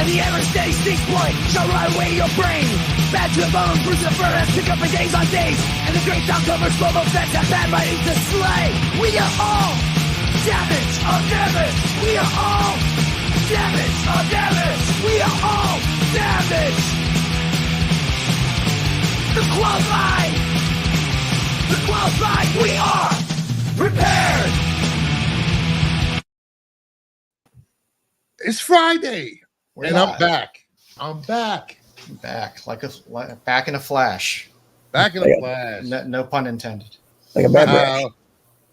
And the ever steady Styxboy shall rot away your brain. Bad to the bone, bruise the furnace, pick up for days on days. And the great sound covers slow effects that bad writing to slay. We are all damage of damage. We are all damage of damage. We are all damage. The qualified, we are prepared. It's Friday, and live. I'm back. I'm back. Back in a flash. Back in a flash. No pun intended. Like a bad rash.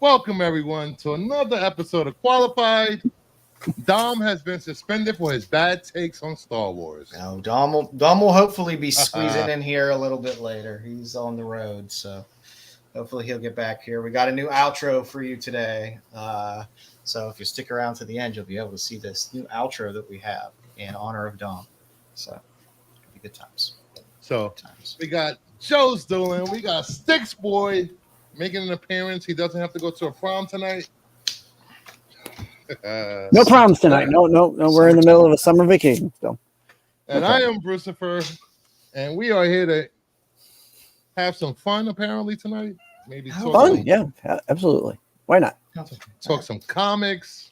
Welcome everyone to another episode of Qualified. Dom has been suspended for his bad takes on Star Wars. No, Dom will hopefully be squeezing in here a little bit later. He's on the road, so hopefully he'll get back here. We got a new outro for you today. So if you stick around to the end, you'll be able to see this new outro that we have in honor of Dom. So it'll be good times. So we got Joe's dueling. We got Styxboy making an appearance. He doesn't have to go to a prom tonight. No proms tonight. No. We're in the middle of a summer vacation still. And I am Brucifer, and we are here to have some fun apparently tonight. Maybe fun. Yeah, absolutely. Why not? Talk some comics,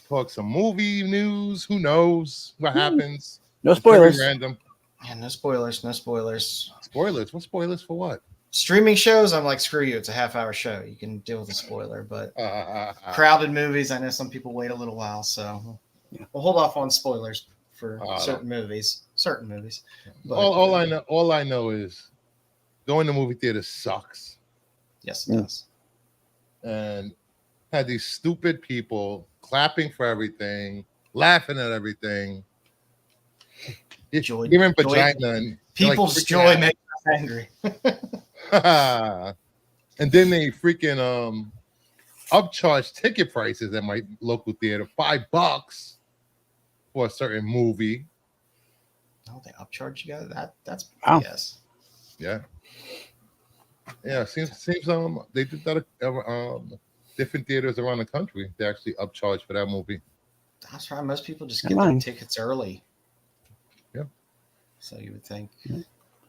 talk some movie news. Who knows what happens? No spoilers. Random. Yeah, no spoilers. No spoilers. Spoilers? What spoilers for what? Streaming shows, I'm like, screw you. It's a half-hour show. You can deal with a spoiler. But crowded movies, I know some people wait a little while, so we'll hold off on spoilers for certain movies. But, all I know is going to movie theater sucks. Yes, it does. And had these stupid people clapping for everything, laughing at everything. Joy, Giving vagina and people's like joy makes us angry. And then they freaking upcharge ticket prices at my local theater, $5 for a certain movie. Oh, they upcharge you guys? That's wow. BS. Yeah. Seems they did that different theaters around the country. They actually upcharge for that movie. That's right. Most people just get their tickets early. Yeah. So you would think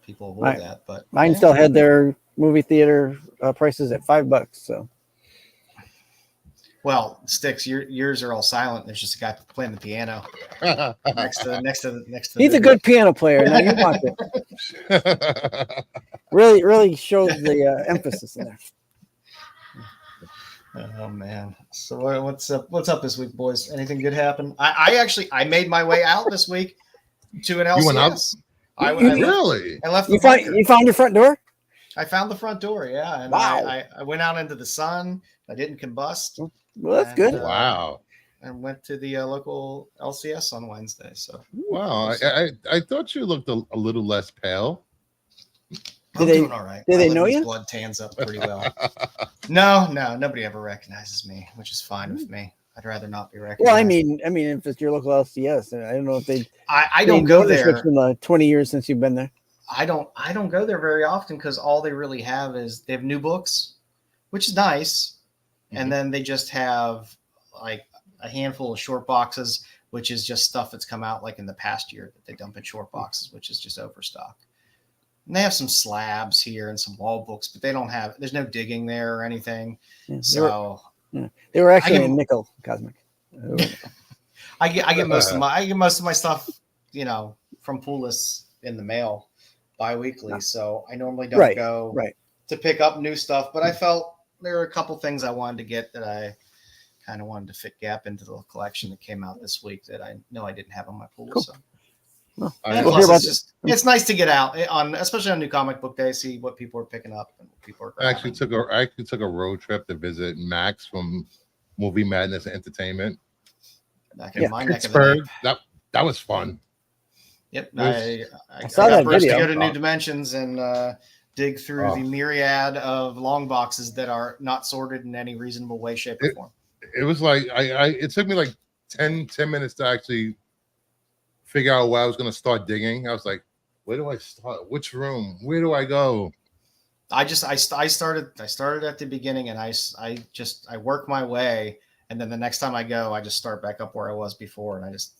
people avoid that, but mine still had their movie theater prices at $5. So, well, Styx, yours are all silent. There's just a guy playing the piano next to. He's a good piano player. Now you watch it. Really shows the emphasis in there. Oh man! So what's up this week, boys? Anything good happen? I made my way out this week to an LCS. You went out? I left. You found your front door? I found the front door, yeah. And wow. I went out into the sun. I didn't combust. Well, that's good. Wow. And went to the local LCS on Wednesday. So wow, I thought you looked a little less pale. I'm doing all right. Did they know you? Blood tans up pretty well. No, nobody ever recognizes me, which is fine with me. I'd rather not be recognized. Well, I mean, if it's your local LCS, I don't know if they. I don't go there. In the 20 years since you've been there. I don't go there very often because all they really have is they have new books, which is nice, and then they just have like a handful of short boxes, which is just stuff that's come out like in the past year that they dump in short boxes, which is just overstock. And they have some slabs here and some wall books, but there's no digging there or anything. Yeah, they were actually in nickel cosmic. I get most of my stuff, from Pool Lists in the mail bi-weekly. So I normally don't go to pick up new stuff, but I felt there were a couple things I wanted to get that I kind of wanted to fit gap into the collection that came out this week that I know I didn't have on my pool. Cool. So it's nice to get out especially on New Comic Book Day, see what people are picking up and what people are. I actually took a road trip to visit Max from Movie Madness Entertainment. Back in my Pittsburgh. That was fun. Yep, I saw that video. To go to New Dimensions and dig through the myriad of long boxes that are not sorted in any reasonable way, shape, or form. It was like it took me like 10 minutes to actually figure out where I was going to start digging. I was like, where do I start? Which room? Where do I go? I started at the beginning, and I work my way, and then the next time I go, I just start back up where I was before, and I just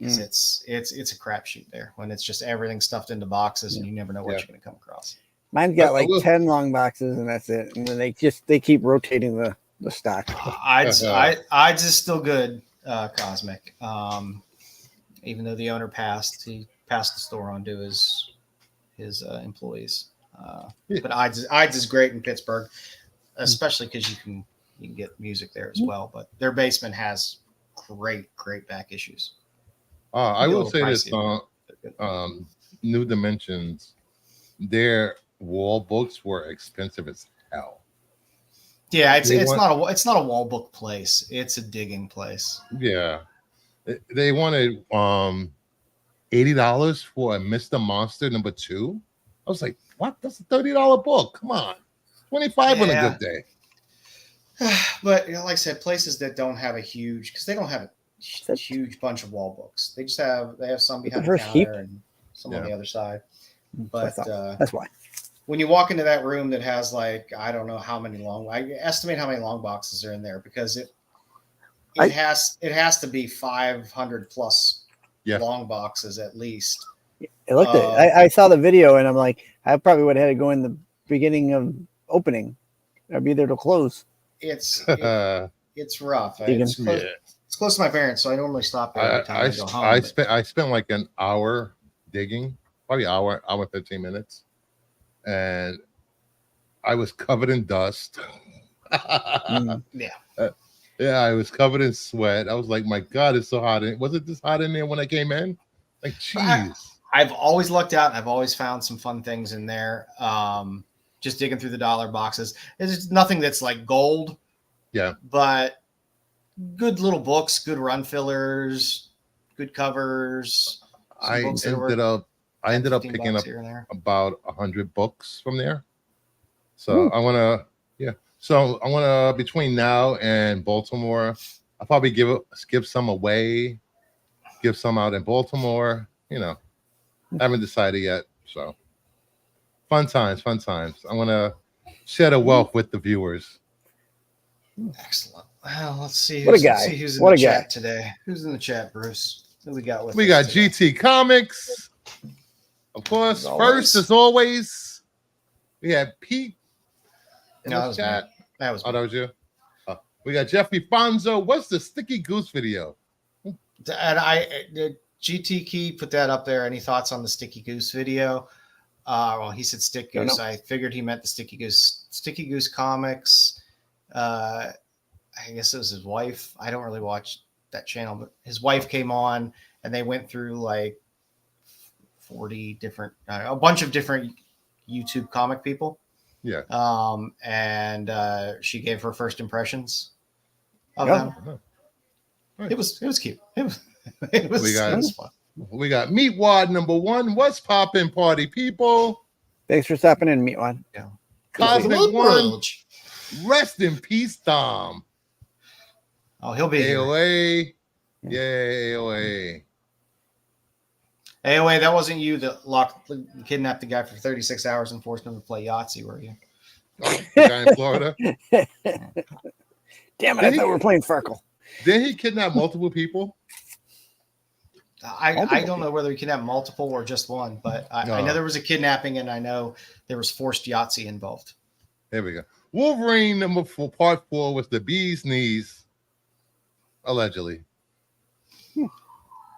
because it's a crapshoot there when it's just everything stuffed into boxes and you never know what you're going to come across. Mine's got like 10 long boxes and that's it. And then they keep rotating the stock. I'd is still good, Cosmic. Even though the owner passed, he passed the store on to his employees. But Ides is great in Pittsburgh, especially because you can get music there as well. But their basement has great back issues. I will say this: New Dimensions, their wall books were expensive as hell. Yeah, it's not a wall book place. It's a digging place. Yeah, they wanted $80 for a Mr. Monster #2. I was like, what? That's a $30 book. Come on, 25 on a good day. But like I said, places that don't have a huge, because they don't have a huge bunch of wall books. They have some behind the counter and some on the other side. But that's why. When you walk into that room that has like, I don't know how many I estimate how many long boxes are in there, because it has to be 500 plus long boxes at least. It looked I saw the video and I'm like, I probably would have had to go in the beginning of opening. I'd be there to close. It's rough. It's close to my parents, so I normally stop there every time I go home. I spent like an hour digging, probably hour 15 minutes, and I was covered in dust. Yeah, I was covered in sweat. I was like, my God, it's so hot. Was it this hot in there when I came in? Like, jeez. I've always lucked out. I've always found some fun things in there. Just digging through the dollar boxes. There's nothing that's like gold. Yeah. But good little books, good run fillers, good covers. I ended up picking up about 100 books from there. So I want to, between now and Baltimore, I'll probably give some away, give some out in Baltimore. I haven't decided yet. So fun times. I want to share the wealth with the viewers. Excellent. Well, let's see. What a guy. Who's in the chat today? Who's in the chat, Bruce? Who we got with us? We got GT Comics. Of course, first as always, we had Pete in the chat. That was that was you. We got Jeffrey Fonzo. What's the Sticky Goose video? And GT Key put that up there. Any thoughts on the Sticky Goose video? Well, he said Stick Goose. I figured he meant the Sticky Goose. Sticky Goose Comics. I guess it was his wife. I don't really watch that channel, but his wife came on and they went through like 40 different, a bunch of different YouTube comic people. Yeah. And she gave her first impressions of them. Right. It was cute. It was fun. We got Meatwad #1. What's poppin', party people? Thanks for stopping in, Meatwad. Yeah. Cosmic One. Rest in peace, Dom. Oh, he'll be AOA. Yay, AOA. AOA, that wasn't you that kidnapped the guy for 36 hours and forced him to play Yahtzee, were you? The guy in Florida. Damn it, I thought we were playing Farkle. Did he kidnap multiple people? I don't know whether he kidnapped multiple or just one, but I know there was a kidnapping and I know there was forced Yahtzee involved. There we go. Wolverine #4, Part 4 was the bee's knees. Allegedly.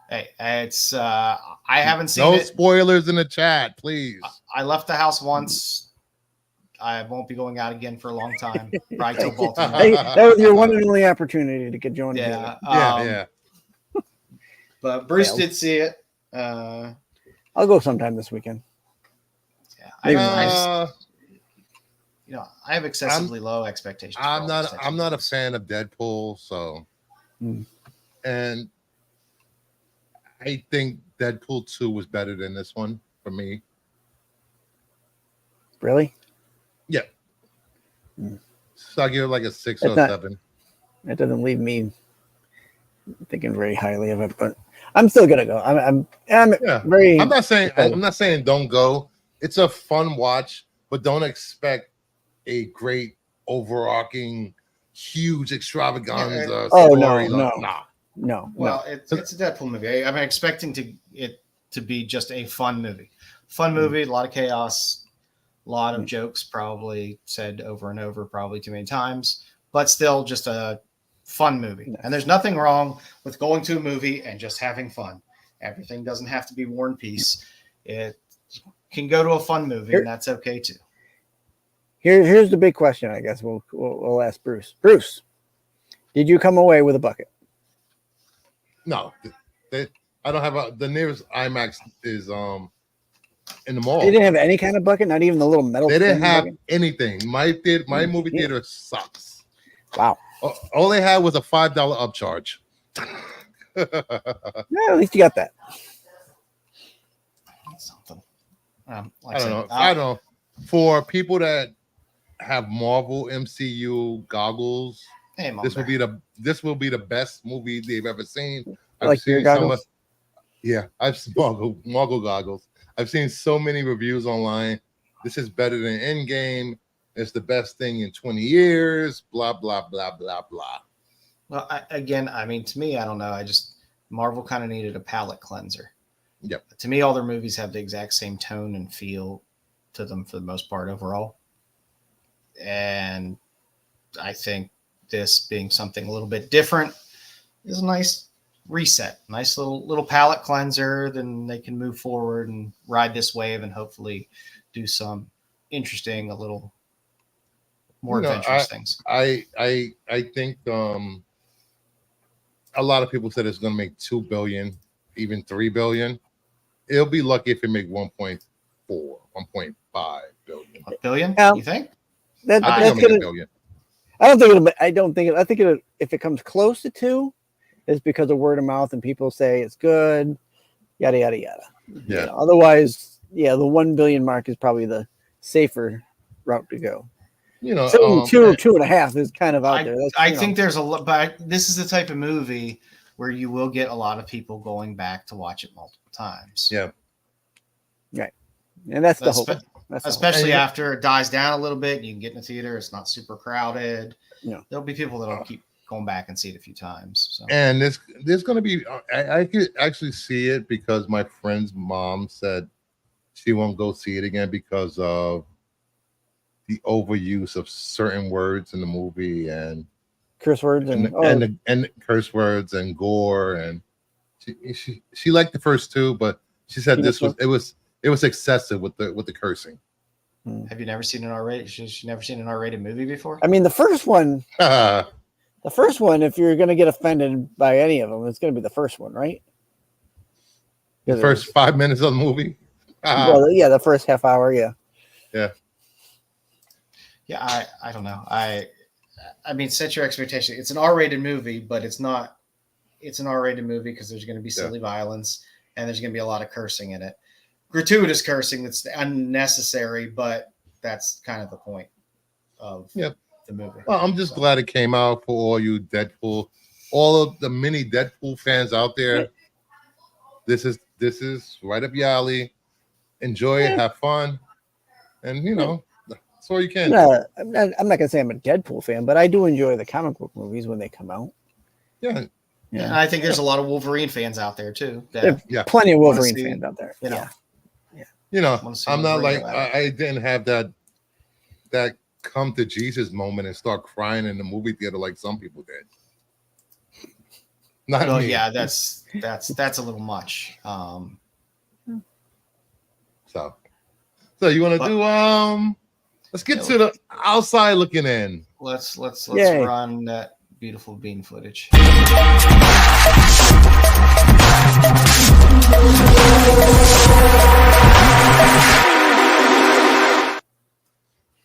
Hey, it's I haven't seen no it. Spoilers in the chat, please. I left the house once. I won't be going out again for a long time. Probably till Baltimore. Hey, that was your one and only opportunity to get joined. Yeah. But Bruce did see it. I'll go sometime this weekend. Yeah, I have excessively low expectations. I'm not a fan of Deadpool, so and I think Deadpool 2 was better than this one for me. Really? Yeah. So I'll give it like a 6 or 7. That doesn't leave me thinking very highly of it, but I'm still gonna go. I'm very. I'm not saying don't go. It's a fun watch, but don't expect a great overarching, huge extravaganza. Oh story. no. No. Well, it's a Deadpool movie. I'm expecting it to be just a fun movie. Fun movie, a lot of chaos, a lot of jokes, probably said over and over, probably too many times, but still just a fun movie. And there's nothing wrong with going to a movie and just having fun. Everything doesn't have to be War and Peace. It can go to a fun movie, and that's okay too. Here's the big question. I guess we'll ask Bruce. Bruce, did you come away with a bucket? No, I don't have the nearest IMAX is in the mall. They didn't have any kind of bucket, not even the little metal. They didn't have bucket? anything. My movie theater sucks. Wow. All they had was a $5 upcharge. Yeah, at least you got that. Something. I don't know. I don't know. For people that have Marvel MCU goggles, this will be the best movie they've ever seen. I've seen goggles? I've seen Marvel goggles. I've seen so many reviews online. This is better than Endgame. It's the best thing in 20 years. Blah blah blah blah blah. Well, to me, I don't know. Marvel kind of needed a palate cleanser. Yep. To me, all their movies have the exact same tone and feel to them for the most part overall. And I think this being something a little bit different is a nice reset, nice little palate cleanser. Then they can move forward and ride this wave and hopefully do some interesting, a little more adventurous things. I think a lot of people said it's going to make 2 billion, even 3 billion. It'll be lucky if it make 1.4, 1.5 billion. A billion? You think? That's gonna, billion. I think if it comes close to 2, it's because of word of mouth and people say it's good, yada yada yada. Yeah. Otherwise, the 1 billion mark is probably the safer route to go. 2.5 is kind of out there. I think there's a lot, but this is the type of movie where you will get a lot of people going back to watch it multiple times. Yeah. Right. And that's the hope. Especially after it dies down a little bit, you can get in the theater. It's not super crowded. There'll be people that'll keep going back and see it a few times. So. And there's going to be, I could actually see it because my friend's mom said she won't go see it again because of the overuse of certain words in the movie and curse words and curse words and gore, and she liked the first 2, but she said it was excessive with the cursing. Have you never seen an R-rated? She's never seen an R-rated movie before? I mean, the first one, if you're going to get offended by any of them, it's going to be the first one, right? The first 5 minutes of the movie? Well, the first half hour, yeah. Yeah, I don't know. I mean, set your expectation. It's an R-rated movie, but it's not. It's an R-rated movie because there's going to be silly violence and there's going to be a lot of cursing in it. Gratuitous cursing that's unnecessary, but that's kind of the point of the movie. Well, I'm just glad it came out for all you Deadpool, all of the many Deadpool fans out there. This is right up your alley. Enjoy it, have fun, and that's all you can. I'm not gonna say I'm a Deadpool fan, but I do enjoy the comic book movies when they come out. Yeah. And I think there's a lot of Wolverine fans out there too. Plenty of Wolverine fans out there. I'm not like I didn't have that come to Jesus moment and start crying in the movie theater like some people did. Not me. Yeah, that's a little much. So you want to do let's get to the outside looking in. Let's run that beautiful bean footage.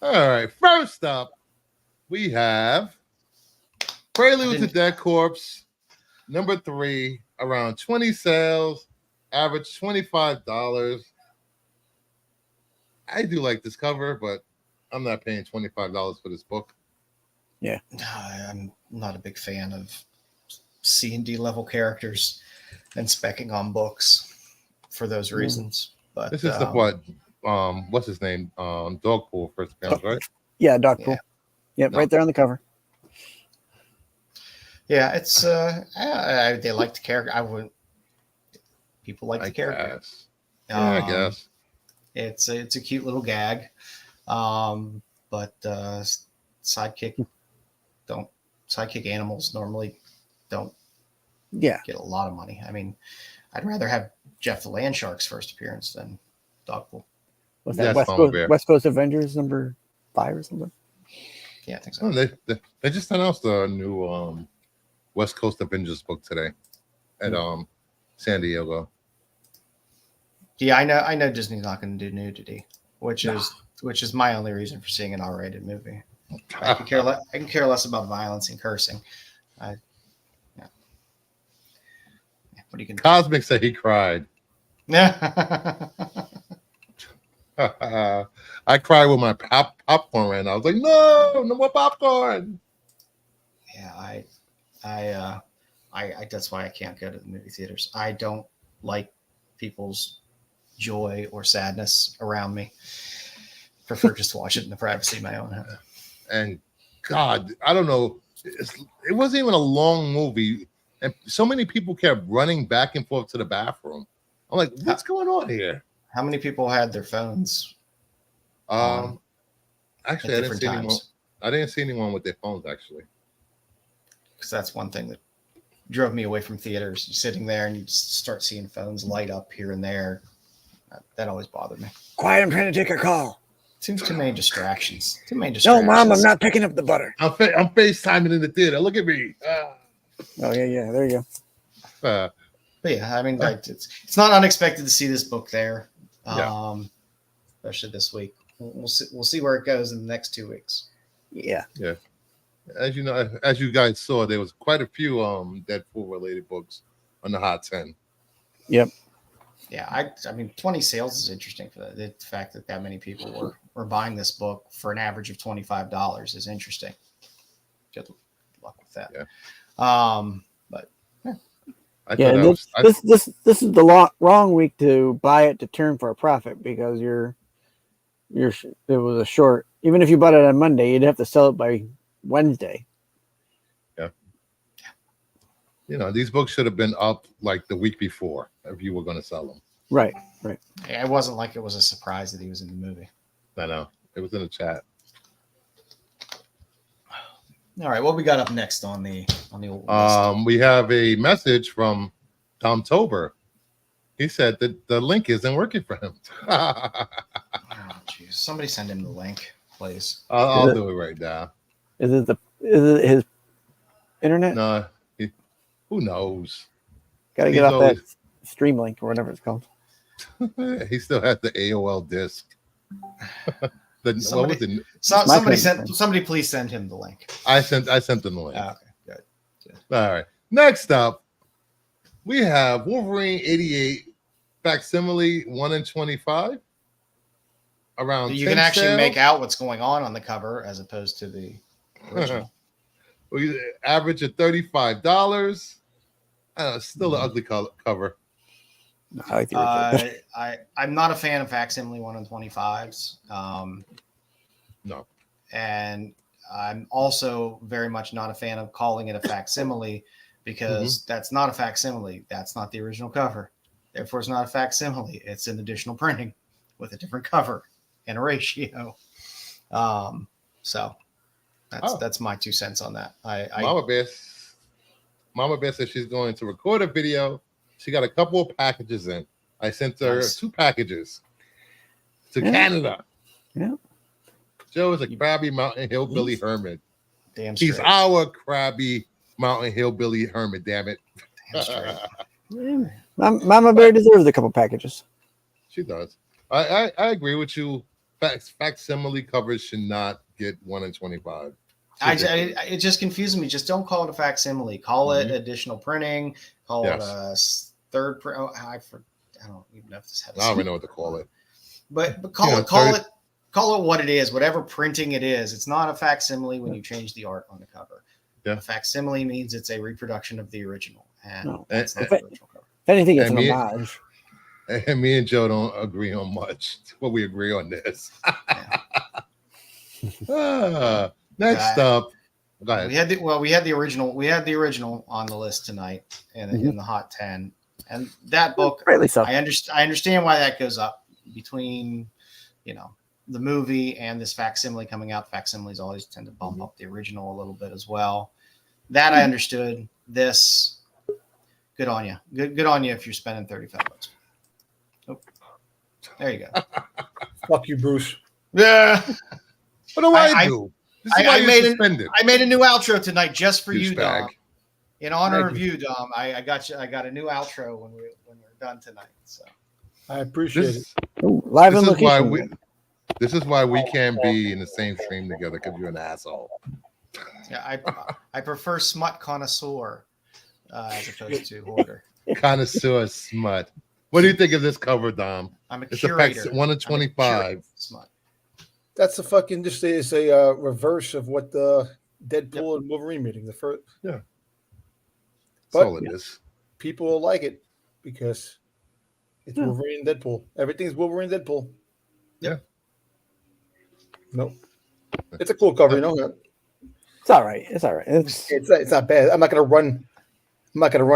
All right, first up, we have Prelude to Dead Corpse, number 3, around 20 sales, average $25. I do like this cover, but I'm not paying $25 for this book. Yeah. I'm not a big fan of C&D level characters and speccing on books for those reasons. But this is what's his name? Dogpool first appearance, right? Yeah, Dogpool. Yep, right there on the cover. Yeah, it's they like the character. I wouldn't. People like the character. Guess. Yeah, I guess it's a cute little gag, but sidekick animals normally don't get a lot of money. I mean, I'd rather have Jeff the Landshark's first appearance than Dogpool. Was that West Coast Avengers number 5 or something? Yeah, I think so. Oh, they just announced a new West Coast Avengers book today at San Diego. Yeah, I know Disney's not going to do nudity, which is my only reason for seeing an R-rated movie. I can care less about violence and cursing. What are you going to do? Cosmic said he cried. I cried with my popcorn right now. I was like, no more popcorn. Yeah, I that's why I can't go to the movie theaters. I don't like people's joy or sadness around me. Prefer just to watch it in the privacy of my own home. And God, I don't know. It wasn't even a long movie, and so many people kept running back and forth to the bathroom. I'm like, what's going on here? How many people had their phones? Actually, I didn't see anyone with their phones actually. Because that's one thing that drove me away from theaters. You're sitting there and you just start seeing phones light up here and there. That always bothered me. Quiet, I'm trying to take a call. Too many distractions. No, Mom, I'm not picking up the butter. I'm FaceTiming in the theater. Look at me. Oh, yeah. There you go. But yeah, I mean, like it's not unexpected to see this book there, especially this week. We'll see where it goes in the next 2 weeks. Yeah. As you know, as you guys saw, there was quite a few Deadpool related books on the Hot 10. Yep. Yeah, I mean, 20 sales is interesting for the fact that many people were buying this book for an average of $25 is interesting. Good luck with that. Yeah. But this is the wrong week to buy it to turn for a profit because it was a short. Even if you bought it on Monday, you'd have to sell it by Wednesday. Yeah. You know, these books should have been up like the week before if you were going to sell them. Right. Yeah, it wasn't like it was a surprise that he was in the movie. I know. It was in the chat. All right, what we got up next on the old list? We have a message from Tom Tober. He said that the link isn't working for him. Oh, jeez. Somebody send him the link, please. I'll do it right now. Is it his internet? No, who knows? Got to get off that stream link or whatever it's called. He still has the AOL disc. Somebody please send him the link. I sent them the link. Okay, good. All right. Next up, we have Wolverine 88 facsimile 1 in 25. Around you can actually make out what's going on the cover as opposed to the original. We average of $35. Still an ugly cover. I like the I'm not a fan of facsimile 1 in 25s. No. And I'm also very much not a fan of calling it a facsimile because that's not a facsimile. That's not the original cover. Therefore, it's not a facsimile. It's an additional printing with a different cover and a ratio. So that's my 2 cents on that. Mama Bear says she's going to record a video. She got a couple of packages in. I sent her 2 packages to Canada. Yeah. Joe is a crabby mountain hillbilly hermit. Damn straight. He's our crabby mountain hillbilly hermit, damn it. Damn straight. Yeah. Mama Bear deserves a couple packages. She does. I agree with you. Facsimile covers should not get 1 in 25. It just confuses me. Just don't call it a facsimile. Call it additional printing. Call it a third print. I don't even know if this has. I don't even know what to call it. But call it what it is. Whatever printing it is. It's not a facsimile when you change the art on the cover. Yeah. A facsimile means it's a reproduction of the original, and that's not the original cover. If anything, it's an homage. And me and Joe don't agree on much, but we agree on this. Next up, Go ahead. We had the original on the list tonight in the Hot 10, and that book. So. I understand why that goes up between, the movie and this facsimile coming out. Facsimiles always tend to bump up the original a little bit as well. That I understood. This, good on you. Good on you if you're spending $35. Oh, there you go. Fuck you, Bruce. Yeah. What do I do? This is why I made a new outro tonight just for you, Dom. In honor of you, Dom. I got you. I got a new outro when we're done tonight. So I appreciate it. Ooh, live on location. This is why we can't be in the same stream together, because you're an asshole. Yeah, I prefer smut connoisseur as opposed to hoarder. Connoisseur smut. What do you think of this cover, Dom? I'm a curator. It's 1 of 25. Smut. That's a fucking it's a reverse of what the Deadpool and Wolverine meeting. The first, yeah. But all it is. People will like it because it's Wolverine and Deadpool. Everything's Wolverine and Deadpool. Yeah. Nope. It's a cool cover, It's all right. It's all right. It's not bad. I'm not gonna run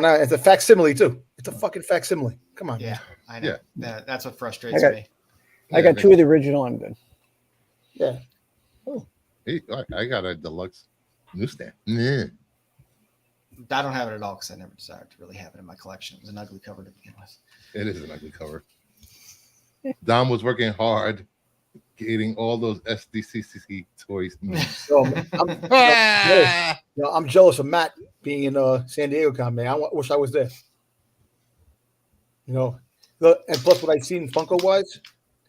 out. It's a facsimile too. It's a fucking facsimile. Come on. Yeah, man. I know. Yeah. That's what frustrates me. I got 2 of the original. I'm good. Yeah. Oh, I got a deluxe newsstand. Yeah. I don't have it at all because I never desired to really have it in my collection. It was an ugly cover to begin with. It is an ugly cover. Dom was working hard getting all those SDCC toys. I'm jealous of Matt being in San Diego Con, man. I wish I was there. And plus what I've seen Funko wise,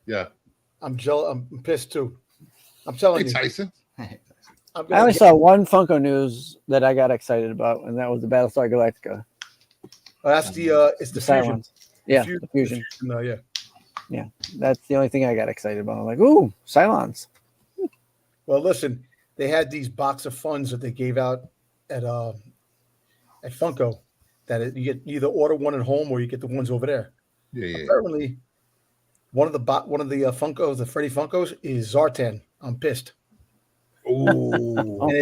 yeah, I'm jealous. I'm pissed too. I'm telling you, Tyson. I only saw one Funko news that I got excited about, and that was the Battlestar Galactica. That's it's the fusion. Yeah, the fusion. Yeah. Yeah, that's the only thing I got excited about. I'm like, ooh, Cylons. Well, listen, they had these box of funds that they gave out at Funko that you get either order one at home or you get the ones over there. Yeah. Apparently, one of the Funkos, the Freddy Funkos, is Zartan. I'm pissed. Ooh. And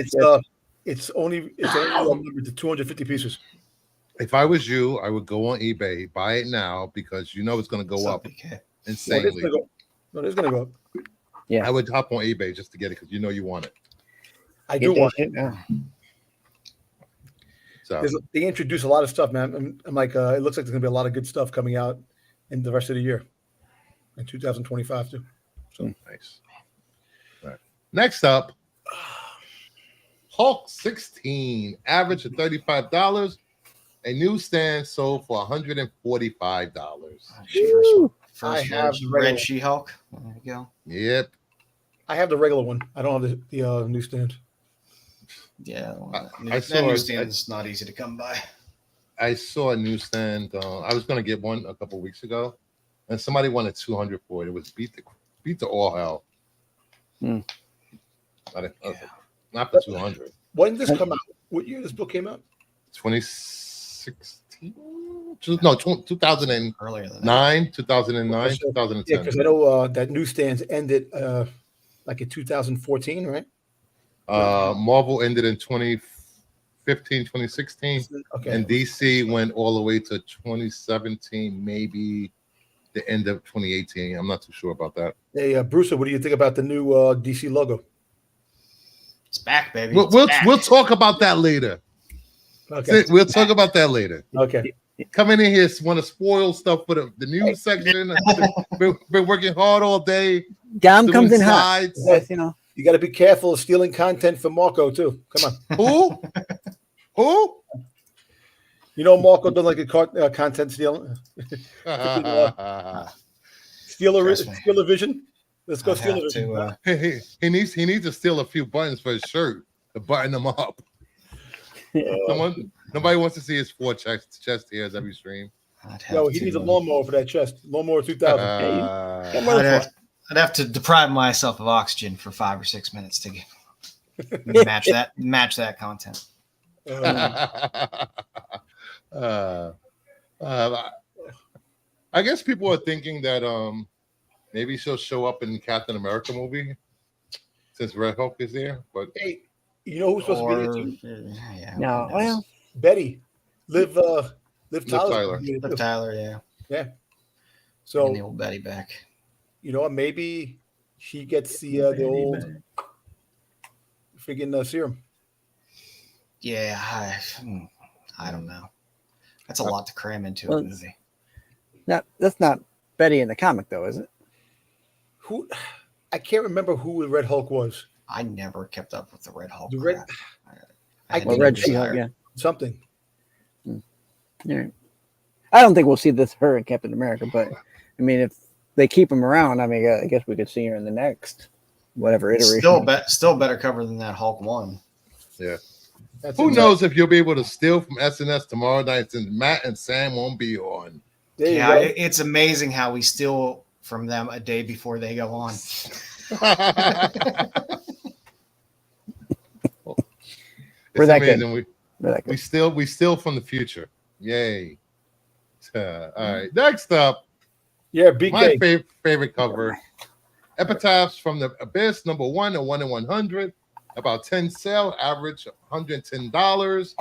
it's only numbered to 250 pieces. If I was you, I would go on eBay, buy it now, because it's going to go up insanely. It's going to go up. Yeah, I would hop on eBay just to get it because you want it. I do want it. Yeah. So they introduce a lot of stuff, man. I'm like, it looks like there's going to be a lot of good stuff coming out in the rest of the year, in 2025 too. So nice. All right. Next up, Hulk 16, average of $35. A newsstand sold for $145. First red She-Hulk. There you go. Yep. I have the regular one. I don't have the newsstand. Yeah, that newsstand is not easy to come by. I saw a newsstand. I was going to get one a couple weeks ago, and somebody wanted $200 for it. It was beat to all hell. Not for $200. When did this come out? What year this book came out? 2016? No, 2009. Earlier than 2009, 2010. Yeah, because I know that newsstands ended like in 2014, right? Marvel ended in 2015, 2016. Okay. And DC went all the way to 2017, maybe the end of 2018. I'm not too sure about that. Hey, Bruce, what do you think about the new DC logo? It's back, baby. We'll talk about that later. Okay. We'll talk about that later. Okay. Coming in here, want to spoil stuff for the news section. Been working hard all day. Dom comes in hot. Yes, you got to be careful of stealing content from Marco too. Come on. Who? Marco doesn't like a content stealing. Steal a vision. Let's go steal a vision. He needs to steal a few buttons for his shirt to button them up. Nobody wants to see his 4 chest hairs every stream. He needs a lawnmower for that chest. Lawnmower 2000. I'd have to deprive myself of oxygen for 5 or 6 minutes to match that content. I guess people are thinking that maybe she'll show up in Captain America movie since Red Hulk is there. But hey, You know who's supposed to be Or there too? yeah, No, who knows? well, Betty. Liv Tyler. Liv Tyler, yeah. Yeah. Bringing the So old Betty back. you know what? Maybe she gets the old friggin' serum. Yeah, I don't know. That's a lot to cram into a movie. that's not Betty in the comic though, is it? Who? I can't remember who the Red Hulk was. I never kept up with the Red Hulk. The Red. crap. I had think no Red desire. She-Hulk, yeah. Something. Yeah. I don't think we'll see this her in Captain America, but I mean, if they keep him around, I mean, I guess we could see her in the next whatever iteration. Still better cover than that Hulk one. Yeah. That's Who exactly. knows if you'll be able to steal from SNS tomorrow night since Matt and Sam won't be on. There you Yeah, go. it's amazing how we steal from them a day before they go on. We're that good. amazing. We're that good. We steal from the future. Yay. All right. Next up, Yeah, my BK. favorite cover. Epitaphs from the Abyss, number 1 and 1 in 100. About 10 sale, average $110,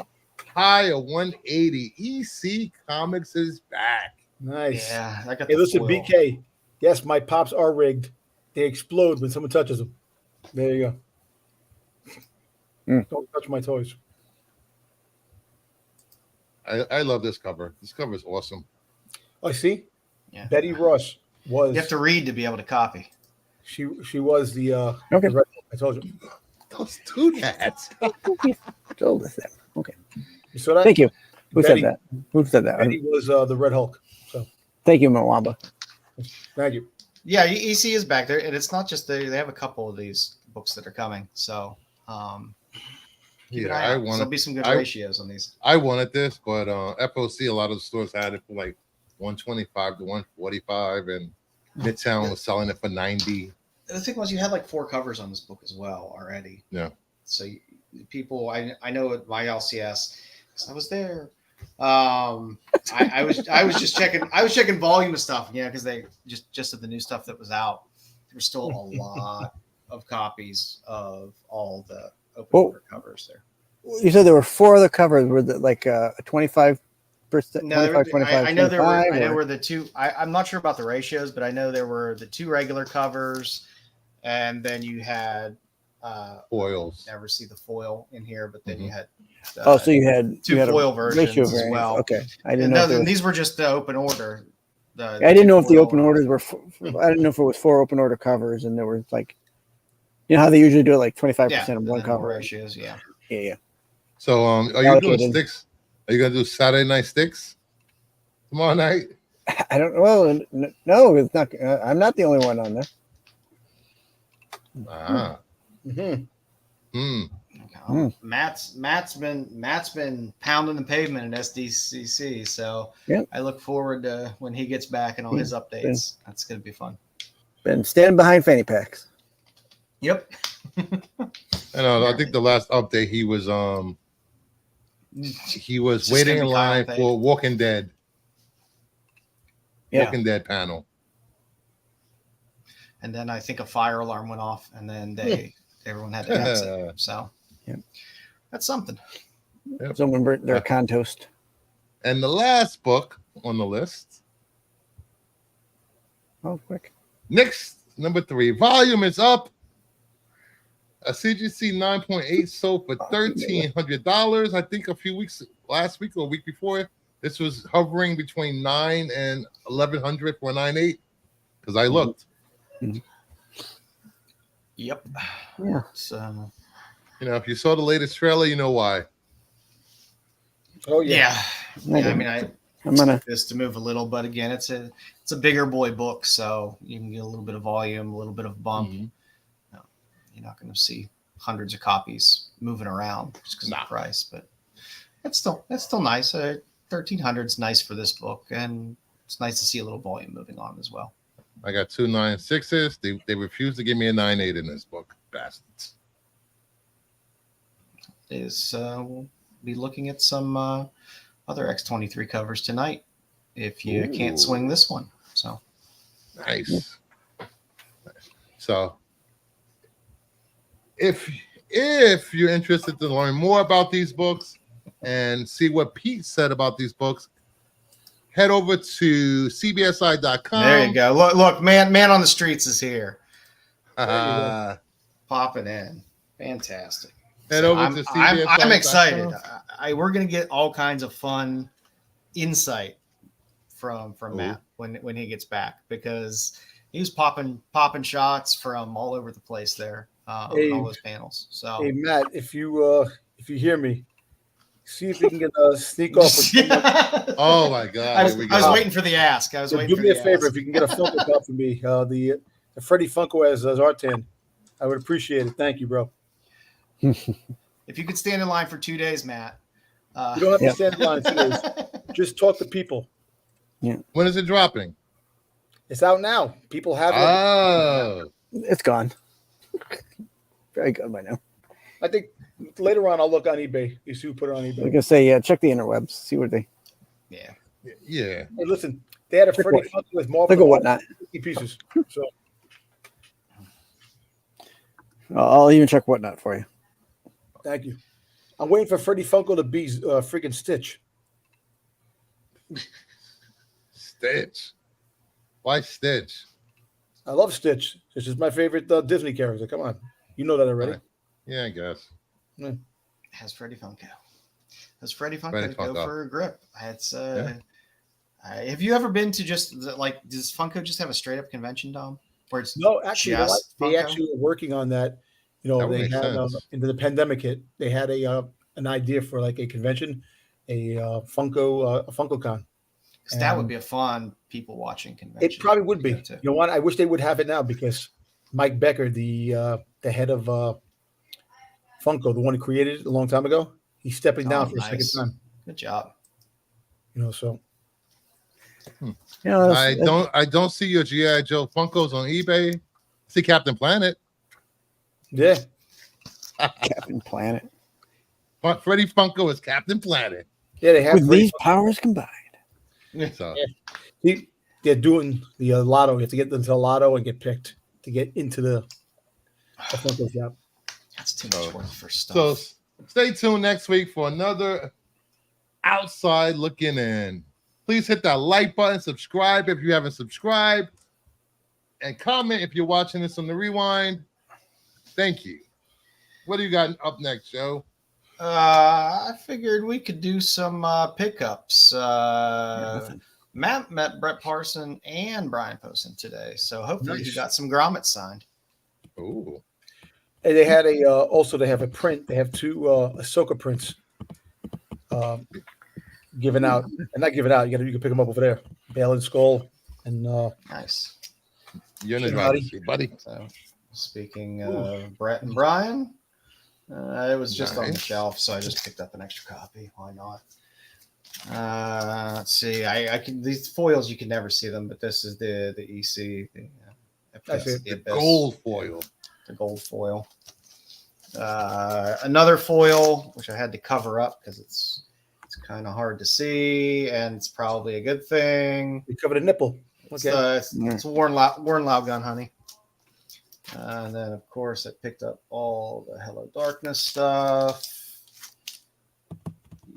high of 180. EC Comics is back. Nice. Yeah, I got Hey, the listen, foil. BK. Yes, my pops are rigged. They explode when someone touches them. There you go. Don't touch my toys. I love this cover. This cover is awesome. Oh, see, Yeah. Betty Ross was. You have to read to be able to copy. She was the. Okay. the Red Hulk. I told you. Don't do that. Told us that. Okay. You saw that? Thank you. Who Betty- said that? Who said that? Betty was the Red Hulk. So Thank you, Mwamba. thank you. Yeah, EC is back there, and it's not just they have a couple of these books that are coming. So keep an eye Yeah, out, 'cause there'll be some good ratios on these. I wanted this, but FOC, a lot of the stores had it for like 125 to 145, and Midtown was selling it for 90. The thing was, you had like 4 covers on this book as well already. Yeah. So people, I know at my LCS, 'cause I was there. I was just checking. I was checking volume of stuff, because they just of the new stuff that was out. There's still a lot of copies of all the open order covers there. You said there were 4 other covers. Were that like a 25%? No, 25, I know there were. I 25, know or- were the 2. I'm not sure about the ratios, but I know there were the 2 regular covers, and then you had. Foils. Never see the foil in here, but then you had. So you had 2 you had a foil versions ratio as variant. well. Okay, I And didn't know. no, these were just the open order. I didn't know if the foil open orders were. I didn't know if it was 4 open order covers, and there was like, how they usually do it, like 25% of one cover. ratios. Yeah. Yeah. So, are you doing Allocated. Styx? Are you gonna do Saturday night Styx tomorrow night? I don't know. Well, no, it's not. I'm not the only one on there. Ah. Mm-hmm. Hmm. Matt's been pounding the pavement at SDCC, so Yep. I look forward to when he gets back and all his updates. That's going to be fun. Been standing behind fanny packs. Yep. I think the last update he was Just waiting gonna in be line Kyle for Walking Dead. Yeah. Walking Dead panel. And then I think a fire alarm went off, and then everyone had to exit. So that's something. Yep. Someone burnt their con toast. And the last book on the list, Oh, quick. next number 3, volume is up. A CGC 9.8 sold for $1,300. I think last week or a week before, this was hovering between $9 and $1,100 for a 9.8. Because I looked. Yep. Yeah. So If you saw the latest trailer, you know why. Oh yeah. I mean, I'm gonna. this to move a little, but again, it's a bigger boy book, so you can get a little bit of volume, a little bit of bump. You're not going to see hundreds of copies moving around just because of the price, but that's still nice. 1,300 is nice for this book, and it's nice to see a little volume moving on as well. I got 2 9.6s. They refused to give me a 9.8 in this book. Bastards. We'll be looking at some other X23 covers tonight if you can't swing this one. So Nice. So if if you're interested to learn more about these books and see what Pete said about these books, head over to cbsi.com. There you go. Look, man on the streets is here. Popping in. Fantastic. Head over to CBSI. I'm excited. We're going to get all kinds of fun insight from Matt when he gets back, because he was popping shots from all over the place there on all those panels. So, hey Matt, if you hear me, see if you can get a sneak off. Oh my God! I was waiting for the ask. I was waiting. Do me a favor if you can get a Funko Pop for me. The Freddie Funko as Artan, I would appreciate it. Thank you, bro. If you could stand in line for 2 days, Matt. You don't have to stand in line 2 days. Just talk to people. Yeah. When is it dropping? It's out now. People have it. Oh, it's gone. Very good by now. I think later on I'll look on eBay. You see who put it on eBay. I can say, check the interwebs, see what they. Yeah. Yeah. Hey, listen, they had a Freddie Funko with Marvel. Look at whatnot. 50 pieces. So I'll even check whatnot for you. thank you. I'm waiting for Freddie Funko to be freaking Stitch. Stitch. Why Stitch? I love Stitch. This is my favorite Disney character. Come on. You know that already. Yeah, I guess. Has Freddie Funko. Has Freddie Funko go for a grip? It's have you ever been to just does Funko just have a straight up convention, Dom? Where it's no, actually, they actually were working on that. You know, they had into the pandemic hit. They had an idea for like a convention, a Funko Con. Because that would be a fun people watching convention. It probably would be. You know what? I wish they would have it now, because Mike Becker, the head of Funko, the one who created it a long time ago, he's stepping down for a second time. Good job. You know, so. I don't see your G.I. Joe Funkos on eBay. See Captain Planet. Yeah. Captain Planet. Freddie Funko is Captain Planet. Yeah, they have with these powers combined. So. Yeah. They're doing the lotto. You have to get into the lotto and get picked to get into the Funko shop. That's too much work for stuff. So stay tuned next week for another outside looking in. Please hit that like button, subscribe if you haven't subscribed, and comment if you're watching this on the rewind. Thank you. What do you got up next, Joe? I figured we could do some pickups. Matt met Brett Parson and Brian Poston today, so hopefully he got some grommets signed. Ooh. And they had also they have a print. They have two Ahsoka prints given out, and not given out. You can pick them up over there. Bale and Skull, and nice. You're in the driver's seat, buddy. So, speaking of Brett and Brian, it was just on the shelf, so I just picked up an extra copy. Why not? Let's see. I can these foils you can never see them, but this is the EC. The gold foil. The gold foil. Another foil, which I had to cover up because it's kind of hard to see, and it's probably a good thing. You covered a nipple. Okay. It's Warren Loudgun, honey. And then, of course, I picked up all the Hello Darkness stuff.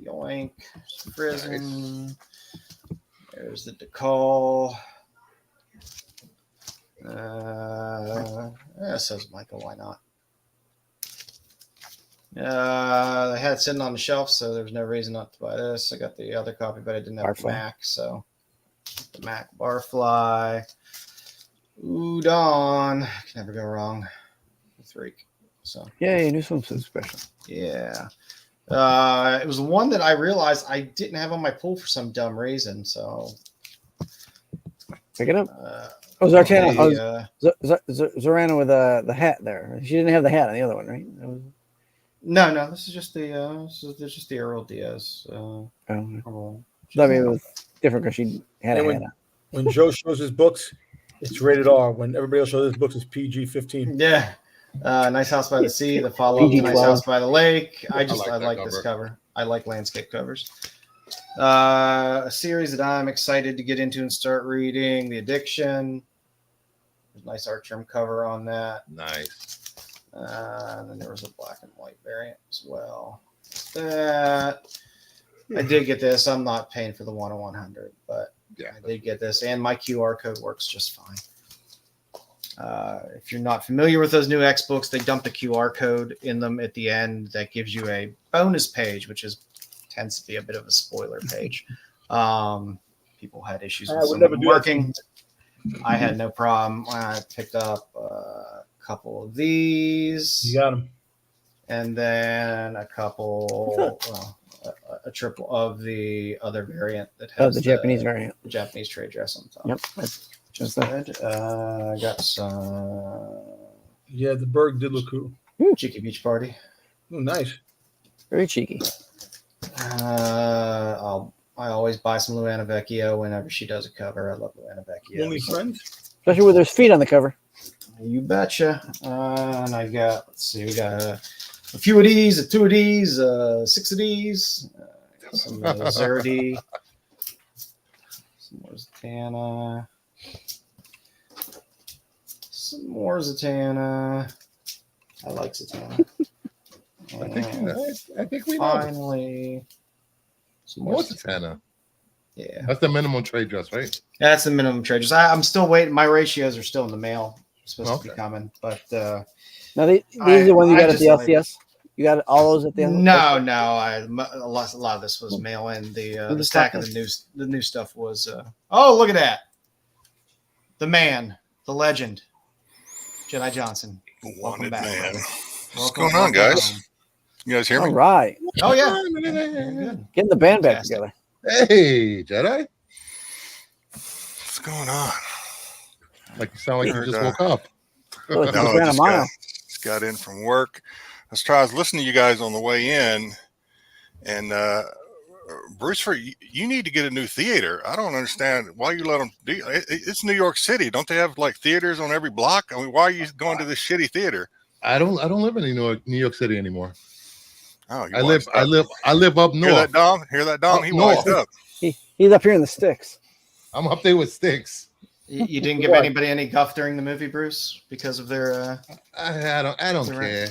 Yoink. Prison. Nice. There's the decal. It says Michael. Why not? They had it sitting on the shelf, so there was no reason not to buy this. I got the other copy, but I didn't have the Mac, so the Mac Barfly. Udon. Can never go wrong with Reek. So yeah, you knew something special. Yeah. It was one that I realized I didn't have on my pool for some dumb reason, so pick it up. Zartana. Zorana with the hat there. She didn't have the hat on the other one, right? No. This is just the Errol Diaz. I mean, it was different because she had a hat on. When Joe shows his books, it's rated R. When everybody else shows his books, it's PG-15. Yeah. Nice House by the Sea. The follow-up to Nice House by the Lake. I like this cover. I like landscape covers. A series that I'm excited to get into and start reading, The Addiction. There's a nice art trim cover on that. Nice. And then there was a black and white variant as well. That I did get this. I'm not paying for the 1/100, but Yeah. I did get this, and my QR code works just fine. If you're not familiar with those new X books, they dump a QR code in them at the end that gives you a bonus page, which tends to be a bit of a spoiler page. People had issues with some of them working. I had no problem. I picked up a couple of these. You got them. And then a couple, a triple of the other variant that has the Japanese variant. The Japanese trade dress on top. Yep. That's Just good. I got some. Yeah, the Berg did look cool. Cheeky Beach Party. Oh, nice. very cheeky. I always buy some Luana Vecchio whenever she does a cover. I love Luana Vecchio. Only friends? Especially with there's feet on the cover. You betcha. And I got, let's see, we got a few of these, two of these, 6 of these, some Zerdy, some more Zatanna, some more Zatanna. I like Zatanna. I think we know. Finally, some more Zatanna. Yeah. That's the minimum trade dress, right? That's the minimum trade dress. I'm still waiting. My ratios are still in the mail. Supposed to be coming, but now these are the ones you got at the LCS. You got all those at the LCS? No. A lot of this was mail in. The stack of the new stuff was. Oh, look at that! The man, the legend, Jedi Johnson. Welcome back, man. brother. What's going on, guys? You guys hear me? All right. Oh yeah. Getting the band back together. Hey, Jedi. What's going on? Like you sound like you just woke up. No, just got in from work. I was listening to you guys on the way in, and Bruce, you need to get a new theater. I don't understand why you let them do. It's New York City. Don't they have like theaters on every block? I mean, why are you going to this shitty theater? I don't live in New York City anymore. Oh, I live up north. Hear that, Dom? He washed up. He's up here in the sticks. I'm up there with Styx. You didn't give anybody any guff during the movie, Bruce, because of their. I don't care.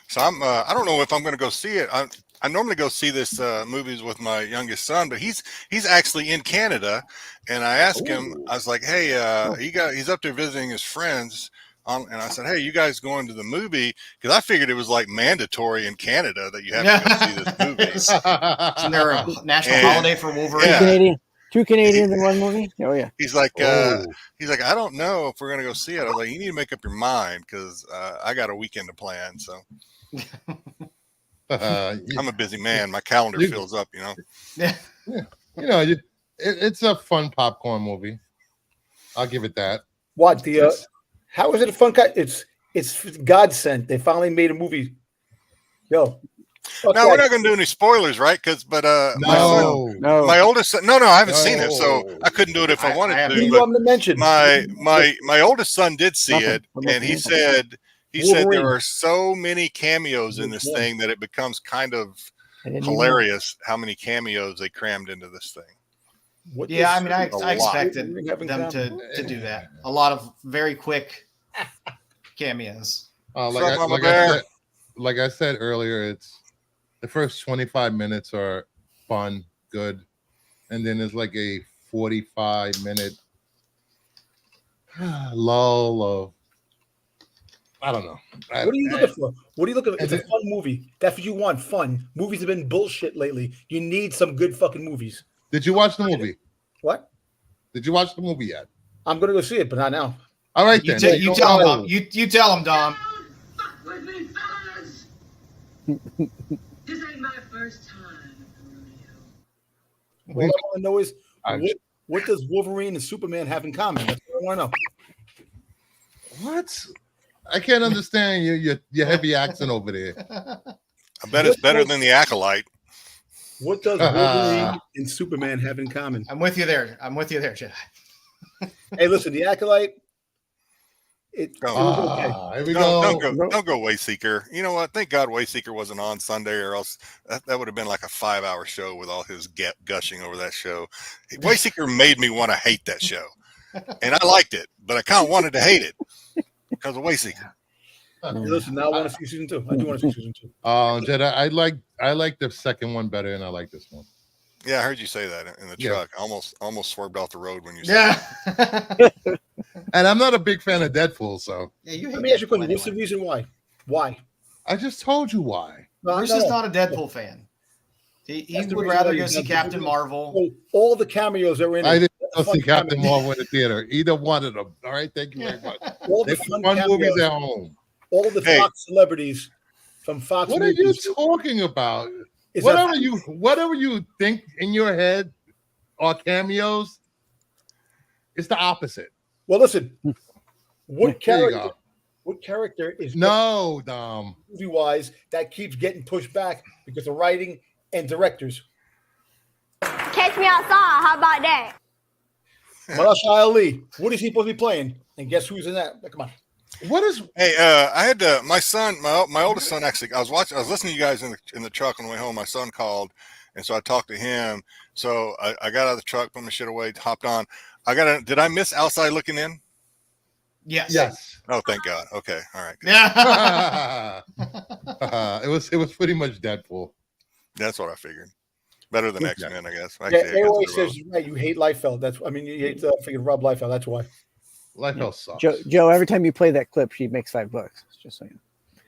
So I don't know if I'm going to go see it. I normally go see this movies with my youngest son, but he's actually in Canada, and I asked him. I was like, "Hey, he's up there visiting his friends." And I said, "Hey, you guys going to the movie?" Because I figured it was like mandatory in Canada that you have to go see this movie. Isn't there a national holiday for Wolverine? Yeah. Two Canadians in one movie? Oh yeah. He's like, I don't know if we're gonna go see it. I was like, you need to make up your mind because I got a weekend to plan. So I'm a busy man. My calendar fills up. Yeah. It's a fun popcorn movie. I'll give it that. What how is it a fun cut? It's God sent. They finally made a movie. Yo. No, we're not going to do any spoilers, right? My oldest son, no, I haven't seen it, so I couldn't do it if I wanted to. But mention. My oldest son did see it, and he said there are so many cameos in this thing that it becomes kind of hilarious how many cameos they crammed into this thing. I expected them to do that. A lot of very quick cameos. Like I said earlier, it's the first 25 minutes are fun, good, and then there's like a 45-minute lull of I don't know. What are you looking for? What are you looking for? It's a fun movie. That's what you want. Fun movies have been bullshit lately. You need some good fucking movies. Did you watch the movie? What? Did you watch the movie yet? I'm gonna go see it, but not now. All right, then. You tell him, Dom. You tell him, Dom. Fuck with me, fellas. This ain't my first time. All I want to know is what does Wolverine and Superman have in common? That's what I want to know. What? I can't understand your heavy accent over there. I bet it's better than the Acolyte. What does Wolverine and Superman have in common? I'm with you there, Jedi. Hey, listen, the Acolyte. Don't go Wayseeker. You know what? Thank God Wayseeker wasn't on Sunday, or else that would have been like a 5-hour show with all his gushing over that show. Wayseeker made me want to hate that show, and I liked it, but I kind of wanted to hate it. because of Wasey. Hey, listen, now I want to see season 2. I do want to see season 2. Jedi, I like the second one better, and I like this one. Yeah, I heard you say that in the truck. Almost swerved off the road when you said Yeah. And I'm not a big fan of Deadpool, so. Yeah, you Let me ask you a question. What's the reason why? Why? I just told you why. Bruce is not a Deadpool fan. He would rather go see Captain Marvel. Oh, all the cameos are in it. I didn't go see Captain Marvel in the theater. Either one of them. All right, thank you very much. All They the put fun fun movies cameos, at home. all the Fox celebrities from Fox. What are you movies. talking about? Is Whatever that- you think in your head are cameos, it's the opposite. Well, listen. What There you character? go. What character is No, Dom. movie-wise that keeps getting pushed back because of writing and directors? Catch me outside. How about that? Marshall Ali. What is he supposed to be playing? And guess who's in that? Come on. What is Hey, I had my son, my oldest son. Actually, I was listening to you guys in the truck on the way home. My son called, and so I talked to him. So I got out of the truck, put my shit away, hopped on. Did I miss Outside Looking In? Yes. Yes. Oh, thank God. Okay, all right. Good. Yeah. It was pretty much Deadpool. That's what I figured. Better than Yeah. X-Men, I guess. Yeah, Actually, I guess everybody they're says right, you hate Liefeld. You hate freaking Rob Liefeld. That's why. Liefeld sucks. Joe, every time you play that clip, she makes $5. Just saying.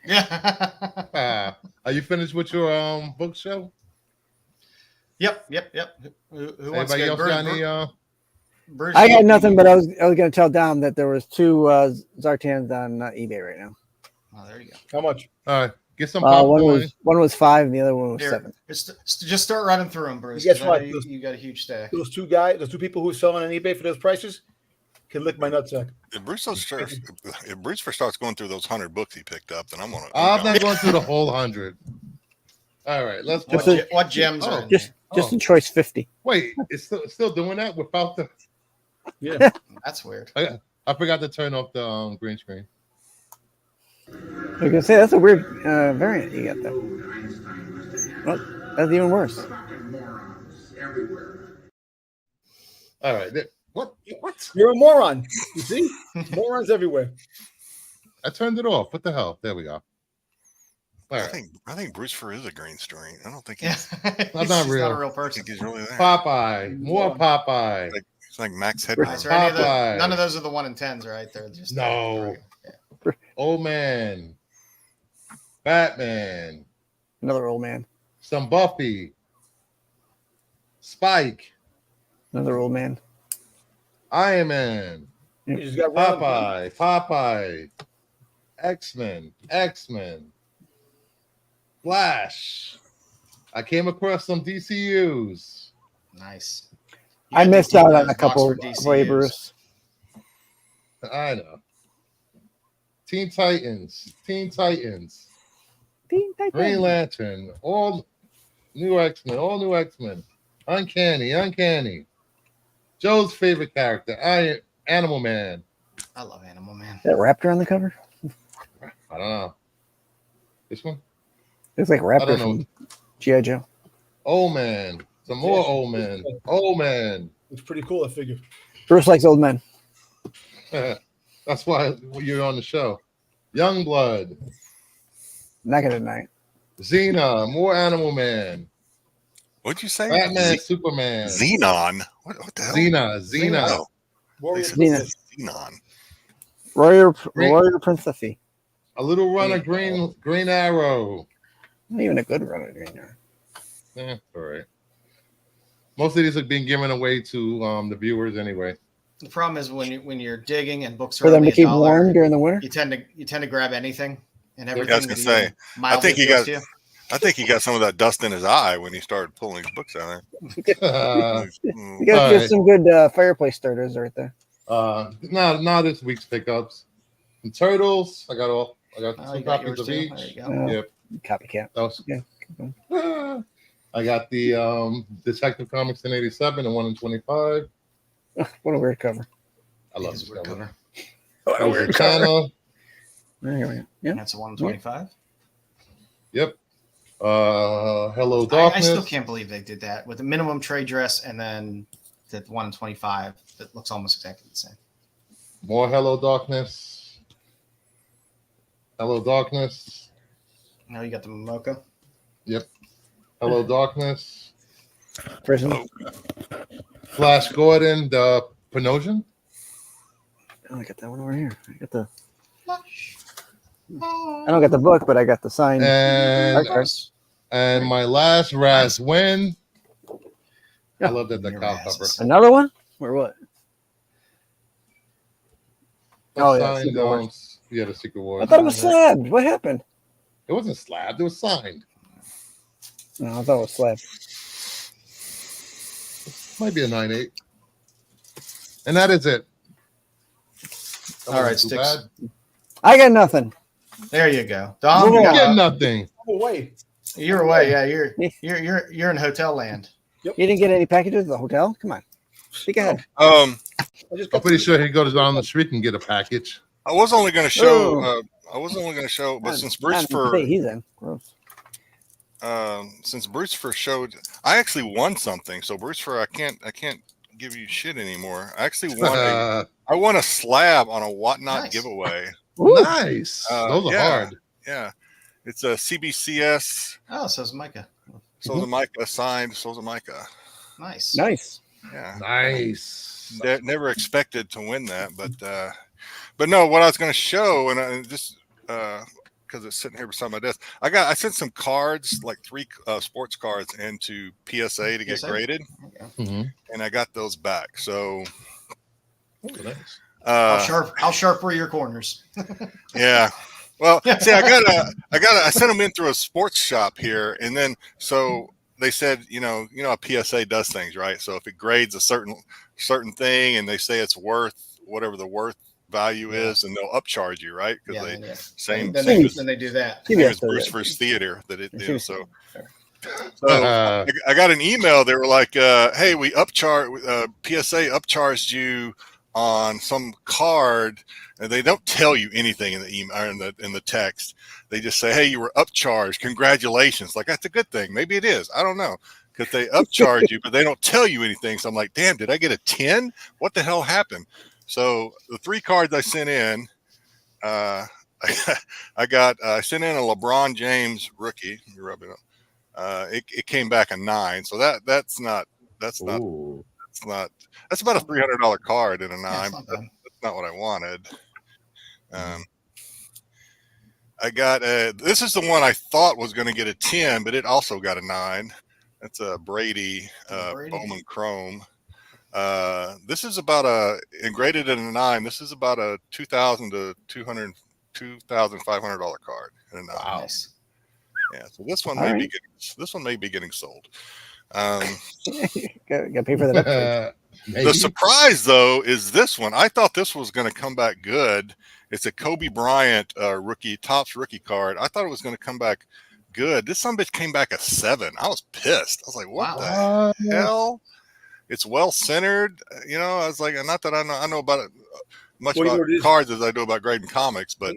Yeah. Are you finished with your book show? Yep. Who wants Anybody to else go? got any? Bruce, I got nothing, but I was going to tell Dom that there was 2 Zartans on eBay right now. Oh, there you go. How much? All right, get some popcorn. One was 5, and the other one was Here, 7. just start running through them, Bruce. Guess 'cause I what? know You got a huge stack. Those two people who are selling on eBay for those prices can lick my nutsack. If Bruce first starts going through those 100 books he picked up, then I'm I'm gonna. not going through the whole 100. All right, let's What, go. what gems are in Just in choice 50. Wait, it's still doing that without the. Yeah. there? That's weird. I forgot to turn off the green screen. I was going to say, that's a weird variant you got there. Well, that's even worse. All right, what? You're a moron. You see? Morons everywhere. I turned it off. What the hell? There we go. All right. I think Bruce Fur is a green screen. I don't think Yeah. he's. He's not real. not a real I person. think he's really there. Popeye, more Popeye. It's like Max Is Headroom. there any of Popeye. none of those are the 1 in 10s, right? They're just No. Yeah. Old man, Batman, Another old man. some Buffy, Spike, Another old man. Iron Man, You just got Popeye, X-Men, Flash. I came across some DCUs. Nice. I You missed got out the on a couple box for for you, DCUs. Bruce. I know. Teen Titans, Teen Titans. Green Lantern, all new X-Men, Uncanny. Joe's favorite character, Animal Man. I love Animal Man. That raptor on the cover? I don't know. This one? It's like I Raptor don't know. from G.I. Joe. Old Man. Some more old man. Old man. It's pretty cool, I figure. Bruce likes old men. That's why you're on the show. Youngblood. Not gonna deny it. Xena. More Animal Man. What'd you say? Batman, Superman. Xenon. What the hell? Xena. Oh, Warrior they said Xena. Xenon. Warrior Princessy. A little runner, Green Arrow. Not even a good runner green arrow. All right. Most of these are being given away to the viewers anyway. The problem is when you're digging and books are For them only to keep $1, warm during the winter. you tend to grab anything and I was everything. gonna that say, even mildly I think he appeals got- to you. I think he got some of that dust in his eye when he started pulling his books out You there. got Alright. just some good fireplace starters right there. Not this week's pickups. The Turtles. I got Oh, two you got copies yours of too? each. There you go. Yep. Copycat. That was, Yeah. I got the Detective Comics in 87 and 1 in 25. What a weird cover. I love It's this a weird cover. cover. What a weird cover. Channel. There we go. Yeah. That's a 1 in 25. Yep. Hello I Darkness. still can't believe they did that with the minimum trade dress and then the 1 in 25 that looks almost exactly the same. More Hello Darkness. Hello, Darkness. Now you got the Mocha. Yep. Hello, Darkness. Prison. Flash Gordon, the Panosian. Oh, I got that one over here. I got the. I don't got the book, but I got the signed. And my last Raz win. Yeah. I love that the cow cover. Another one? Or what? Oh, yeah. Yeah, the Secret Wars. I thought it was slabbed. What happened? It wasn't slabbed. It was signed. No, I thought it was slabbed. Might be a 9.8. And that is it. All right, Styx. I got nothing. There you go. Dom, you get nothing. Away. You're away. Yeah, you're in hotel land. Yep. You didn't get any packages at the hotel? Come on. Speak ahead. I'm pretty sure he goes down the street and get a package. I was only going to show. But since Bruce he's in. Gross. Since Bruce showed, I actually won something. So Bruce, I can't give you shit anymore. I actually won. I won a slab on a Whatnot giveaway. Ooh. Nice. Those are hard. Yeah, it's a CBCS. Oh, so's Micah. So's a Micah signed. So's a Micah. Nice. Yeah. Nice. Never expected to win that, but no. What I was going to show, and just because it's sitting here beside my desk, I sent some cards, like 3 sports cards, into PSA to get graded, and I got those back. So. Nice. How sharp were your corners? Yeah. Well, see, I sent them in through a sports shop here, and then so they said, you know, how PSA does things, right? So if it grades a certain thing, and they say it's worth whatever the worth value is, and they'll upcharge you, right? Because then they do that. Same as Bruce First Theater that it do. So I got an email. They were like, "Hey, we PSA upcharged you on some card," and they don't tell you anything in the email or in the text. They just say, "Hey, you were upcharged. Congratulations!" Like, that's a good thing. Maybe it is. I don't know, because they upcharge you, but they don't tell you anything. So I'm like, damn, did I get a 10? What the hell happened? So the 3 cards I sent in, I sent in a LeBron James rookie. You rub it up. It came back a 9. So that's about a $300 card in a 9. That's not what I wanted. I got this is the one I thought was going to get a 10, but it also got a 9. That's a Brady Bowman Chrome. This is about and graded at a 9. This is about a $2,000 to $2,500 card in a 9. Wow. Yeah, so this one may be getting sold. Got to pay for that. The surprise, though, is this one. I thought this was going to come back good. It's a Kobe Bryant Topps rookie card. I thought it was going to come back good. This sumbitch came back a 7. I was pissed. I was like, what the hell? It's well centered. You know, I was like, not that I know about it much about cards as I do about grading comics, but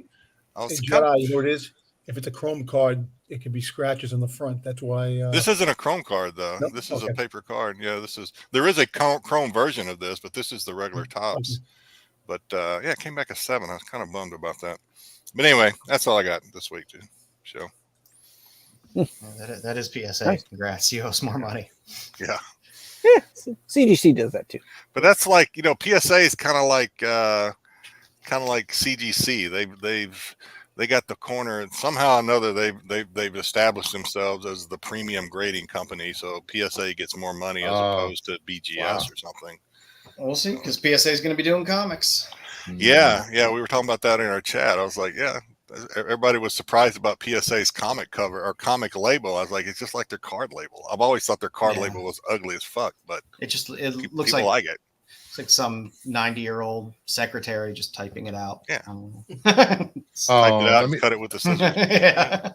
I was Jedi, you know what it is? If it's a chrome card, it could be scratches on the front. That's why this isn't a chrome card, though. Nope. This is a paper card. Yeah, there is a chrome version of this, but this is the regular Topps. But it came back a 7. I was kind of bummed about that. But anyway, that's all I got this week to show. That is PSA. Nice. Congrats. You owe us more money. Yeah. CGC does that too. But that's like, PSA is kind of like CGC. They got the corner, and somehow or another they've established themselves as the premium grading company. So PSA gets more money as opposed to BGS or something. We'll see, because PSA is going to be doing comics. Yeah, we were talking about that in our chat. I was like, yeah, everybody was surprised about PSA's comic cover or comic label. I was like, it's just like their card label. I've always thought their card label was ugly as fuck, but it looks like it. It's like some 90-year-old secretary just typing it out. Yeah. Type it out and cut it with the scissors. Yeah.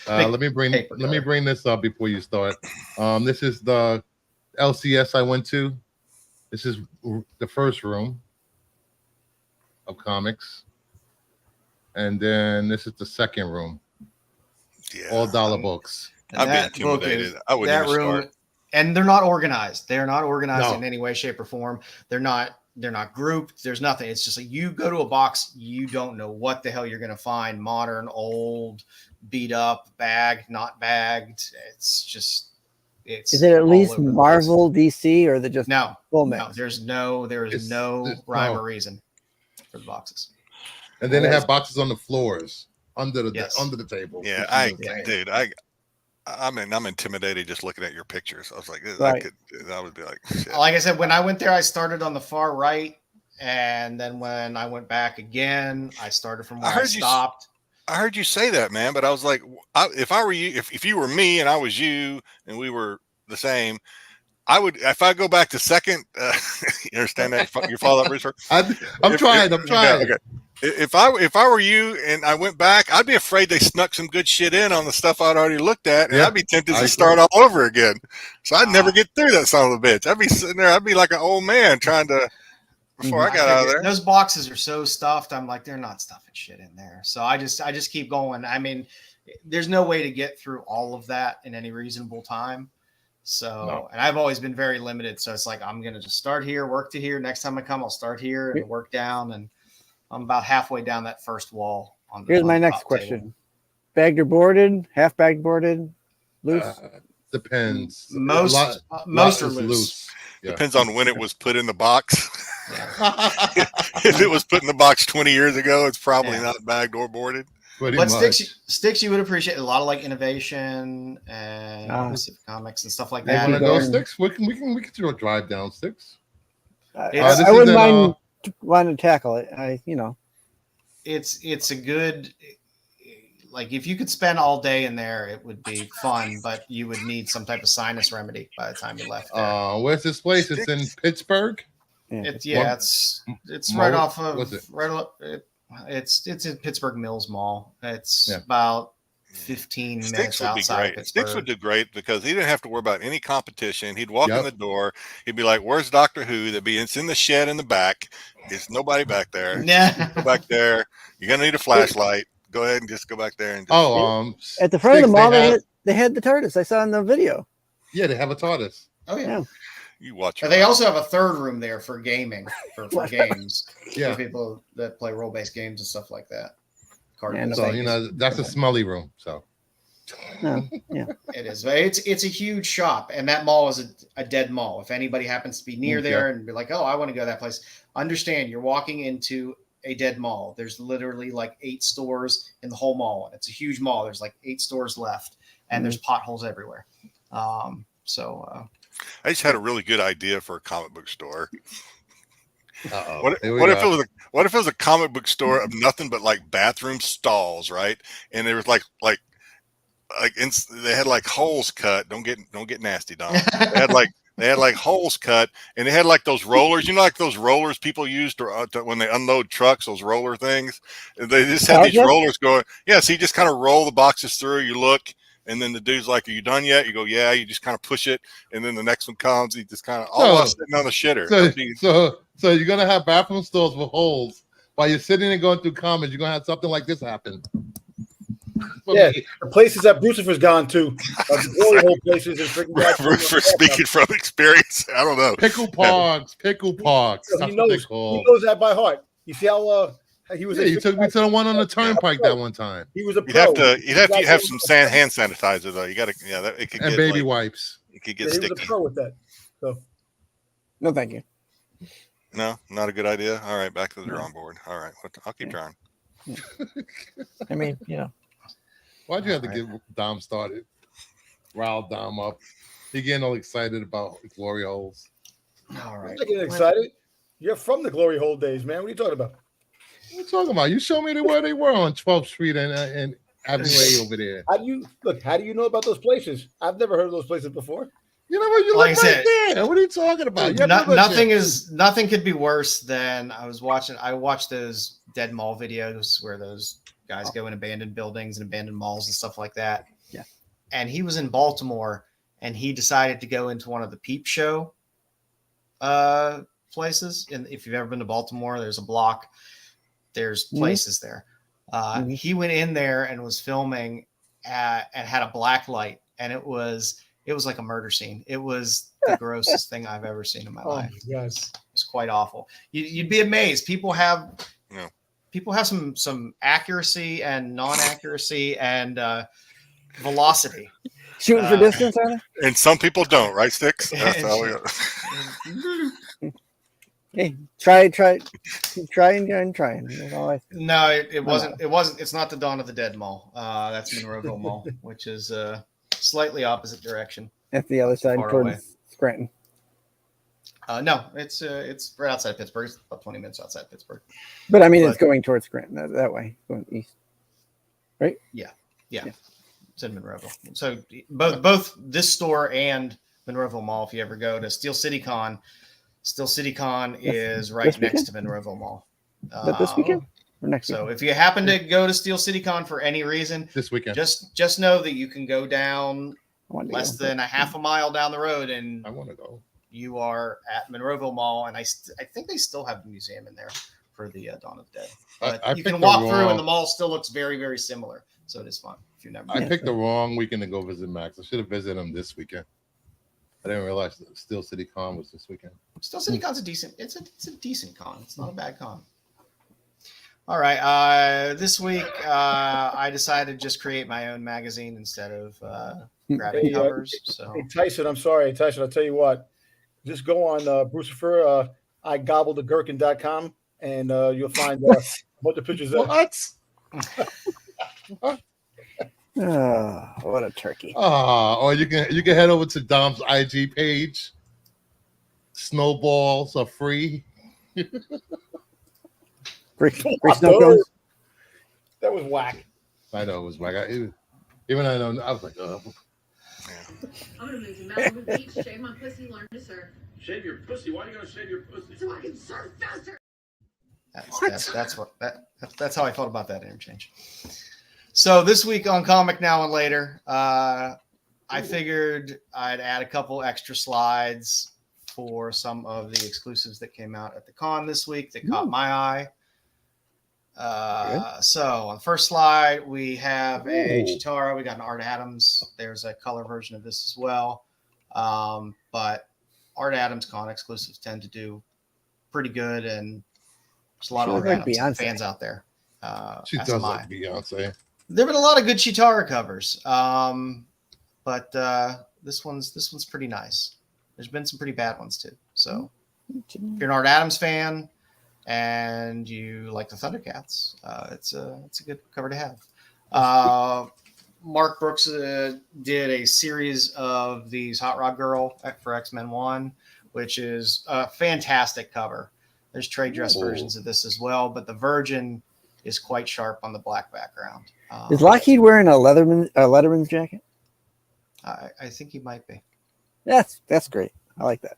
Let me bring this up before you start. This is the LCS I went to. This is the first room of comics. And then this is the second room. Yeah. All dollar books. I'd be intimidated. I wouldn't even start. And they're not organized. They're not organized in any way, shape, or form. They're not they're not grouped. There's nothing. It's just like you go to a box, you don't know what the hell you're going to find. Modern, old, beat up, bagged, not bagged. It's just, it's. Is it at least Marvel, DC, or is it just full mix? No, there is no rhyme or reason for the boxes. And then they have boxes on the floors under the table. Yeah, I'm intimidated just looking at your pictures. I was like, I would be like, shit. Like I said, when I went there, I started on the far right, and then when I went back again, I started from where I stopped. I heard you say that, man, but I was like, if I were you, if you were me and I was you, and we were the same, I would. If I go back to second, you understand that? You follow that research? I'm trying. Yeah, okay. If I were you and I went back, I'd be afraid they snuck some good shit in on the stuff I'd already looked at, and I'd be tempted to start all over again. So I'd never get through that son of a bitch. I'd be sitting there. I'd be like an old man trying to. Before I got out of there, those boxes are so stuffed. I'm like, they're not stuffing shit in there. So I just keep going. I mean, there's no way to get through all of that in any reasonable time. So, and I've always been very limited. So it's like, I'm going to just start here, work to here. Next time I come, I'll start here and work down. And I'm about halfway down that first wall. Here's my next question. Bagged or boarded? Half bagged, boarded? Loose? Depends. Most are loose. Yeah. Depends on when it was put in the box. If it was put in the box 20 years ago, it's probably not bagged or boarded. But Styx, you would appreciate a lot of like innovation and Pacific Comics and stuff like that. Want to go Styx? We can do a drive down Styx. I wouldn't mind wanting to tackle it. It's a good. Like if you could spend all day in there, it would be fun, but you would need some type of sinus remedy by the time you left there. Where's this place? It's in Pittsburgh. It's right off of it's in Pittsburgh Mills Mall. It's about 15 minutes outside Pittsburgh. Styx would do great because he didn't have to worry about any competition. He'd walk in the door. He'd be like, "Where's Doctor Who?" It's in the shed in the back. There's nobody back there. Yeah, go back there. You're gonna need a flashlight. Go ahead and just go back there and at the front of the mall they had the TARDIS. I saw in the video. Yeah, they have a TARDIS. Oh yeah. You watch. They also have a third room there for gaming for games. Yeah, for people that play role-based games and stuff like that. So that's a smelly room. So it is. It's a huge shop, and that mall is a dead mall. If anybody happens to be near there and be like, "Oh, I want to go to that place," understand you're walking into a dead mall. There's literally like 8 stores in the whole mall, and it's a huge mall. There's like 8 stores left, and there's potholes everywhere. I just had a really good idea for a comic book store. What if it was a comic book store of nothing but like bathroom stalls, right? And there was like they had like holes cut. Don't get nasty, Don. They had like holes cut, and they had like those rollers. Like those rollers people use to when they unload trucks. Those roller things. They just had these rollers going. Yeah, so you just kind of roll the boxes through. You look. And then the dude's like, "Are you done yet?" You go, "Yeah." You just kind of push it, and then the next one comes. You just kind of all while sitting on the shitter. So you're gonna have bathroom stalls with holes while you're sitting and going through comics. You're gonna have something like this happen. The places that Brucifer's gone to, glory hole places. For speaking from experience, I don't know. Pickle Parks. He knows that by heart. You see how. He took me to the one on the turnpike that one time. He was a pro. You'd have to have some hand sanitizer though. You got to, it could get baby wipes. It could get sticky. He was a pro with that. So, no, thank you. No, not a good idea. All right, back to the drawing board. All right, I'll keep trying. I mean, why'd you have to get Dom started? Rile Dom up. He getting all excited about glory holes. All right, I'm getting excited. You're from the glory hole days, man. What are you talking about? What are you talking about? You show me where they were on 12th Street and Avenue A over there. How do you know about those places? I've never heard of those places before. You know what? You look right there. What are you talking about? Nothing could be worse than I watched those dead mall videos where those guys go in abandoned buildings and abandoned malls and stuff like that. Yeah. And he was in Baltimore and he decided to go into one of the peep show places. And if you've ever been to Baltimore, there's a block. There's places there. He went in there and was filming and had a black light, and it was like a murder scene. It was the grossest thing I've ever seen in my life. Yes, it was quite awful. You'd be amazed. People have Yeah. some accuracy and non-accuracy and velocity. Shooting for distance, are they? And some people don't, right, Styx? That's how we Hey, try and trying. No, it wasn't. It wasn't. It's not the Dawn of the Dead Mall. That's Monroeville Mall, which is slightly opposite direction. At the other side, Far towards away. Scranton. No, it's right outside Pittsburgh. It's about 20 minutes outside Pittsburgh. But I mean, it's going towards Scranton that way, going east, right? Yeah. It's in Monroeville. So both this store and Monroeville Mall. If you ever go to Steel City Con is right next to Monroeville Mall. But this weekend or next? So if you happen to go to Steel City Con for any reason, this weekend, just know that you can go down less than a half a mile down the road, and I want to go. You are at Monroeville Mall, and I think they still have the museum in there for the Dawn of the Dead. But you can walk through, and the mall still looks very, very similar. So it is fun if you've never. I picked the wrong weekend to go visit Max. I should have visited him this weekend. I didn't realize that Steel City Con was this weekend. Steel City Con's a decent. It's a decent con. It's not a bad con. All right. This week, I decided to just create my own magazine instead of grabbing covers. So, hey, Tyson, I'm sorry, Tyson. I'll tell you what. Just go on Brucifer, igobbledagherkin.com, and you'll find a bunch of pictures there. What? What a turkey. Or you can head over to Dom's IG page. Snowballs are free. Free snow cones. That was whack. I know it was whack. Even I know, I was like, I'm gonna move to Malibu Beach, shave my pussy, learn to surf. Shave your pussy? Why are you gonna shave your pussy? So I can surf faster. That's how I felt about that interchange. So this week on Comic Now and Later, I figured I'd add a couple extra slides for some of the exclusives that came out at the con this week that caught my eye. So on the first slide, we have a Chitara. We got an Art Adams. There's a color version of this as well. But Art Adams con exclusives tend to do pretty good, and there's a lot of Art Adams fans out there. she does like Beyonce. There have been a lot of good Chitara covers, but this one's pretty nice. There's been some pretty bad ones too. So if you're an Art Adams fan and you like the Thundercats, it's a good cover to have. Mark Brooks did a series of these Hot Rod Girl for X-Men 1, which is a fantastic cover. There's trade dress versions of this as well, but the Virgin is quite sharp on the black background. Is Lockheed wearing a Letterman's jacket? I think he might be. That's great. I like that.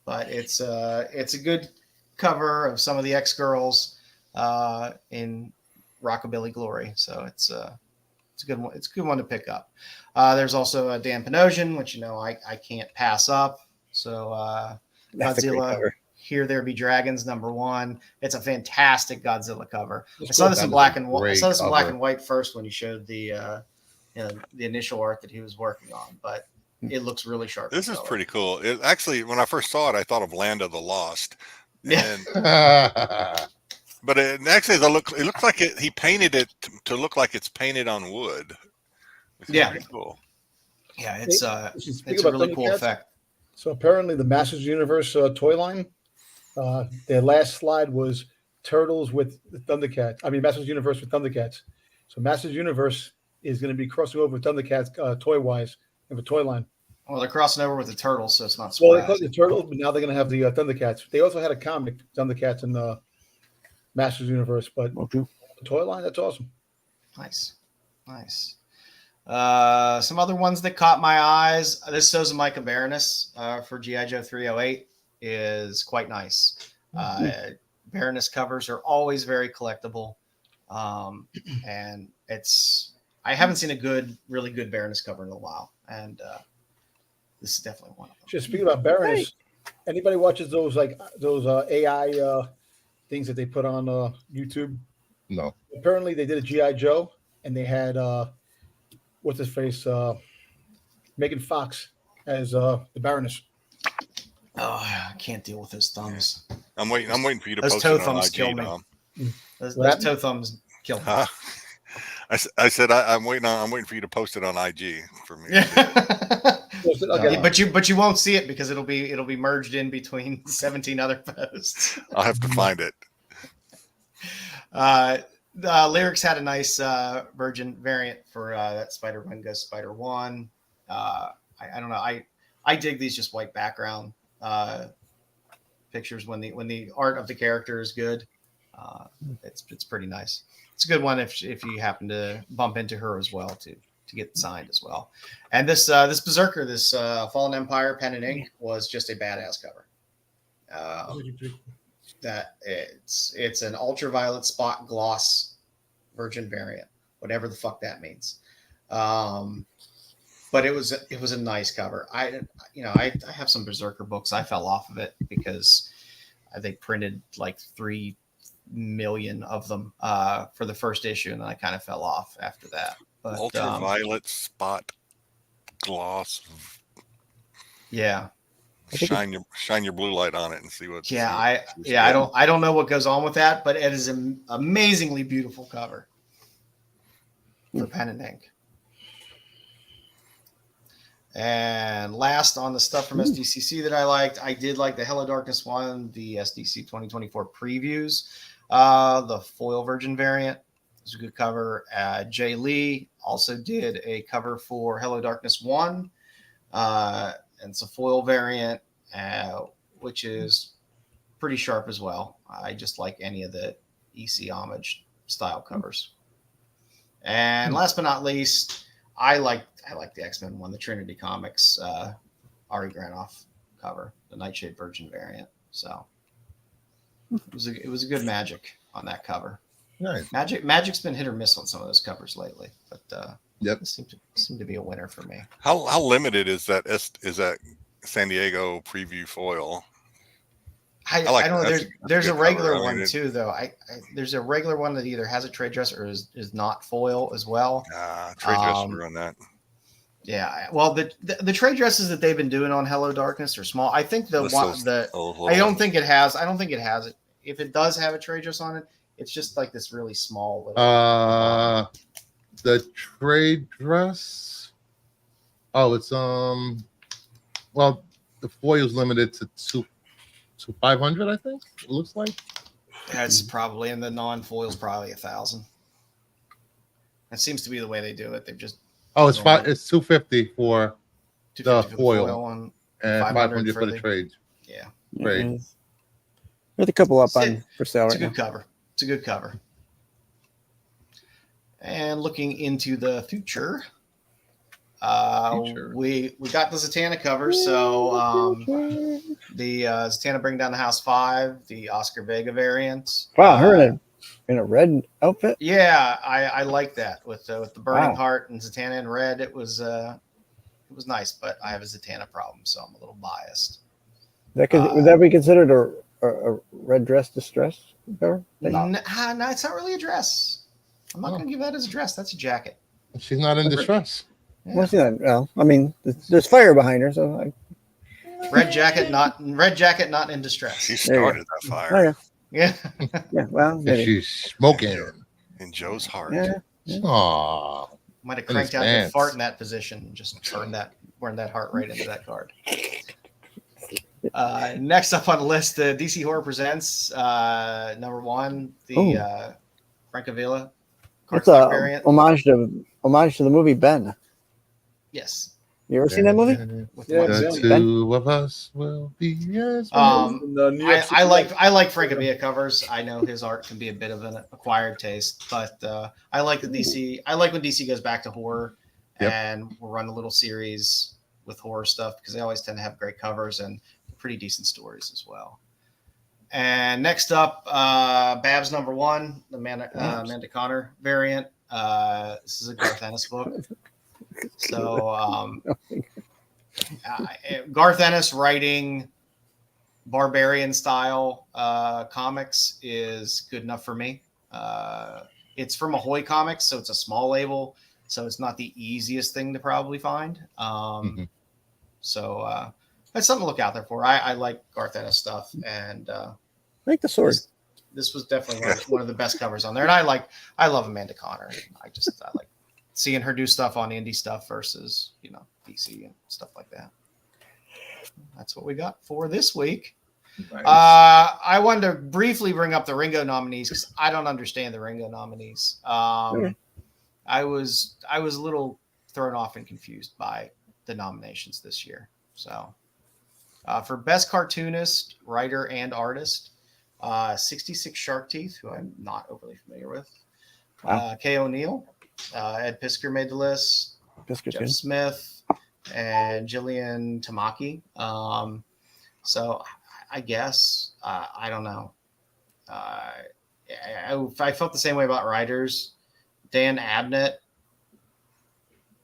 But it's a good cover of some of the X-Girls in Rockabilly Glory. So it's a good one. It's a good one to pick up. There's also a Dan Panosian, which I can't pass up. So Godzilla, Here There Be Dragons #1. It's a fantastic Godzilla cover. I saw this in black and white. I saw this in black and white first when you showed the initial art that he was working on, but it looks really sharp. This is pretty cool. It actually, when I first saw it, I thought of Land of the Lost. Yeah. But it looks like he painted it to look like it's painted on wood. Pretty cool. Yeah, it's a really cool effect. So apparently the Masters Universe toy line, their last slide was Turtles with the Thundercats. I mean, Masters Universe with Thundercats. So Masters Universe is going to be crossing over with Thundercats toy-wise and the toy line. Well, they're crossing over with the Turtles, so it's not surprising. Well, they call it the Turtles, but now they're going to have the Thundercats. They also had a comic, Thundercats in the Masters Universe, but the toy line, that's awesome. Nice. Some other ones that caught my eyes. This Sozumika Baroness for G.I. Joe 308 is quite nice. Baroness covers are always very collectible. And I haven't seen a really good Baroness cover in a while. And this is definitely one of them. Just speaking about Baroness, anybody watches those AI things that they put on YouTube? No. Apparently they did a G.I. Joe and they had what's his face? Megan Fox as the Baroness. Oh, I can't deal with those thumbs. I'm waiting for you to Those post toe it on thumbs IG, kill me. Dom. Those toe thumbs kill me. Huh? I said I'm waiting for you to post it on IG for me. But you won't see it because it'll be merged in between 17 other posts. I'll have to find it. Lyrics had a nice Virgin variant for that Spider-Man Ghost Spider-1. I don't know. I dig these just white background pictures when the art of the character is good. It's pretty nice. It's a good one if you happen to bump into her as well to get signed as well. And this Berserker, this Fallen Empire pen and ink was just a badass cover. That it's an ultraviolet spot gloss Virgin variant, whatever the fuck that means. But it was a nice cover. I have some Berserker books. I fell off of it because they printed like 3 million of them for the first issue, and then I kind of fell off after that. But, ultraviolet spot gloss. Yeah. Shine your blue light on it and see what. I don't know what goes on with that, but it is an amazingly beautiful cover for pen and ink. And last on the stuff from SDCC that I liked, I did like the Hello Darkness one, the SDC 2024 previews, the foil Virgin variant. It was a good cover. Jay Lee also did a cover for Hello Darkness 1. And it's a foil variant, which is pretty sharp as well. I just like any of the EC homage style covers. And last but not least, I like the X-Men one, the Trinity Comics Ari Granoff cover, the Nightshade Virgin variant. So it was a good magic on that cover. Nice. Magic's been hit or miss on some of those covers lately, but yep, seemed to be a winner for me. How limited is that San Diego preview foil? I don't know. There's a regular one too, though. There's a regular one that either has a trade dress or is not foil as well. Trade dress were on that. Yeah, well, the trade dresses that they've been doing on Hello Darkness are small. I think I don't think it has. I don't think it has it. If it does have a trade dress on it, it's just like this really small little. The trade dress. Oh, it's well, the foil is limited to 500, I think it looks like. That's probably, and the non-foil's probably 1,000. That seems to be the way they do it. They've just it's 250 for the foil and 500 for the trade. Yeah, trade. There's a couple up on for sale. It's a good cover. It's a good cover. And looking into the future. We got the Zatanna cover, so the Zatanna Bring Down the House 5, the Oscar Vega variant. Wow, her in a red outfit. Yeah, I like that with the burning heart and Zatanna in red. It was nice, but I have a Zatanna problem, so I'm a little biased. Would that be considered a red dress distress cover? No, it's not really a dress. I'm not going to give that as a dress. That's a jacket. She's not in distress. Yeah. Well, I mean, there's fire behind her, so red jacket, not in distress. She started that fire. Oh, yeah. Yeah. Well, maybe. She's smoking in Joe's heart. Yeah. Aww. Might have cranked out the fart in that position and just burned that heart right into that card. Next up on the list, the DC Horror Presents number 1, the Francavilla It's a variant. homage to the movie Ben. Yes. You ever seen that movie? The two of us will be I like Francavilla covers. I know his art can be a bit of an acquired taste, but I like the DC. I like when DC goes back to horror and we'll run a little series with horror stuff because they always tend to have great covers and pretty decent stories as well. And next up, Babs number 1, the Amanda Connor variant. This is a Garth Ennis book. So Garth Ennis writing barbarian style comics is good enough for me. It's from Ahoy Comics, so it's a small label, so it's not the easiest thing to probably find. So That's something to look out there for. I like Garth Ennis stuff, and like the sword. This was definitely one of the best covers on there. And I love Amanda Connor. I like seeing her do stuff on indie stuff versus, DC and stuff like that. That's what we got for this week. Nice. I wanted to briefly bring up the Ringo nominees because I don't understand the Ringo nominees. Okay. I was a little thrown off and confused by the nominations this year. So for best cartoonist, writer, and artist, 66 Shark Teeth, who I'm not overly familiar with. Wow. Kay O'Neill, Ed Piskor made the list. Jeff Smith, and Jillian Tamaki. So I guess I don't know. I felt the same way about writers. Dan Abnett.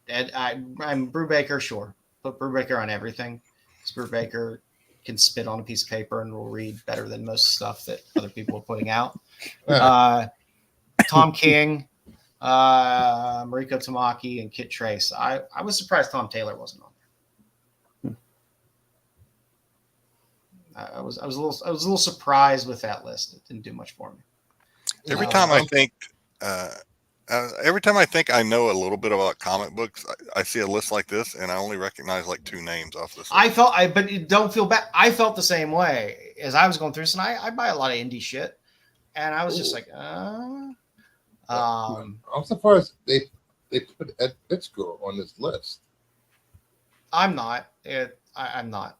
I'm Brubaker, sure. Put Brubaker on everything. Because Brubaker can spit on a piece of paper and will read better than most stuff that other people are putting out. Tom King, Mariko Tamaki, and Kit Trace. I was surprised Tom Taylor wasn't on there. I was a little surprised with that list. It didn't do much for me. Every time I think I know a little bit about comic books, I see a list like this, and I only recognize like 2 names off this list. But don't feel bad. I felt the same way as I was going through this, and I buy a lot of indie shit, and I was just like, I'm surprised they put Ed Piskor on this list. I'm not. I'm not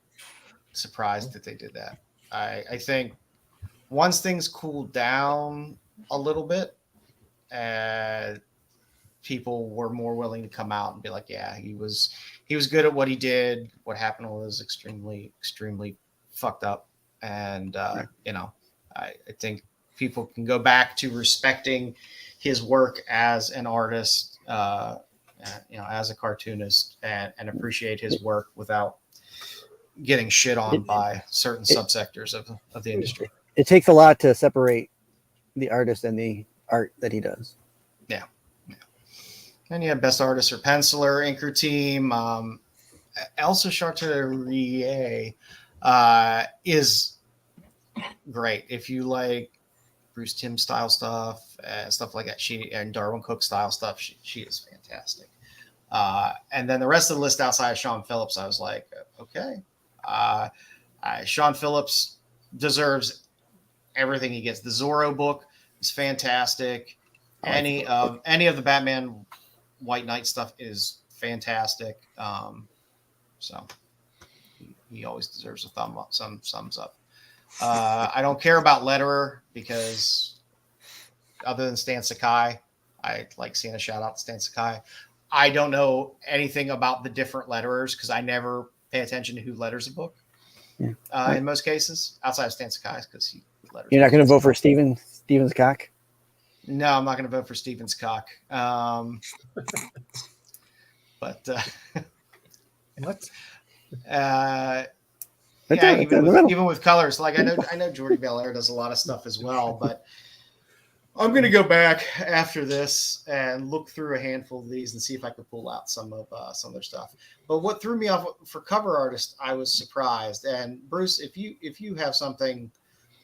surprised that they did that. I think once things cooled down a little bit, people were more willing to come out and be like, yeah, he was good at what he did. What happened was extremely, extremely fucked up. And, I think people can go back to respecting his work as an artist, as a cartoonist and appreciate his work without getting shit on by certain subsectors of the industry. It takes a lot to separate the artist and the art that he does. Yeah. And you have best artist or penciler, inker team. Elsa Chartier is great. If you like Bruce Timm style stuff, stuff like that, and Darwin Cook style stuff, she is fantastic. And then the rest of the list outside of Sean Phillips, I was like, okay. Sean Phillips deserves everything he gets. The Zorro book is fantastic. Any of the Batman White Knight stuff is fantastic. So he always deserves a thumbs up. I don't care about letterer because other than Stan Sakai, I like seeing a shout out to Stan Sakai. I don't know anything about the different letterers because I never pay attention to who letters a book. Yeah. In most cases, outside of Stan Sakai, because he letters. You're not going to vote for Stevens Cock? No, I'm not going to vote for Stevens Cock. But what? Even with colors, like I know Jordy Belair does a lot of stuff as well, but I'm going to go back after this and look through a handful of these and see if I could pull out some of their stuff. But what threw me off for cover artist, I was surprised. And Bruce, if you have something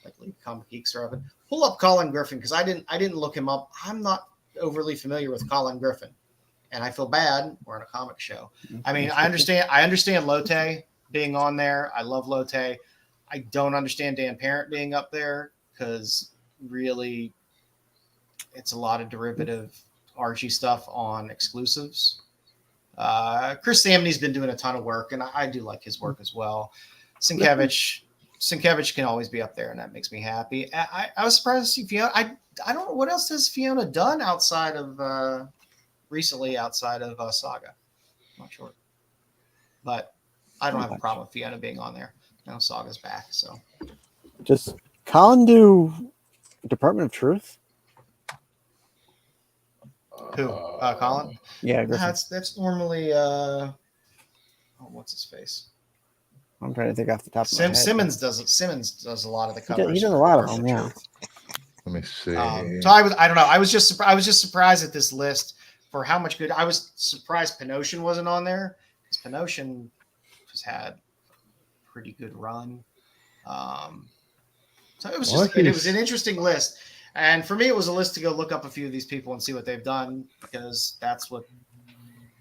like Comic Geeks or Evan, pull up Colin Griffin because I didn't look him up. I'm not overly familiar with Colin Griffin, and I feel bad. We're on a comic show. I mean, I understand Lotte being on there. I love Lotte. I don't understand Dan Parent being up there because really, it's a lot of derivative Archie stuff on exclusives. Chris Samney's been doing a ton of work, and I do like his work as well. Sienkiewicz can always be up there, and that makes me happy. I was surprised to see Fiona. I don't know what else has Fiona done outside of Saga. I'm not sure, but I don't have a problem with Fiona being on there. Saga's back, so just Colin do Department of Truth. Who? Colin? Yeah, that's normally what's his face? I'm trying to think off the top of my head. Simmons does a lot of the covers. He does a lot of them, yeah. Let me see. So I don't know. I was just surprised at this list for how much good. I was surprised Penosian wasn't on there because Penosian has had pretty good run. So it was it was an interesting list. And for me, it was a list to go look up a few of these people and see what they've done, because that's what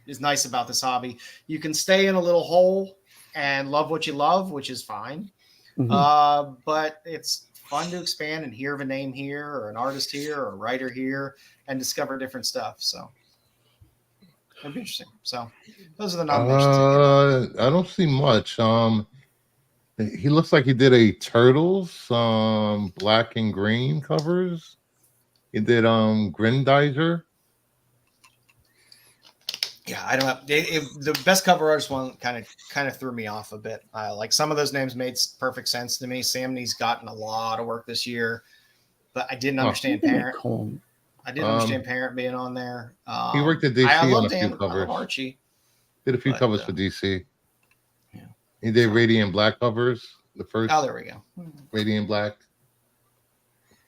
is nice about this hobby. You can stay in a little hole and love what you love, which is fine. But it's fun to expand and hear of a name here or an artist here or a writer here and discover different stuff. So it'd be interesting. So those are the nominations. I don't see much. He looks like he did a Turtles, black and green covers. He did Grindizer. Yeah, I don't have the best cover artist one kind of threw me off a bit. Like some of those names made perfect sense to me. Sam Nee's gotten a lot of work this year, but I didn't understand Parent. I didn't understand Parent being on there. He worked at DC on a few covers. Archie Did a few covers for DC. Yeah. He did Radiant Black covers. The first. Oh, there we go. Radiant Black.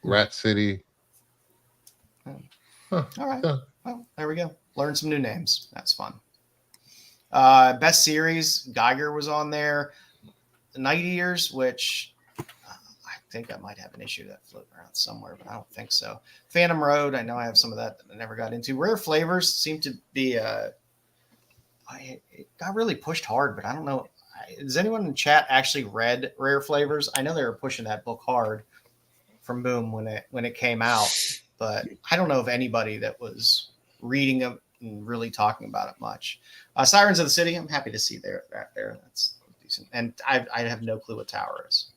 Rat City. All right. Well, there we go. Learn some new names. That's fun. Best series, Geiger was on there. The Night Eaters, which I think I might have an issue that floating around somewhere, but I don't think so. Phantom Road, I know I have some of that I never got into. Rare Flavors seemed to be it got really pushed hard, but I don't know. Has anyone in chat actually read Rare Flavors? I know they were pushing that book hard from Boom when it came out, but I don't know of anybody that was reading it and really talking about it much. Sirens of the City, I'm happy to see there. That's decent. And I have no clue what Tower is.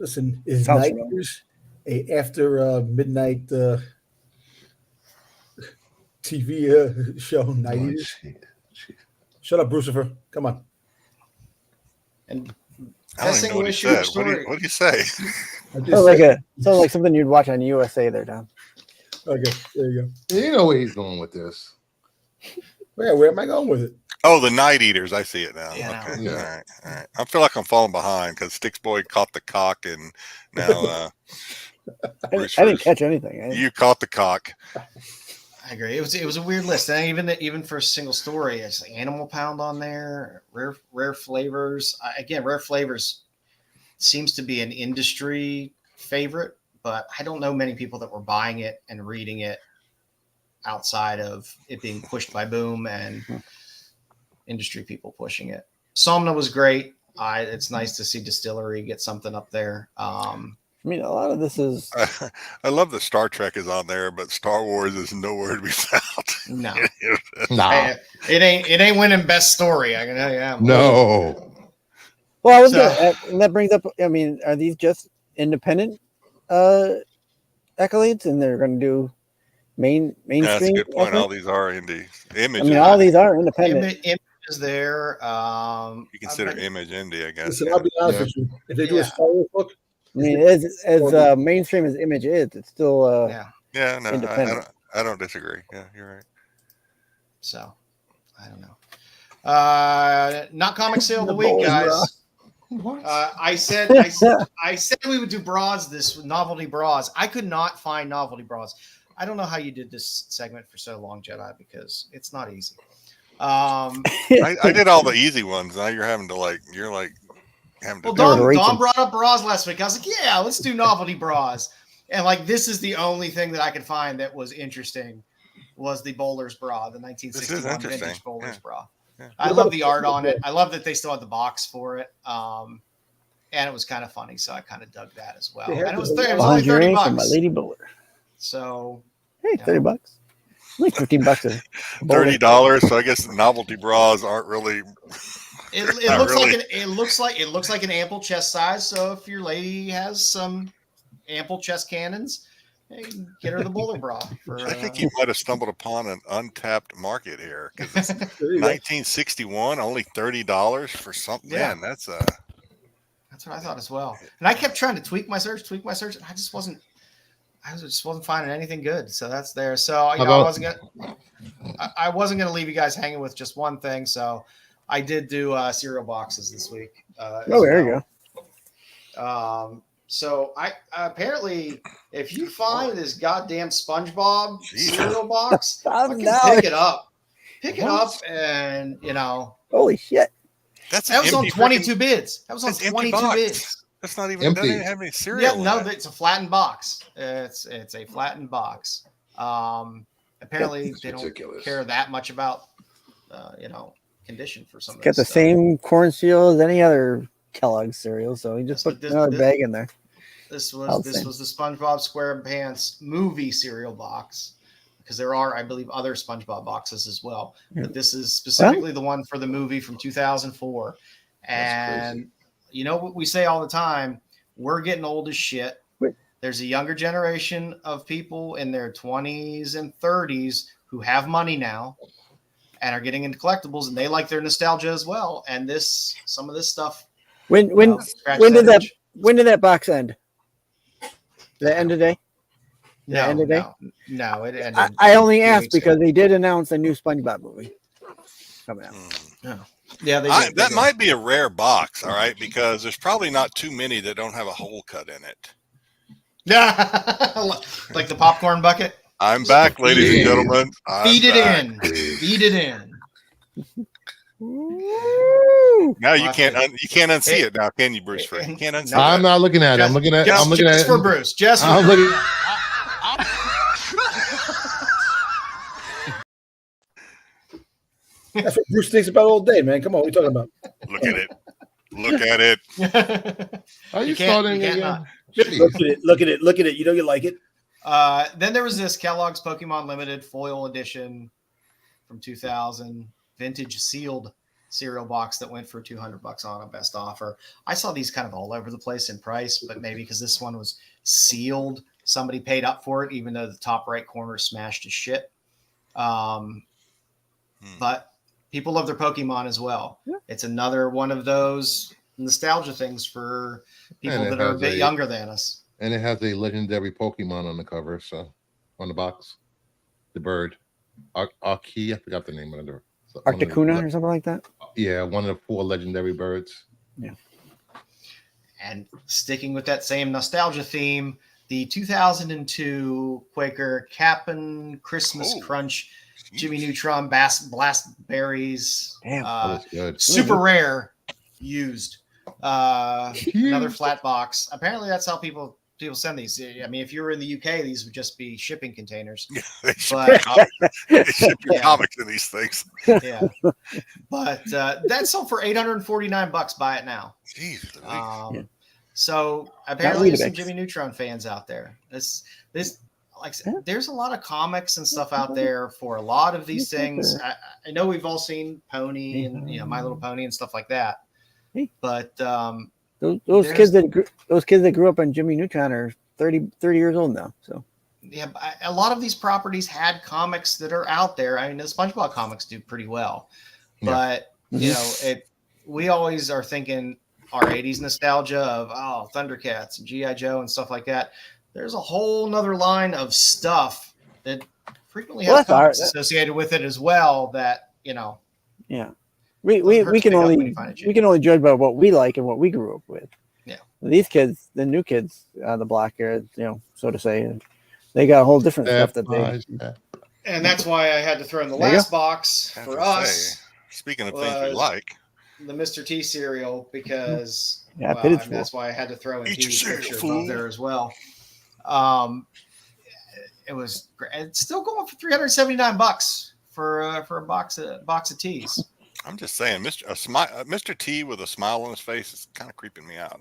Listen, is Night Eaters after midnight TV show? Night Eaters. Shut up, Brucifer. Come on. And I don't even know what he said. What do you say? Sounds like something you'd watch on USA there, Don. Okay, there you go. You know where he's going with this. Where am I going with it? Oh, the Night Eaters. I see it now. Yeah. Okay. Yeah. All right. I feel like I'm falling behind because Styxboy caught the cock, and now I didn't catch anything. You caught the cock. I agree. It was a weird list. And even for a single story, it's like Animal Pound on there, Rare Flavors. Again, Rare Flavors seems to be an industry favorite, but I don't know many people that were buying it and reading it outside of it being pushed by Boom and industry people pushing it. Somna was great. It's nice to see Distillery get something up there. I mean, a lot of this is. I love that Star Trek is on there, but Star Wars is nowhere to be found. No, nah. It ain't winning best story. I can tell you that. No. Well, I was and that brings up. I mean, are these just independent accolades, and they're going to do mainstream? That's a good point. All these are indie. Image. I mean, all these are independent. Image is there. You consider Image indie, I guess. Listen, I'll be honest with you. If they do a Star Wars book. I mean, as mainstream as Image is, it's still independent. I don't disagree. Yeah, you're right. So, I don't know. Not comic sale of the week, guys. I said we would do bras, novelty bras. I could not find novelty bras. I don't know how you did this segment for so long, Jedi, because it's not easy. I did all the easy ones. Now you're having to Well, Don brought up bras last week. I was like, yeah, let's do novelty bras. And this is the only thing that I could find that was interesting was the Bowler's bra, the 1961 vintage Bowler's bra. Yeah. I love the art on it. I love that they still had the box for it. And it was kind of funny, so I kind of dug that as well. And it was only $30. My Lady Bowler. So, hey, $30. Like $15. $30. So I guess the novelty bras aren't really. It looks like an ample chest size. So if your lady has some ample chest cannons, hey, get her the Bowler bra. I think you might have stumbled upon an untapped market here because it's 1961, only $30 for something. Yeah. Man, that's what I thought as well. And I kept trying to tweak my search, and I just wasn't finding anything good. So that's there. So I wasn't gonna leave you guys hanging with just one thing. So I did do cereal boxes this week. There you go. So I apparently, if you find this goddamn SpongeBob cereal box, pick it up, and Holy shit! That was on 22 bids. That was on That's 22 bids. That's not even. Empty. That didn't have any cereal. Yeah, no, it's a flattened box. It's a flattened box. Apparently, That's they don't ridiculous. care that much about, condition for some of Got the this stuff. same corn seal as any other Kellogg's cereal, so he just put another bag in there. This was the SpongeBob SquarePants movie cereal box, because there are, I believe, other SpongeBob boxes as well. Yeah. But this is specifically the one for the movie from 2004. And you know what we say all the time? We're getting old as shit. There's a younger generation of people in their 20s and 30s who have money now and are getting into collectibles, and they like their nostalgia as well. And some of this stuff. When did that box end? Did that end today? No, it ended. I only asked because they did announce a new SpongeBob movie coming out. Yeah, that might be a rare box, all right, because there's probably not too many that don't have a hole cut in it. Like the popcorn bucket. I'm back, ladies and gentlemen. Feed it in. Feed it in. Now you can't unsee it now, can you, Bruce? You can't unsee it. I'm not looking at it. I'm looking at it for Bruce. Just I'm looking. That's what Bruce thinks about all day, man. Come on, what are you talking about? Look at it. Look at it. Are you starting again? Look at it. You know you like it. Then there was this Kellogg's Pokemon Limited foil edition from 2000, vintage sealed cereal box that went for $200 on a best offer. I saw these kind of all over the place in price, but maybe because this one was sealed, somebody paid up for it, even though the top right corner smashed to shit. But people love their Pokemon as well. Yeah. It's another one of those nostalgia things for people that are a bit younger than us. And it has a legendary Pokemon on the cover, so on the box, the bird, Archie. I forgot the name of it. Articuno or something like that. Yeah, one of the 4 legendary birds. Yeah. And sticking with that same nostalgia theme, the 2002 Quaker Cap'n Christmas Crunch Jimmy Neutron Blast Berries. Damn, that's good. Super rare used. Another flat box. Apparently that's how people send these. I mean, if you were in the UK, these would just be shipping containers. Yeah, they ship comics in these things. Yeah. But that sold for $849. Buy it now. Jeez. So apparently there's some Jimmy Neutron fans out there. This like I said, there's a lot of comics and stuff out there for a lot of these things. I know we've all seen Pony and My Little Pony and stuff like that. But those kids that grew up on Jimmy Neutron are 30 years old now. So yeah, a lot of these properties had comics that are out there. I mean, the SpongeBob comics do pretty well, but we always are thinking our 80s nostalgia of Thundercats and G.I. Joe and stuff like that. There's a whole nother line of stuff that frequently has comics associated with it as well. That yeah. We can only judge by what we like and what we grew up with. Yeah. These kids, the new kids, the black hair, so to say, they got a whole different stuff that they. And that's why I had to throw in the last box for us. Speaking of things we like, the Mr. T cereal, because that's why I had to throw in T's picture above there as well. It was great. It's still going for $379 for a box of teas. I'm just saying, Mr. T with a smile on his face is kind of creeping me out.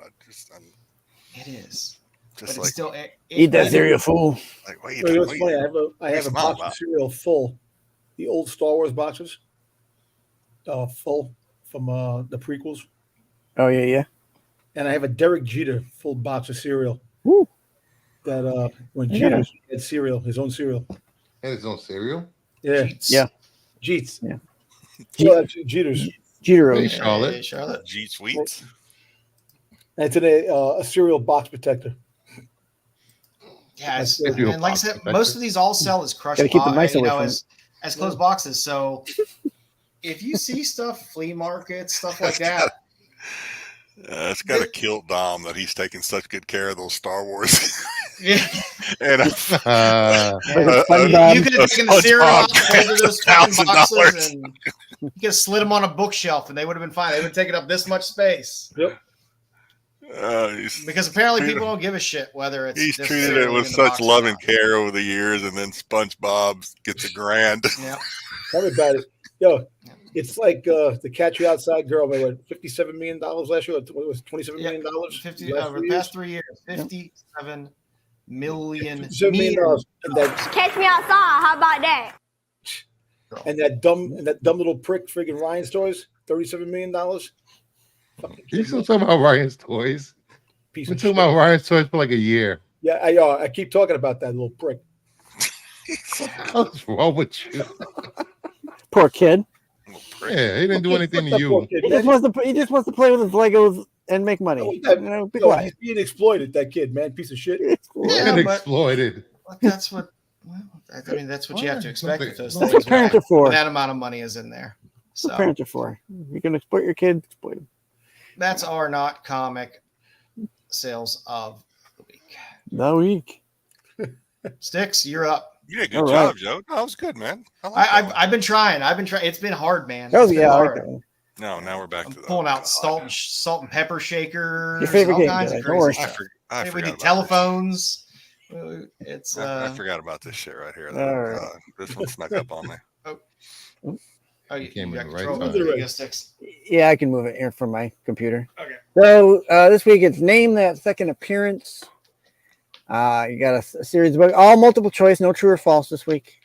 It is. Just but still, eat that cereal, fool. Like, funny? I have a box of cereal full. The old Star Wars boxes, full from the prequels. Oh yeah. And I have a Derek Jeter full box of cereal. Woo. That when Jeter had cereal, his own cereal. And his own cereal? Yeah. Jeets. Yeah. Jeets. Yeah. Jeter's. Jeter. Charlotte. Jeet Sweets. And today, a cereal box protector. Yeah, and like I said, most of these all sell as crushed as closed boxes. So if you see stuff, flea markets, stuff like that. It's got to kill Dom that he's taking such good care of those Star Wars. Yeah. And you could have taken the cereal out of those fucking boxes and You could have slid them on a bookshelf and they would have been fine. They would have taken up this much space. Yep. Because apparently people don't give a shit whether it's. He's treated it with such love and care over the years, and then SpongeBob gets $1,000. Yeah. Tell me about it. Yo, it's like the Catch You Outside girl made what, $57 million last year? What was it, $27 million? 50 over the past 3 years. $57 million. $57 million. Catch me outside. How about that? And that dumb little prick friggin' Ryan's Toys, $37 million. You still talking about Ryan's Toys? Piece We're of talking shit. about Ryan's Toys for like a year. Yeah, I keep talking about that little prick. What's wrong with you? Poor kid. Yeah, he didn't do anything to you. Kid, He just wants to play with his Legos and make money. That, You know, be yo, quiet. he's being exploited, that kid, man. Piece of shit. Yeah, And but exploited. that's what. Well, I mean, that's what you have to expect with those That's things. what parents when are for. that amount of money is in there. That's what So parents are for. You can exploit your kid, exploit him. that's our not comic sales of the week. The week. Styx, you're up. You did a All good right. job, Joe. No, that was good, man. I like that one. I've been trying. It's been hard, man. Oh It's been yeah, I like hard. that one. No, now we're back I'm to the pulling out salt and pepper shakers. Your favorite all game, kinds of Jedi. Don't worry. crazy stuff. I We forgot did about telephones. It's this. I forgot about this shit right here. All right. This one snuck up on me. oh, you Came in got the right control. time. There you go, Styx. Yeah, I can move it here from my computer. Okay. So this week it's Name That Second Appearance. You got a series of books, all multiple choice, no true or false this week.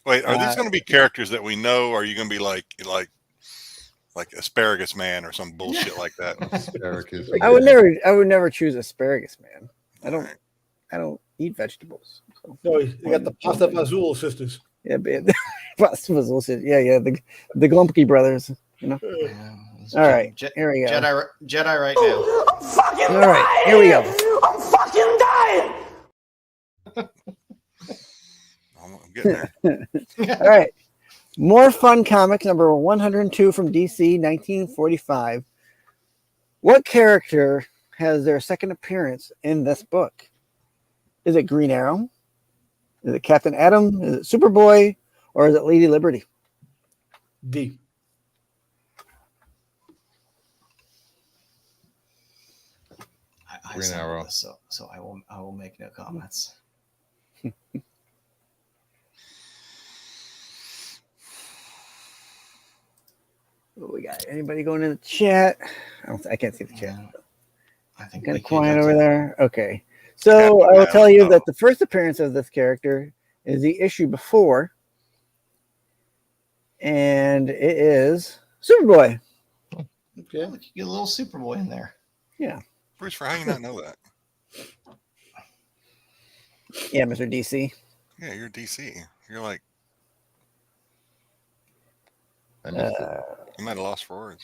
Wait, are these going to be characters that we know? Or are you going to be like Asparagus Man or some bullshit like that? Asparagus. I would never choose Asparagus Man. I don't eat vegetables. So. No, they got the Pasta Azul sisters. Yeah, yeah, the Glumpy brothers. You know. Yeah, All right, here we go. Jedi right now. I'm fucking All right, here we go. I'm fucking dying. I'm getting there. All right. More Fun Comics, number 102 from DC, 1945. What character has their second appearance in this book? Is it Green Arrow? Is it Captain Atom? Is it Superboy? Or is it Lady Liberty? D. I Green assembled Arrow. this, so I will make no comments. What we got? Anybody going in the chat? I can't see the chat. I think Kind we of could quiet go over to- there. Okay. So I will tell you that the first appearance of this character is the issue before. And it is Superboy. Okay. Look, you get a little Superboy in there. Yeah. Bruce, how you not know that? Yeah, Mr. DC. Yeah, you're DC. You're like, I missed it. you might have lost for words.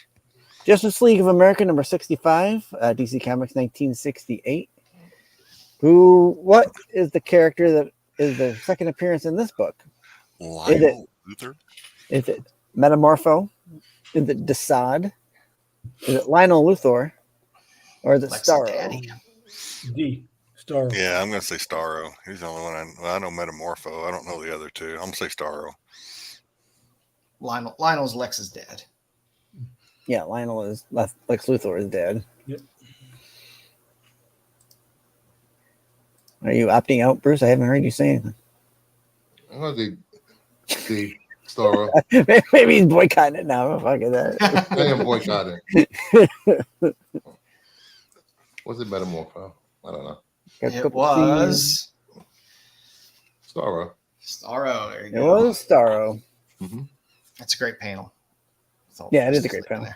Justice League of America number 65, DC Comics 1968. What is the character that is the second appearance in this book? Lionel Luther? Is it Metamorpho? Is it Desaad? Is it Lionel Luthor? Or is it Lex Starro? Daddy. D. Starro. Yeah, I'm going to say Starro. He's the only one I know Metamorpho. I don't know the other two. I'm going to say Starro. Lionel's Lex's dad. Yeah, Lionel is Lex Luthor is dead. Yep. Are you opting out, Bruce? I haven't heard you say anything. I'm going to see Starro. Maybe he's boycotting it now. Fuck that. I am boycotting. Was it Metamorpho? I don't know. Got a It couple was Starro. Starro. There you It go. was Starro. Mm-hmm. That's a great panel. Yeah, it is a great panel.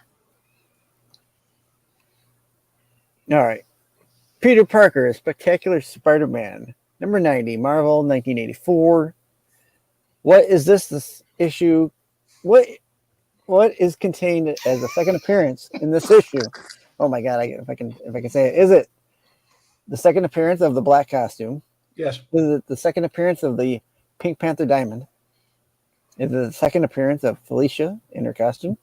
All right. Peter Parker, Spectacular Spider-Man, number 90, Marvel, 1984. What is this issue? What is contained as a second appearance in this issue? Oh my God! If I can say it, is it the second appearance of the black costume? Yes. Is it the second appearance of the Pink Panther Diamond? Is it the second appearance of Felicia in her costume?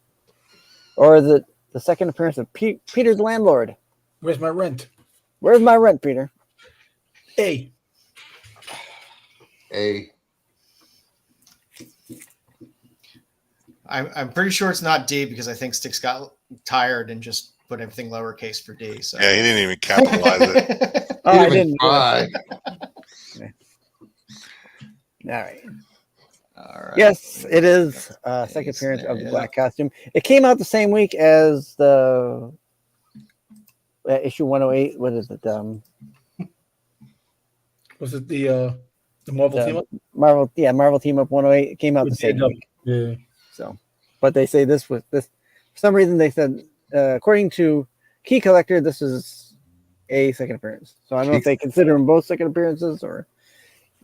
Or is it the second appearance of Peter's landlord? Where's my rent? Where's my rent, Peter? A. I'm pretty sure it's not D because I think Styx got tired and just put everything lowercase for D. So Yeah, he didn't even capitalize it. Oh, I didn't. try. All right. all right. Yes, it is second appearance of the black costume. It came out the same week as the issue 108. What is it? Was it the Marvel team up? Marvel Team Up 108. It came out the same week. Yeah. So, but they say this was this. For some reason, they said according to Key Collector, this is a second appearance. So I don't know if they consider them both second appearances or.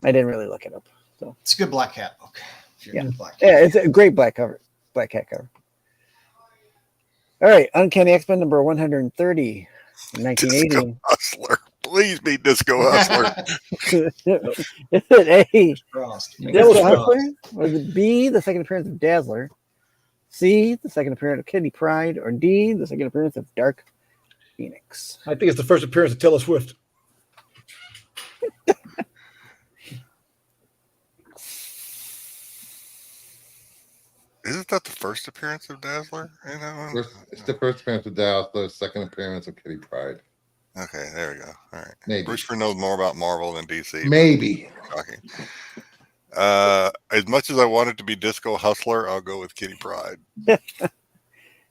I didn't really look it up. So It's a good Black Cat book. Yeah, it's a great Black Cat cover. All right, Uncanny X-Men number 130, 1980. Disco Hustler. Please be Disco Hustler. Is it A, Frost. Disco Hustler? Was it B, the second appearance of Dazzler? C, the second appearance of Kitty Pryde? Or D, the second appearance of Dark Phoenix? I think it's the first appearance of Taylor Swift. Isn't that the first appearance of Dazzler in that one? It's the first appearance of Dazzler, second appearance of Kitty Pryde. Okay, there we go. All right. Maybe. Brewster knows more about Marvel than DC. Maybe. Shocking. As much as I wanted to be Disco Hustler, I'll go with Kitty Pryde.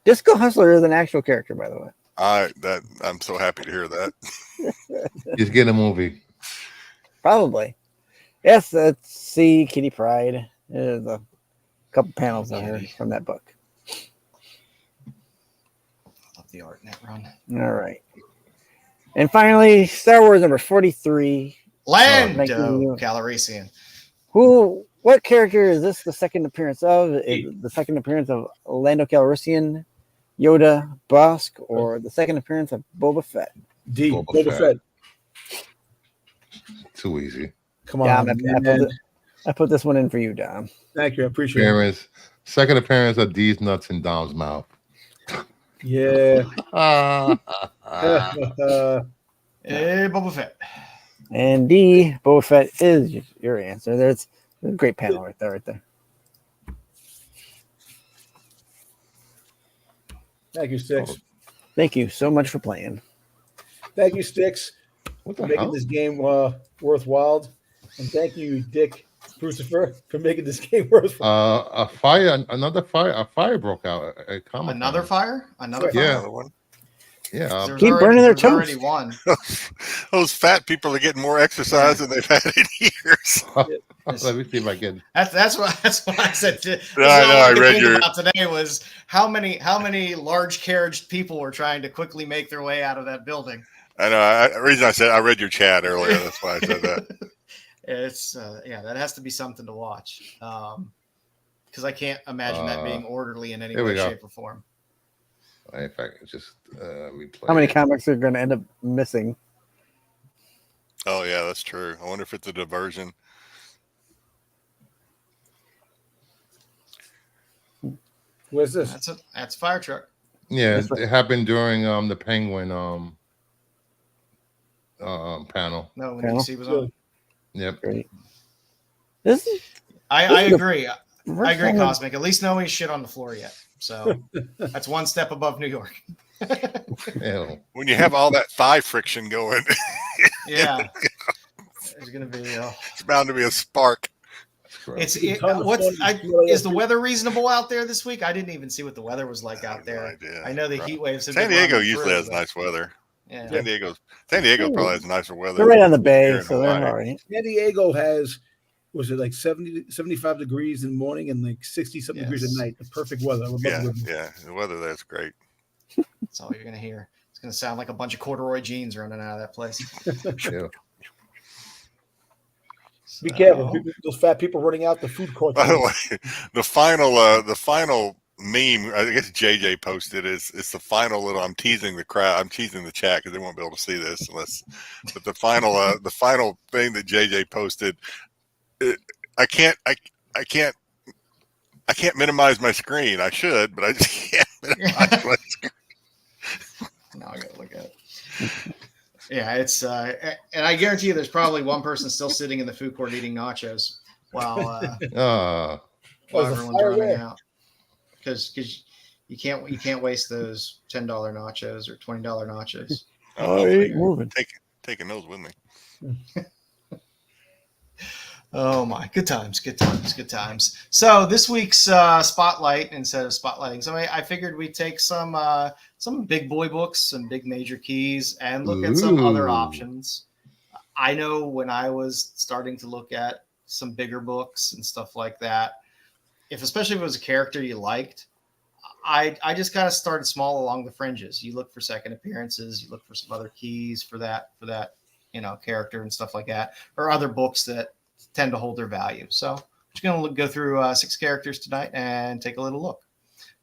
Disco Hustler is an actual character, by the way. I'm so happy to hear that. He's getting a movie. Probably. Yes, that's C, Kitty Pryde. There's a couple panels there from that book. Love the art in that run. All right. And finally, Star Wars number 43. Lando Calrissian. What character is this the second appearance of? The second appearance of Lando Calrissian, Yoda, Bosk, or the second appearance of Boba Fett? D. Boba Fett. Too easy. Come on. I put this one in for you, Dom. Thank you. I appreciate it. Second appearance of D's nuts in Dom's mouth. Yeah. Boba Fett. And D, Boba Fett is your answer. There's a great panel right there. Thank you, Styx. Thank you so much for playing. Thank you, Styx, What for the making hell? this game worthwhile. And thank you, Dick Crucifer, for making this game worthwhile. A fire broke out at Comic. Another fire? Another fire? Yeah. Another one. Yeah. Keep burning their toes. Already one. Those fat people are getting more exercise than they've had in years. Let me see if I can. That's what I said. I read your about today was how many large carriaged people were trying to quickly make their way out of that building. I know. The reason I said I read your chat earlier. That's why I said that. It's that has to be something to watch because I can't imagine that being orderly in any way, shape, or form. In fact, just replay. How many comics are going to end up missing? Oh yeah, that's true. I wonder if it's a diversion. Where's this? That's a fire truck. Yeah, it happened during the Penguin panel. No, when DC was on. Yep. Great. I agree. I agree, time Cosmic. At least nobody's shit on the floor yet. So that's one step above New York. Ew. When you have all that thigh friction going, Yeah. There's gonna be it's bound to be a spark. is the weather reasonable out there this week? I didn't even see what the weather was like out there. No idea. I know the heat waves. San Diego usually has nice weather. Yeah. San Diego probably has nicer weather. They're right on the bay, here in so they're Hawaii. all right. San Diego has, was it like 75 degrees in the morning and like 60-something degrees at night? The perfect weather. I would love to live there. Yeah. The weather there's great. That's all you're gonna hear. It's gonna sound like a bunch of corduroy jeans running out of that place. Ew. Be careful. Those fat people running out the food court. By the way, the final meme I guess JJ posted is it's the final little. I'm teasing the crowd. I'm teasing the chat because they won't be able to see this unless. But the final thing that JJ posted, I can't minimize my screen. I should, but I just can't minimize my screen. Now I gotta look at it. Yeah, it's and I guarantee you, there's probably one person still sitting in the food court eating nachos while Oh, everyone's running out. because you can't waste those $10 nachos or $20 nachos. Oh, it ain't moving. Taking those with me. Oh my, good times. So this week's spotlight, instead of spotlighting somebody, I figured we'd take some big boy books, some big major keys, and look at some other options. I know when I was starting to look at some bigger books and stuff like that, especially if it was a character you liked, I just kind of started small along the fringes. You look for second appearances, you look for some other keys for that character and stuff like that, or other books that tend to hold their value. So I'm just going to go through 6 characters tonight and take a little look.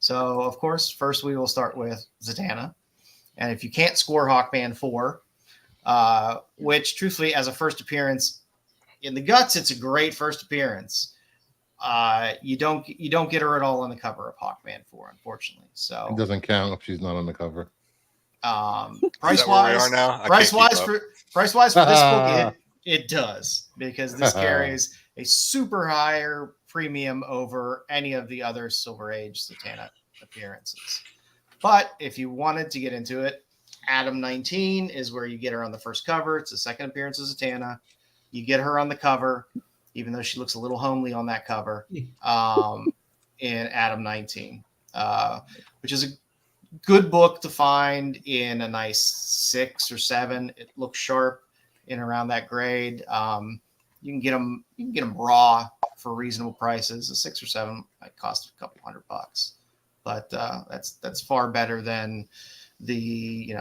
So, of course, first we will start with Zatanna. And if you can't score Hawkman 4, which truthfully, as a first appearance in the Guts, it's a great first appearance. You don't get her at all on the cover of Hawkman 4, unfortunately. So it doesn't count if she's not on the cover. Price wise for this book, it does, because this carries a super higher premium over any of the other Silver Age Zatanna appearances. But if you wanted to get into it, Adam 19 is where you get her on the first cover. It's the second appearance of Zatanna. You get her on the cover, even though she looks a little homely on that cover, in Adam 19, which is a good book to find in a nice 6 or 7. It looks sharp in around that grade. You can get them raw for reasonable prices. A 6 or 7 might cost a couple $100, but that's far better than the,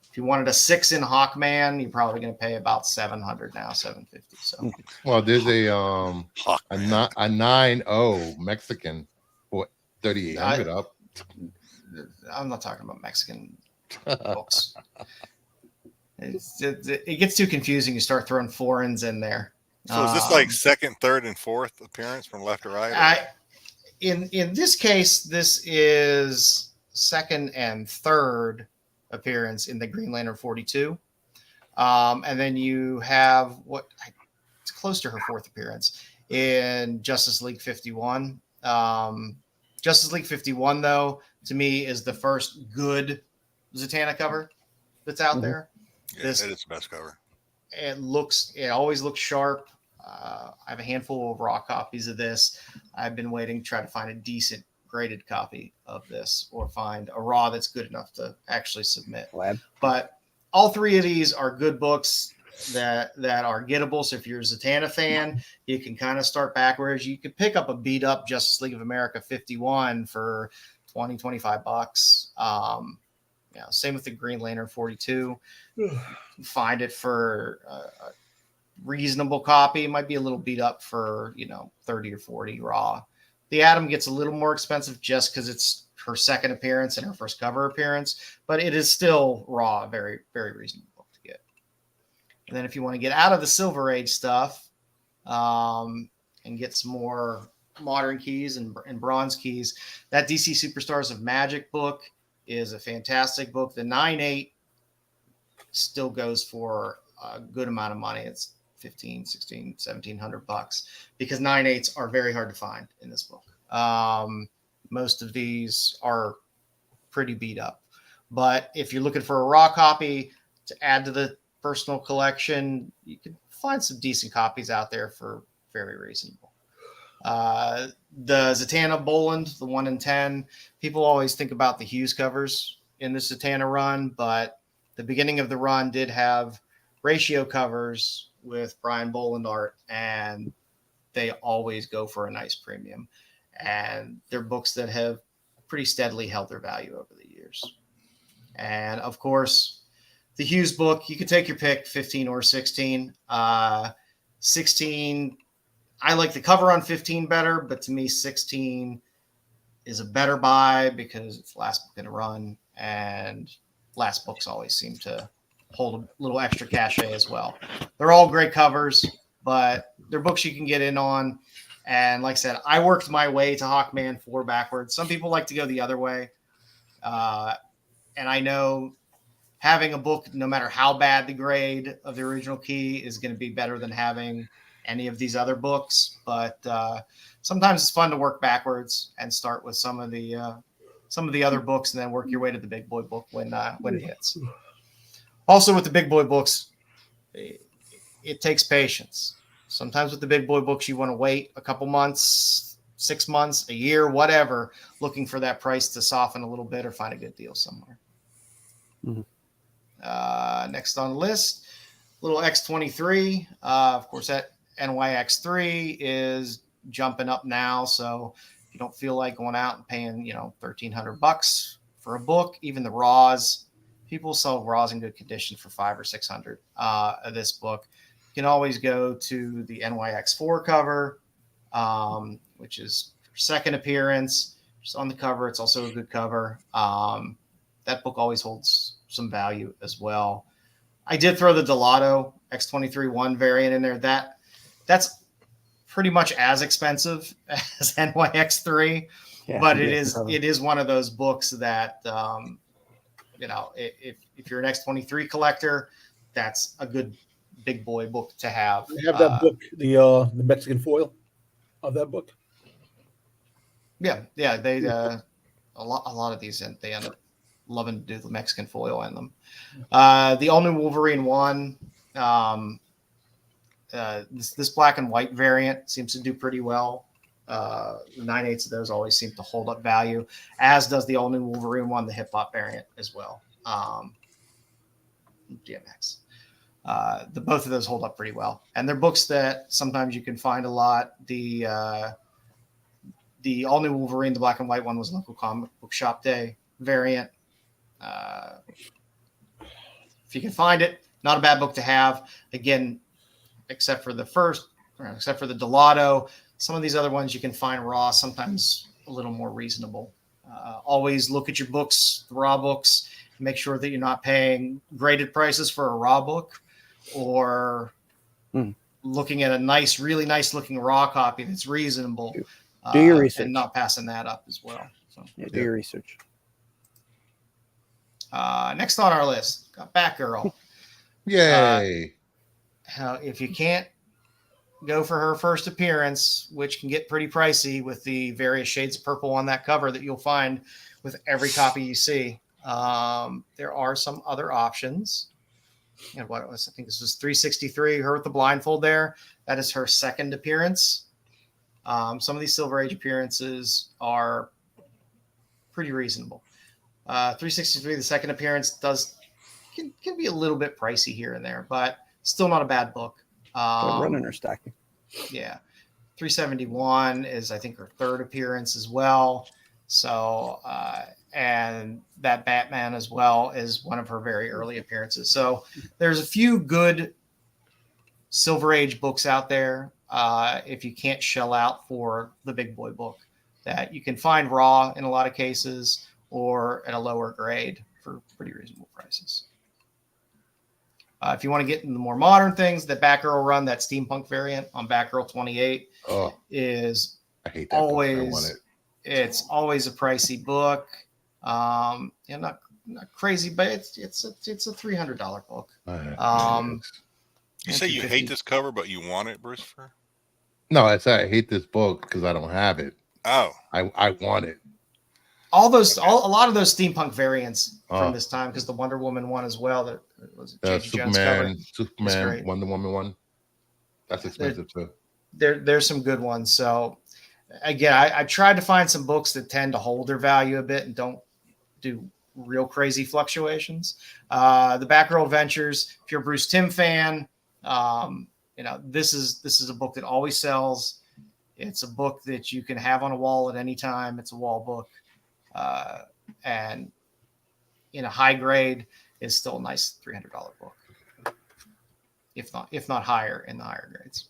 if you wanted a 6 in Hawkman, you're probably going to pay about $700 now, $750. So, well, there's a 9.0 Mexican for $3,800 up. I'm not talking about Mexican books. It gets too confusing. You start throwing foreigns in there. So is this like second, third, and fourth appearance from left to right? In this case, this is second and third appearance in the Green Lantern 42. And then you have it's close to her fourth appearance in Justice League 51. Justice League 51, though, to me is the first good Zatanna cover that's out there. Yeah, it is the best cover. It always looks sharp. I have a handful of raw copies of this. I've been waiting to try to find a decent graded copy of this, or find a raw that's good enough to actually submit. But all 3 of these are good books that are gettable. So if you're a Zatanna fan, you can kind of start backwards. You could pick up a beat up Justice League of America 51 for $20-$25. Same with the Green Lantern 42. Find it for a reasonable copy. It might be a little beat up for 30 or 40 raw. The Atom gets a little more expensive just because it's her second appearance and her first cover appearance, but it is still raw, very, very reasonable book to get. And then if you want to get out of the Silver Age stuff and get some more modern keys and bronze keys, that DC Superstars of Magic book is a fantastic book. The 9.8 still goes for a good amount of money. It's $1,500, $1,600, $1,700 because 9.8s are very hard to find in this book. Most of these are pretty beat up, but if you're looking for a raw copy to add to the personal collection, you can find some decent copies out there for very reasonable. The Zatanna Boland, the 1 in 10, people always think about the Hughes covers in the Zatanna run, but the beginning of the run did have ratio covers with Brian Boland art, and they always go for a nice premium. And they're books that have pretty steadily held their value over the years. And of course, the Hughes book, you can take your pick, 15 or 16. 16, I like the cover on 15 better, but to me, 16 is a better buy because it's the last book in a run, and last books always seem to hold a little extra cachet as well. They're all great covers, but they're books you can get in on. And like I said, I worked my way to Hawkman 4 backwards. Some people like to go the other way. And I know having a book, no matter how bad the grade of the original key, is going to be better than having any of these other books, but sometimes it's fun to work backwards and start with some of the other books and then work your way to the big boy book when it hits. Also, with the big boy books, it takes patience. Sometimes with the big boy books, you want to wait a couple months, 6 months, a year, whatever, looking for that price to soften a little bit or find a good deal somewhere. Mm-hmm. Next on the list, little X23. Of course, that NYX3 is jumping up now. So if you don't feel like going out and paying, $1,300 for a book, even the raws, people sell raws in good condition for $500 or $600 of this book. You can always go to the NYX4 cover, which is second appearance. Just on the cover, it's also a good cover. That book always holds some value as well. I did throw the Delato X23-1 variant in there. That's pretty much as expensive as NYX3, but it is one of those books that if you're an X23 collector, that's a good big boy book to have. They have that book, the Mexican foil of that book. Yeah, they a lot of these they end up loving to do the Mexican foil in them. The all-new Wolverine 1, this black and white variant seems to do pretty well. 9/8 of those always seem to hold up value, as does the all-new Wolverine 1, the hip-hop variant as well. GMX. Both of those hold up pretty well. And they're books that sometimes you can find a lot. The all-new Wolverine, the black and white one, was local comic book shop day variant. If you can find it, not a bad book to have. Again, except for the Delato, some of these other ones you can find raw, sometimes a little more reasonable. Always look at your books, the raw books, make sure that you're not paying graded prices for a raw book or looking at a really nice looking raw copy that's reasonable. Do your research. And not passing that up as well. So, do your research. Next on our list, got Batgirl. Yay. If you can't go for her first appearance, which can get pretty pricey with the various shades of purple on that cover that you'll find with every copy you see, there are some other options. And I think this was 363, her with the blindfold there. That is her second appearance. Some of these Silver Age appearances are pretty reasonable. 363, the second appearance, can be a little bit pricey here and there, but still not a bad book. Running her stacking. Yeah. 371 is, I think, her third appearance as well. So, and that Batman as well is one of her very early appearances. So there's a few good Silver Age books out there. If you can't shell out for the big boy book, that you can find raw in a lot of cases or at a lower grade for pretty reasonable prices. If you want to get into the more modern things, the Batgirl run, that steampunk variant on Batgirl 28 is I hate that always, book. I want it. It's always a pricey book. Not crazy, but it's a $300 book. You say you hate this cover, but you want it, Brucifer? No, I say I hate this book because I don't have it. Oh, I want it. A lot of those steampunk variants from this time, because the Wonder Woman one as well, that was Superman, Wonder Woman one. That's expensive too. There's some good ones. So again, I tried to find some books that tend to hold their value a bit and don't do real crazy fluctuations. The Batgirl Adventures, if you're a Bruce Timm fan, this is a book that always sells. It's a book that you can have on a wall at any time. It's a wall book. And in a high grade is still a nice $300 book, if not higher in the higher grades.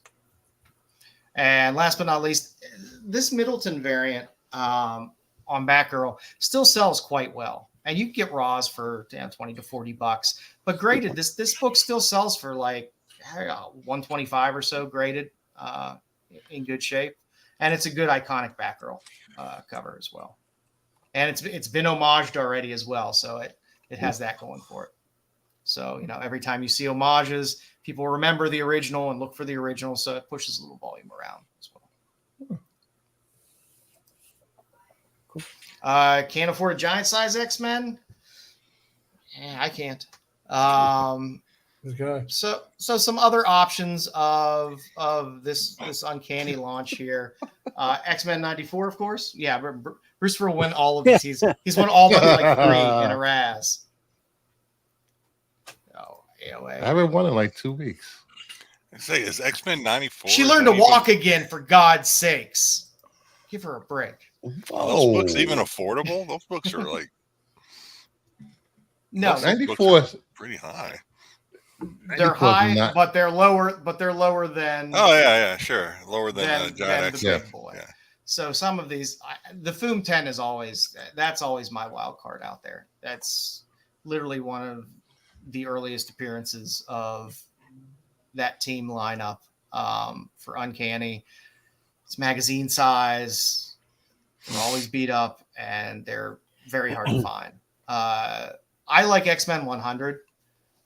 And last but not least, this Middleton variant on Batgirl still sells quite well, and you can get raws for $20 to $40. But graded, this book still sells for like $125 or so graded, in good shape, and it's a good iconic Batgirl cover as well. And it's been homaged already as well, so it has that going for it. So, you know, every time you see homages, people remember the original and look for the original. So it pushes a little volume around as well. Cool. Can't afford a giant size X-Men. I can't. So some other options of this uncanny launch here. X-Men 94, of course. Yeah, Bruce will win all of these. He's won all but like 3 in a Raz. Oh, AOA. I haven't won in like 2 weeks. I say, is X-Men 94? She learned to walk again, for God's sakes. Give her a break. Are those books even affordable? Those books are like no, 94 is pretty high. They're high, but they're lower. But they're lower than. Oh yeah, sure, lower than Giant X. The big boy. Yeah. So some of these, the Foom 10 is always my wild card out there. That's literally one of the earliest appearances of that team lineup for Uncanny. It's magazine size. They're always beat up, and they're very hard to find. I like X-Men 100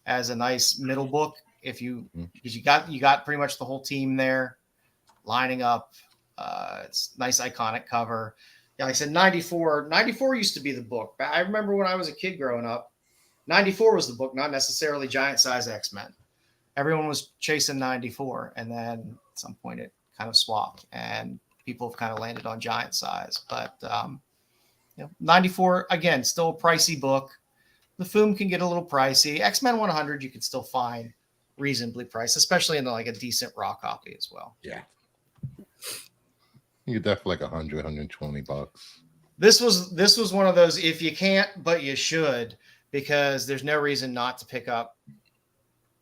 as a nice middle book. Because you got pretty much the whole team there lining up. It's nice iconic cover. Yeah, like I said, 94 used to be the book. I remember when I was a kid growing up, 94 was the book, not necessarily giant size X-Men. Everyone was chasing 94, and then at some point it kind of swapped, and people have kind of landed on giant size. But 94, again, still a pricey book. The Foom can get a little pricey. X-Men 100 you can still find reasonably priced, especially in like a decent raw copy as well. Yeah. You get that for like 100, 120 bucks. This was one of those, if you can't, but you should, because there's no reason not to pick up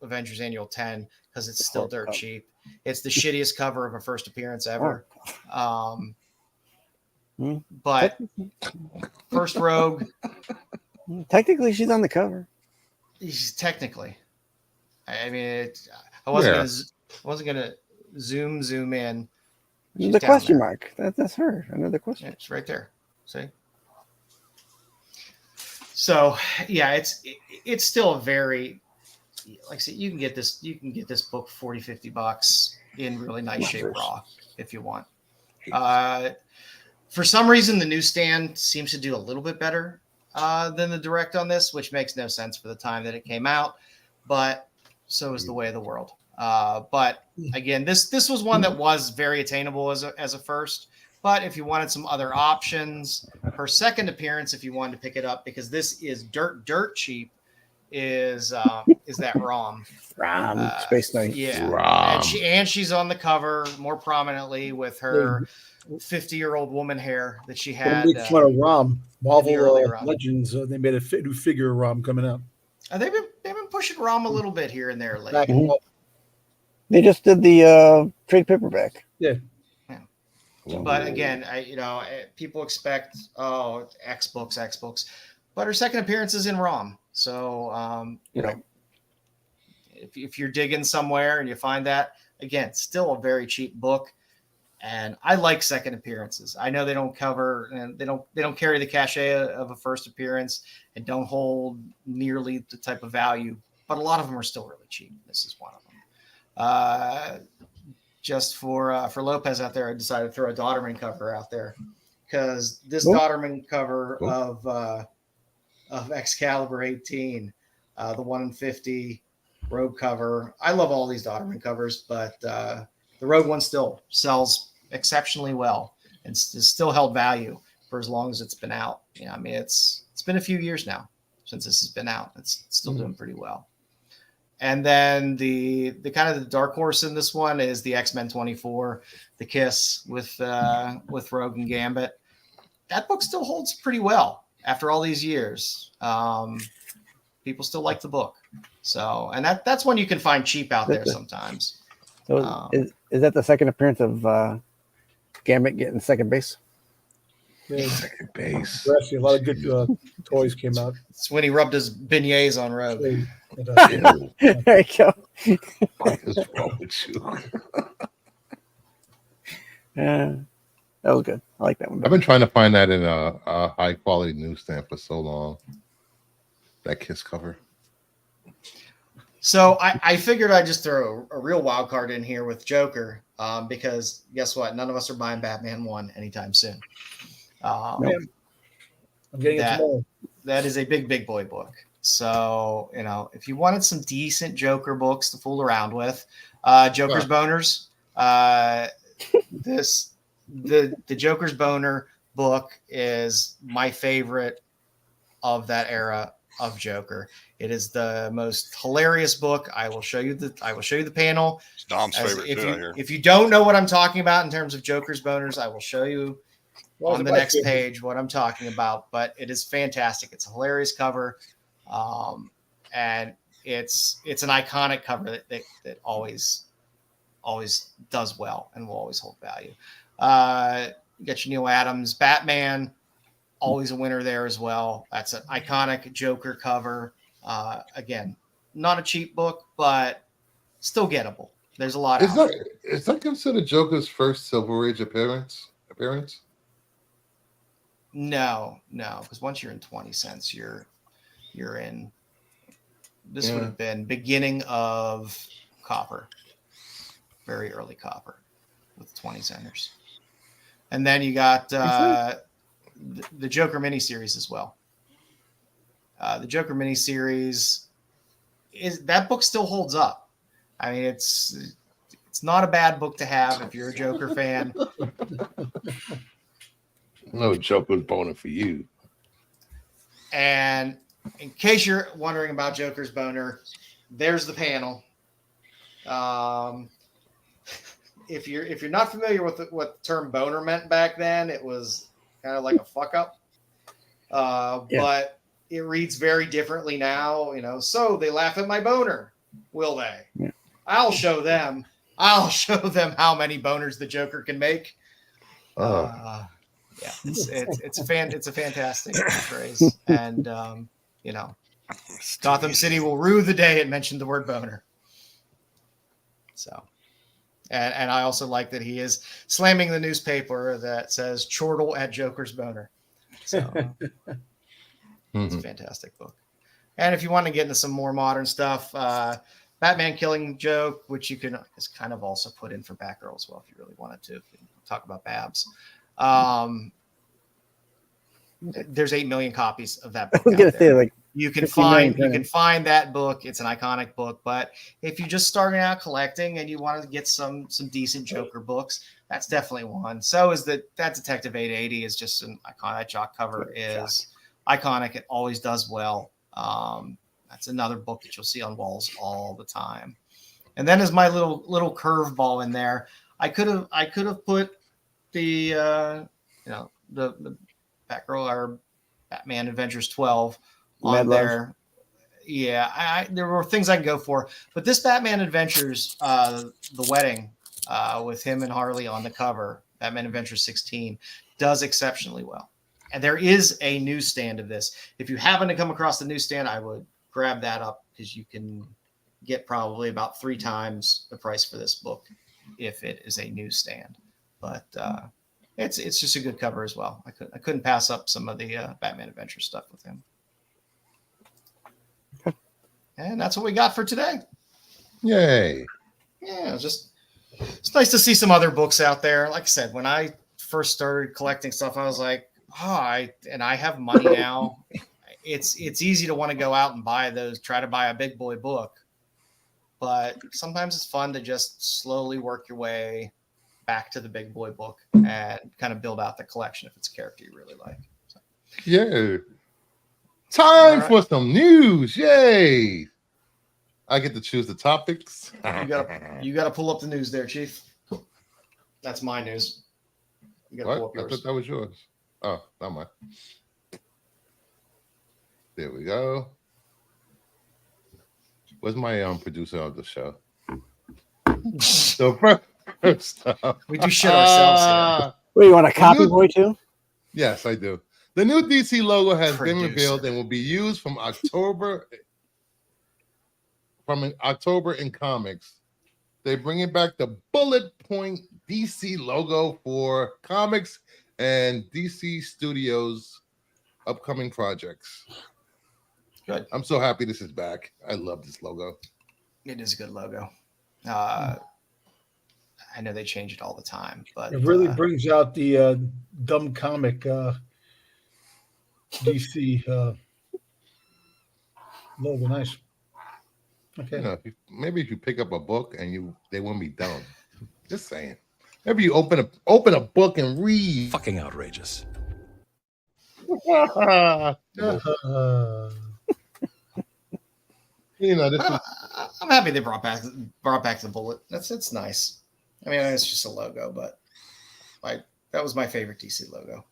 Avengers Annual 10 because it's still dirt cheap. It's the shittiest cover of a first appearance ever. But first Rogue. Technically, she's on the cover. Technically. I mean, I wasn't gonna zoom in. The question mark. That's her. Another question. Yeah, it's right there. See. So yeah, it's still a very, like I said, you can get this book for $40-$50 in really nice shape raw if you want. For some reason, the newsstand seems to do a little bit better than the direct on this, which makes no sense for the time that it came out, but so is the way of the world. But again, this was one that was very attainable as a first. But if you wanted some other options, her second appearance, if you wanted to pick it up, because this is dirt cheap, is that ROM. Space Knight. Yeah. ROM. And she's on the cover more prominently with her 50-year-old woman hair that she had. Big fun of ROM. Marvel ROM. Legends. They made a new figure of ROM coming out. They've been pushing ROM a little bit here and there lately. Mm-hmm. They just did the trade paperback. Yeah. But again, people expect X books, but her second appearance is in ROM. So if you're digging somewhere and you find that, again, still a very cheap book. And I like second appearances. I know they don't cover and they don't carry the cachet of a first appearance and don't hold nearly the type of value, but a lot of them are still really cheap. This is one of them. Just for Lopez out there, I decided to throw a Dodderman cover out there because this Dodderman cover of Excalibur 18, the 1 in 50 Rogue cover. I love all these Dodderman covers, but the Rogue one still sells exceptionally well and still held value for as long as it's been out. I mean, it's been a few years now since this has been out. It's still doing pretty well. And then the kind of the dark horse in this one is the X-Men 24, the Kiss with Rogue and Gambit. That book still holds pretty well after all these years. People still like the book. So, and that's one you can find cheap out there sometimes. So is that the second appearance of Gambit getting second base? Yeah. Second base. Actually, a lot of good toys came out. It's when he rubbed his beignets on Rogue. There you go. What is wrong with you? Yeah, that was good. I like that one. I've been trying to find that in a high quality newsstand for so long. That Kiss cover. So I figured I'd just throw a real wild card in here with Joker, because guess what? None of us are buying Batman 1 anytime soon. I'm getting it tomorrow. That is a big boy book. So, if you wanted some decent Joker books to fool around with, Joker's Boners, the Joker's Boner book is my favorite of that era of Joker. It is the most hilarious book. I will show you the panel. It's Dom's favorite too, I hear. If you don't know what I'm talking about in terms of Joker's Boners, I will show you on the next page what I'm talking about. But it is fantastic. It's a hilarious cover, and it's an iconic cover that always does well and will always hold value. You got your Neil Adams Batman, always a winner there as well. That's an iconic Joker cover. Again, not a cheap book, but still gettable. There's a lot. Is that considered Joker's first Silver Age appearance? No, because once you're in 20 cents, you're in. This would have been beginning of Copper, very early Copper, with 20 centers, and then you got the Joker miniseries as well. The Joker miniseries that book still holds up. I mean, it's not a bad book to have if you're a Joker fan. No Joker's Boner for you. And in case you're wondering about Joker's Boner, there's the panel. If you're not familiar with what the term boner meant back then, it was kind of like a fuck up. But it reads very differently now. So they laugh at my boner, will they? Yeah. I'll show them how many boners the Joker can make. It's a fantastic phrase, and Gotham City will rue the day it mentioned the word boner. So, and I also like that he is slamming the newspaper that says "Chortle at Joker's Boner." So, it's a fantastic book. And if you want to get into some more modern stuff, Batman Killing Joke, which you can just kind of also put in for Batgirl as well if you really wanted to. If you talk about Babs. There's 8 million copies of that book. You can find that book. It's an iconic book, but if you're just starting out collecting and you want to get some decent Joker books, that's definitely one. So is that Detective 880 is just an iconic. That Jock cover is iconic. It always does well. That's another book that you'll see on walls all the time. And then as my little curveball in there, I could have put the Batgirl or Batman Adventures 12 on there. Yeah, there were things I could go for, but this Batman Adventures, the wedding with him and Harley on the cover, Batman Adventures 16, does exceptionally well. And there is a newsstand of this. If you happen to come across the newsstand, I would grab that up because you can get probably about 3 times the price for this book if it is a newsstand. But it's just a good cover as well. I couldn't pass up some of the Batman Adventure stuff with him. And that's what we got for today. Yay! Yeah, it's nice to see some other books out there. Like I said, when I first started collecting stuff, I was like, I have money now. It's easy to want to go out and try to buy a big boy book, but sometimes it's fun to just slowly work your way back to the big boy book and kind of build out the collection if it's a character you really like. So. Yeah. Time for some news. Yay. I get to choose the topics. You gotta pull up the news there, Chief. That's my news. You gotta pull up yours. I thought that was yours. Oh, not mine. There we go. Where's my producer of the show? So first we do shit ourselves here. Wait, you want a copy boy too? Yes, I do. The new DC logo has been revealed and will be used from October in comics. They're bringing back the bullet point DC logo for comics and DC Studios' upcoming projects. Good. I'm so happy this is back. I love this logo. It is a good logo. I know they change it all the time, but It really brings out the dumb comic DC logo. Nice. Okay. You know, maybe if you pick up a book and they won't be dumb. Just saying. Maybe you open a book and read. Fucking outrageous. You know, I'm happy they brought back the bullet. It's nice. I mean, it's just a logo, but that was my favorite DC logo.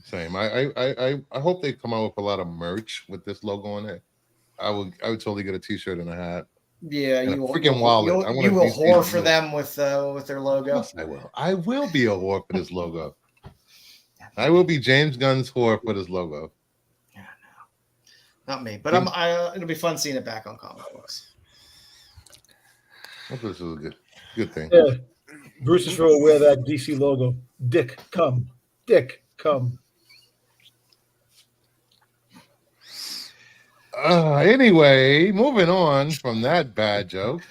Same. I hope they come out with a lot of merch with this logo on it. I would totally get a T-shirt and a hat. Yeah, and you freaking wallet. You will whore for them with their logo. Yes, I will. I will be a whore for this logo. I will be James Gunn's whore for this logo. Yeah, no, not me. But it'll be fun seeing it back on comic books. I thought this was a good thing. Yeah. Bruce is real aware of that DC logo. Dick, come. Dick, come. Anyway, moving on from that bad joke.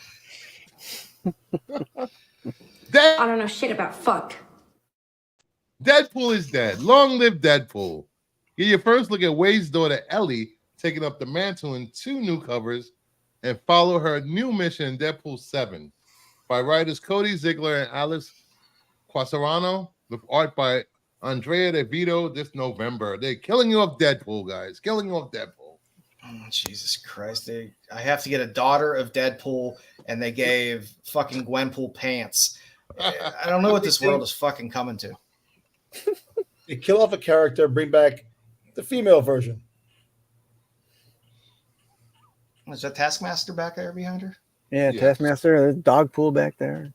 I don't know shit about fuck. Deadpool is dead. Long live Deadpool. Get your first look at Wade's daughter Ellie taking up the mantle in 2 new covers, and follow her new mission in Deadpool 7 by writers Cody Ziegler and Alex Quasarano, with art by Andrea De Vito this November. They're killing you off Deadpool, guys. Killing you off Deadpool. Oh, Jesus Christ. I have to get a daughter of Deadpool, and they gave fucking Gwenpool pants. I don't know what this world is fucking coming to. You kill off a character, bring back the female version. Is that Taskmaster back there behind her? Yeah, Taskmaster, there's Dogpool back there.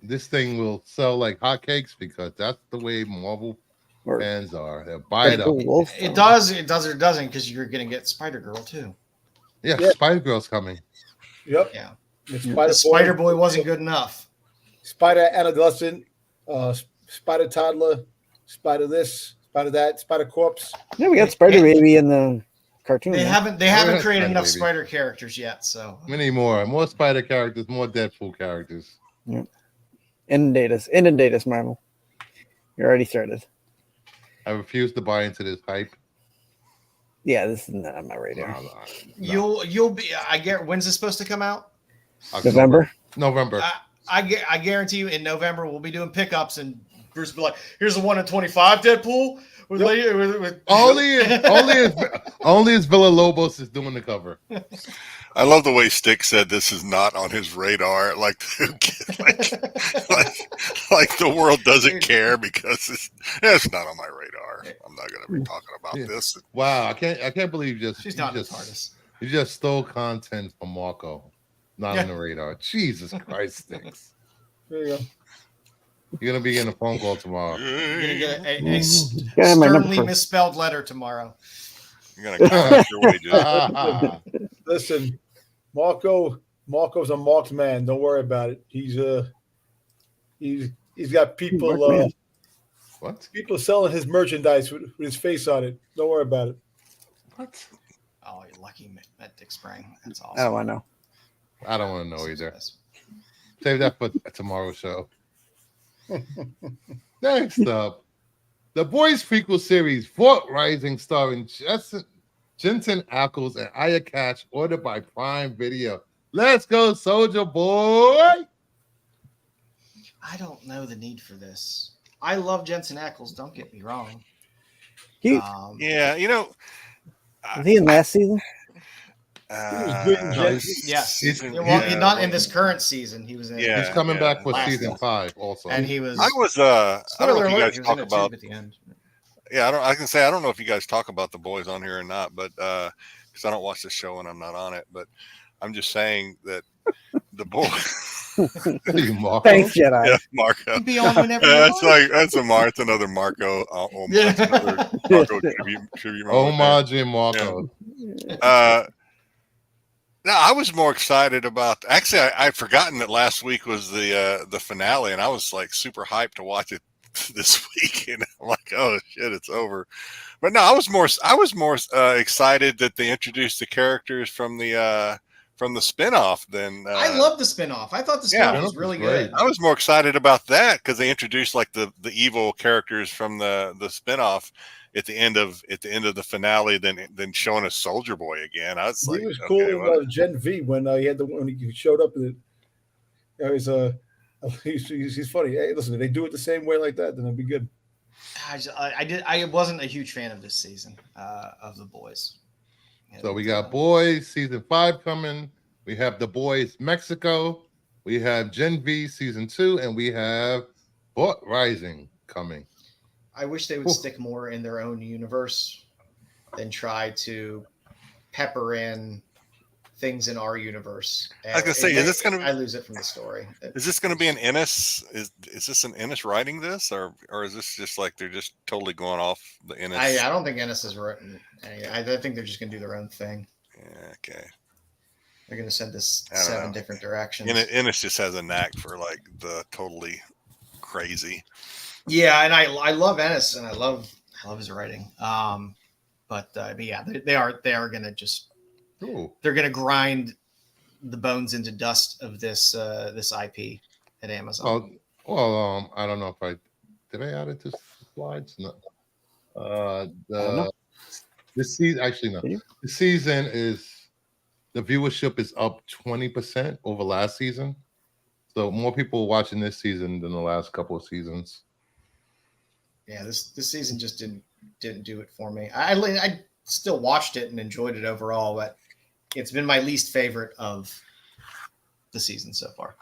This thing will sell like hotcakes because that's the way Marvel fans are. They'll buy it up. It does or doesn't, because you're going to get Spider-Girl too. Yeah, Spider-Girl's coming. Yep. Yeah. Spider-Boy wasn't good enough. Spider adolescent, Spider toddler, Spider this, Spider that, Spider corpse. Yeah, we got Spider Baby in the cartoon. They haven't created enough Spider characters yet, so many more Spider characters, more Deadpool characters. Yep. Inundate us, Marvel. You already started. I refuse to buy into this hype. Yeah, this is not on my radar. No. You'll be. I get. When's this supposed to come out? November. I guarantee you, in November we'll be doing pickups, and Bruce will be like, "Here's a 1 in 25 Deadpool." With only as Villalobos is doing the cover. I love the way Styx said this is not on his radar. Like the world doesn't care because it's not on my radar. I'm not going to be talking about this. Wow, I can't believe she's not as artist. You just stole content from Marco, not on the radar. Jesus Christ, Styx. There you go. You're gonna be getting a phone call tomorrow. You're gonna get a sternly misspelled letter tomorrow. You're gonna count your wages. Listen, Marco's a marked man. Don't worry about it. He's got people people selling his merchandise with his face on it. Don't worry about it. What? Oh, you're lucky met Dick Sprang. That's awesome. I don't want to know. I don't want to know either. Save that for tomorrow's show. Next up, the Boys prequel series Fort Rising, starring Jensen Ackles and Aya Cash, ordered by Prime Video. Let's go, Soldier Boy! I don't know the need for this. I love Jensen Ackles. Don't get me wrong. Yeah, you know, was he in last season? Yes. He's not in this current season. He was in. Yeah, he's coming back for season 5 also. And he was. I don't know if you guys talk about. At the end. Yeah, I can say I don't know if you guys talk about the boys on here or not, but because I don't watch the show and I'm not on it, but I'm just saying that the boys. Thanks, Jedi. Yeah, Marco. Be on whenever that's another Marco. Marco tribute. Homage and Marco. Yeah. No, I was more excited about. Actually, I'd forgotten that last week was the finale, and I was like super hyped to watch it this week, and I'm like, oh shit, it's over. But no, I was more excited that they introduced the characters from the spinoff than. I love the spinoff. I thought the spinoff was really good. I was more excited about that because they introduced like the evil characters from the spinoff at the end of the finale than showing us Soldier Boy again. I was like, he was cool okay, Gen V when he showed up. He's funny. Hey, listen, if they do it the same way like that, then it'll be good. I wasn't a huge fan of this season of The Boys. So we got Boys season 5 coming. We have The Boys Mexico. We have Gen V season 2, and we have Bot Rising coming. I wish they would stick more in their own universe than try to pepper in things in our universe. I was gonna say, I lose it from the story. Is this gonna be an Ennis? Is this an Ennis writing this, or is this just like they're just totally going off the Ennis? I don't think Ennis is written. I think they're just gonna do their own thing. Yeah, okay. They're gonna send this 7 different directions. Ennis just has a knack for like the totally crazy. Yeah, and I love Ennis, and I love his writing. But yeah, they are gonna just. Ooh. They're going to grind the bones into dust of this IP at Amazon. Well, I don't know if did I add it to slides? No. This season, actually, no. The season the viewership is up 20% over last season. So more people watching this season than the last couple of seasons. Yeah, this season just didn't do it for me. I still watched it and enjoyed it overall, but it's been my least favorite of the season so far.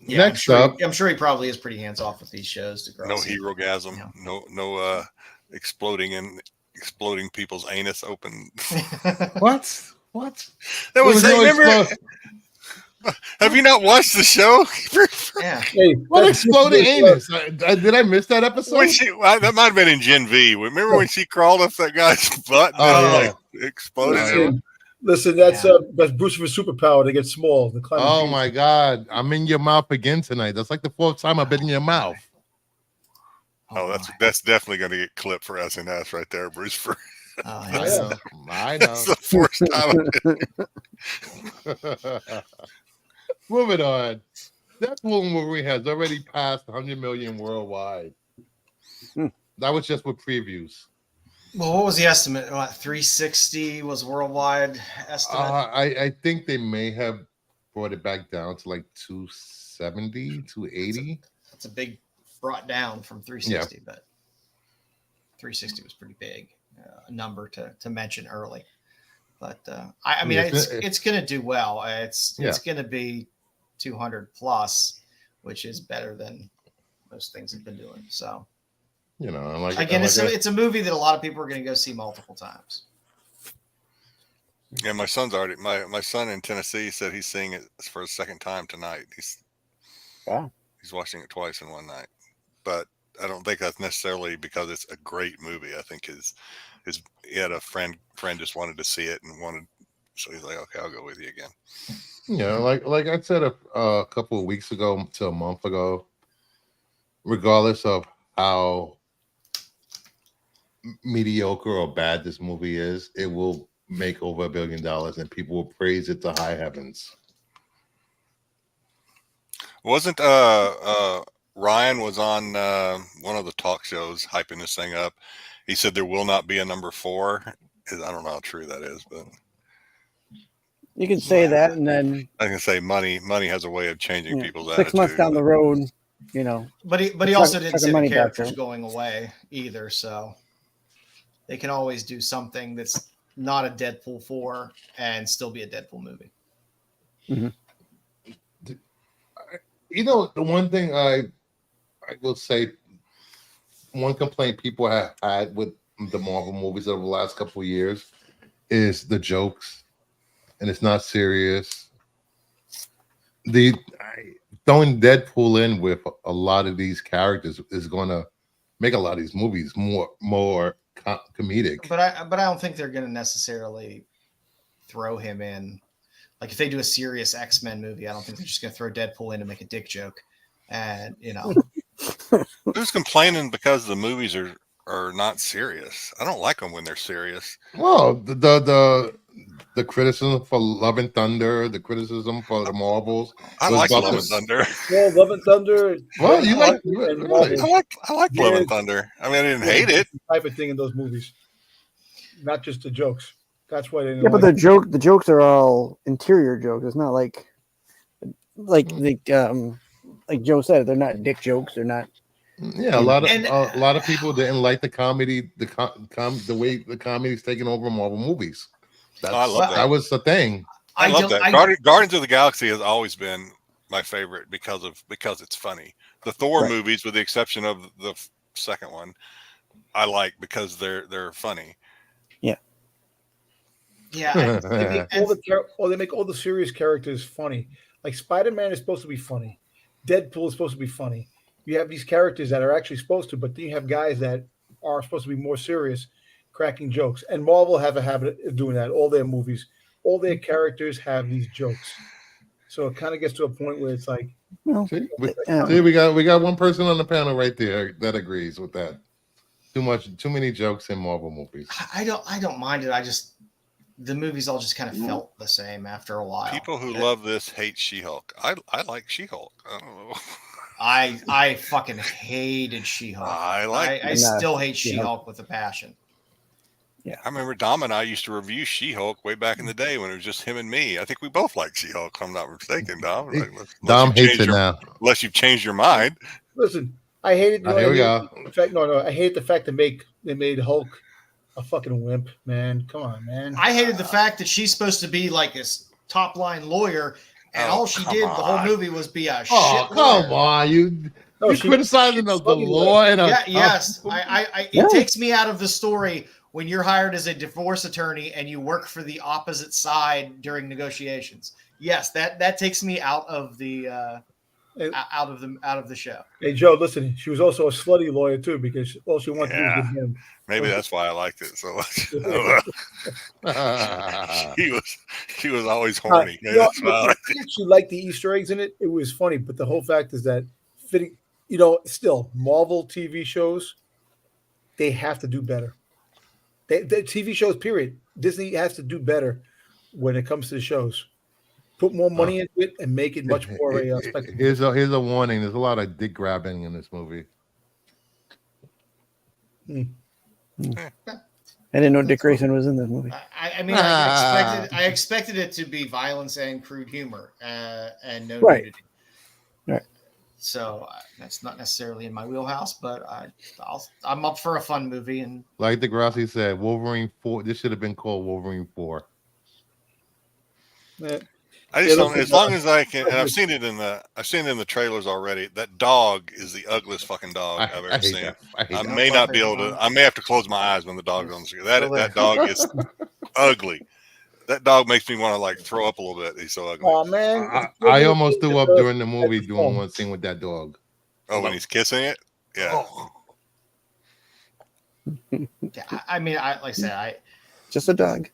Yeah, Next up, I'm sure he probably is pretty hands off with these shows. No hero-gasm, no exploding people's anus open. What? That was remember. Have you not watched the show? Yeah. Hey, what exploding anus? Did I miss that episode? That might have been in Gen V. Remember when she crawled up that guy's butt and exploded? Listen, that's Bruce's superpower to get small. Oh my God. I'm in your mouth again tonight. That's like the 4th time I've been in your mouth. Oh, that's definitely going to get clipped for SNS right there, Bruce. I know. That's the 4th time. Moving on. Deadpool movie has already passed 100 million worldwide. That was just with previews. Well, what was the estimate? 360 was worldwide estimate? I think they may have brought it back down to like 270, 280. That's a big brought down from 360, but 360 was pretty big. A number to mention early, but I mean it's going to do well. It's going to be 200 plus, which is better than most things have been doing. So it's a movie that a lot of people are going to go see multiple times. Yeah, my son's already my son in Tennessee said he's seeing it for a second time tonight. He's watching it twice in one night, but I don't think that's necessarily because it's a great movie. I think he had a friend just wanted to see it and so he's like, okay, I'll go with you again. Like I said a couple of weeks ago to a month ago, regardless of how mediocre or bad this movie is, it will make over $1 billion and people will praise it to high heavens. Wasn't Ryan was on one of the talk shows hyping this thing up. He said there will not be a number 4. I don't know how true that is, but you can say that, and then I can say money has a way of changing people's 6 attitude. months down the road, But he also didn't say the character's going away either, so they can always do something that's not a Deadpool 4 and still be a Deadpool movie. Mm-hmm. The one thing I will say, one complaint people have had with the Marvel movies over the last couple of years is the jokes, and it's not serious. Throwing Deadpool in with a lot of these characters is going to make a lot of these movies more comedic. But I don't think they're going to necessarily throw him in. Like if they do a serious X-Men movie, I don't think they're just going to throw Deadpool in to make a dick joke. And Who's complaining because the movies are not serious? I don't like them when they're serious. Well, the criticism for Love and Thunder, the criticism for the Marvels. I like Love and Thunder. Well, Love and Thunder. Well, you like really? I like Love and Thunder. I mean, I didn't hate it. Type of thing in those movies, not just the jokes. That's why they didn't. Yeah, but the jokes are all interior jokes. It's not like Joe said, they're not dick jokes. They're not. Yeah, a lot of people didn't like the comedy, the way the comedy's taking over Marvel movies. I love that. That was the thing. I love that. Guardians of the Galaxy has always been my favorite because it's funny. The Thor movies, with the exception of the second one, I like because they're funny. Yeah. They make all the serious characters funny. Like Spider-Man is supposed to be funny. Deadpool is supposed to be funny. You have these characters that are actually supposed to, but then you have guys that are supposed to be more serious, cracking jokes. And Marvel have a habit of doing that. All their movies, all their characters have these jokes. So it kind of gets to a point where it's like, we got one person on the panel right there that agrees with that. Too many jokes in Marvel movies. I don't mind it. The movies all just kind of felt the same after a while. People who love this hate She-Hulk. I like She-Hulk. I don't know. I fucking hated She-Hulk. I still hate She-Hulk with a passion. Yeah, I remember Dom and I used to review She-Hulk way back in the day when it was just him and me. I think we both like She-Hulk, if I'm not mistaken, Dom. Dom hates it now. Unless you've changed your mind. Listen, I hated. Here we go. In fact, no. I hate the fact that they made Hulk a fucking wimp, man. Come on, man. I hated the fact that she's supposed to be like this top line lawyer, and all she did the whole movie was be a shit lawyer. Come on, you criticizing the law and it takes me out of the story when you're hired as a divorce attorney and you work for the opposite side during negotiations. Yes, that takes me out of the out of the show. Hey Joe, listen, she was also a slutty lawyer too, because all she wanted to do was get him. Maybe that's why I liked it so much. She was always horny. I actually liked the Easter eggs in it. It was funny, but the whole fact is that fitting, still Marvel TV shows, they have to do better. The TV shows, period. Disney has to do better when it comes to the shows. Put more money into it and make it much more spectacular. Here's a warning. There's a lot of dick grabbing in this movie. I didn't know Dick Grayson was in this movie. I expected it to be violence and crude humor and no nudity. Right. So that's not necessarily in my wheelhouse, but I'm up for a fun movie. And like Degrassi said, Wolverine 4. This should have been called Wolverine 4. I just don't. As long as I can, and I've seen it in the trailers already. That dog is the ugliest fucking dog I've ever seen. I may not be able to. I may have to close my eyes when the dog's on the screen. That dog is ugly. That dog makes me want to throw up a little bit. He's so ugly. Oh man! I almost threw up during the movie doing one scene with that dog. Oh, when he's kissing it, yeah. Just a dog.